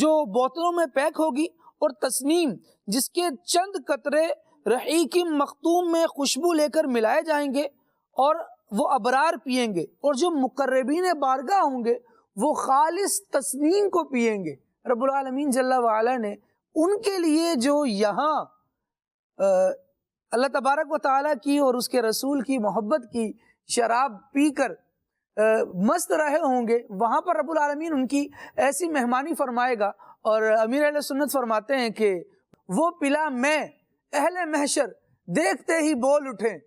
جو بوتلوں میں پیک ہوگی، اور تسنیم جس کے چند قطرے رحیق مختوم میں خوشبو لے کر ملائے جائیں گے اور وہ ابرار پیئیں گے، اور جو مقربین بارگاہ ہوں گے وہ خالص تسنیم کو پیئیں گے. رب العالمین جل وعلا نے ان کے لیے جو یہاں اللہ تبارک و تعالیٰ کی اور اس کے رسول کی محبت کی شراب پی کر مست رہے ہوں گے، وہاں پر رب العالمین ان کی ایسی مہمانی فرمائے گا. اور امیر اہل سنت فرماتے ہیں کہ وہ پلا میں اہل محشر دیکھتے ہی بول اٹھیں،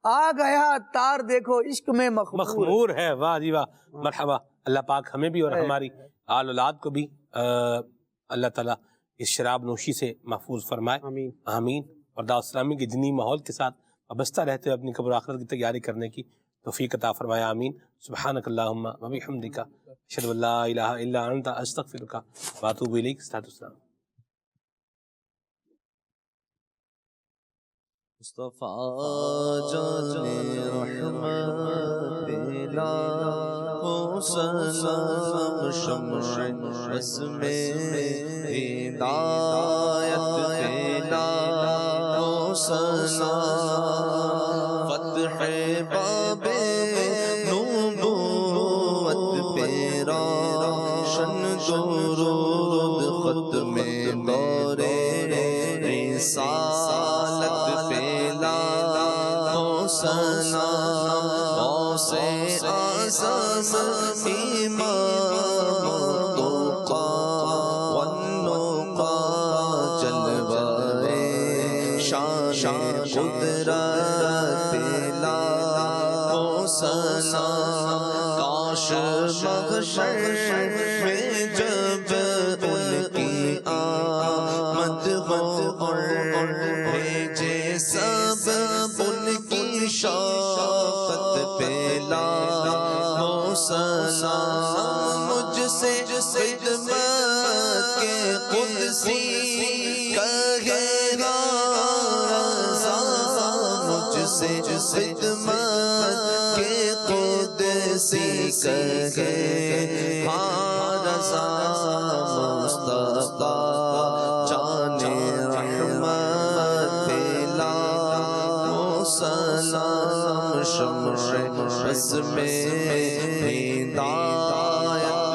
آ گیا تار دیکھو عشق میں مخمور ہے. واہ جی واہ، مرحبا. اللہ پاک ہمیں بھی اور ہماری آل اولاد کو بھی اللہ تعالیٰ اس شراب نوشی سے محفوظ فرمائے. آمین. اور دعوت اسلامی کے دینی ماحول کے ساتھ وابستہ رہتے ہوئے اپنی قبر آخرت کی تیاری کرنے کی توفیق عطا فرمائے. آمین. سبحانک اللہم و بحمدک اشہد ان لا الہ الا انت استغفرک و اتوب الیک. السلام. مصطفیٰ جان رحمت پیلا ہو سلام شمع رسم ہدایت پیلا ہو سلام فتح باب نبوت پیرا شن درود ختم دور رسالت پیلا ہو سلام غوث اعظم امام التقا والنقا جلوہ شان قدرت پیلا ہو سلام کاش محشر میں جب ان کی آمد ہو اور بھیجے سب ان کی شوقت پیلا ہو سلام مجھ سے خدمت کے قدسی کہے گا مجھ سے خدمت کے قدسی کہے ہاں رضا مصطفیٰ جان رحمت پیلا ہو سلام شمع رسم ہدایت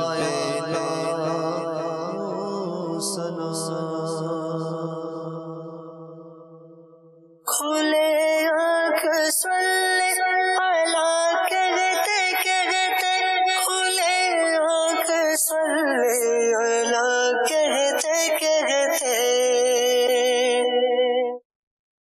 پیلا ہو سلام. کھلے آنکھ صلی اللہ کہتے کہتے کھلے آنکھ صلی اللہ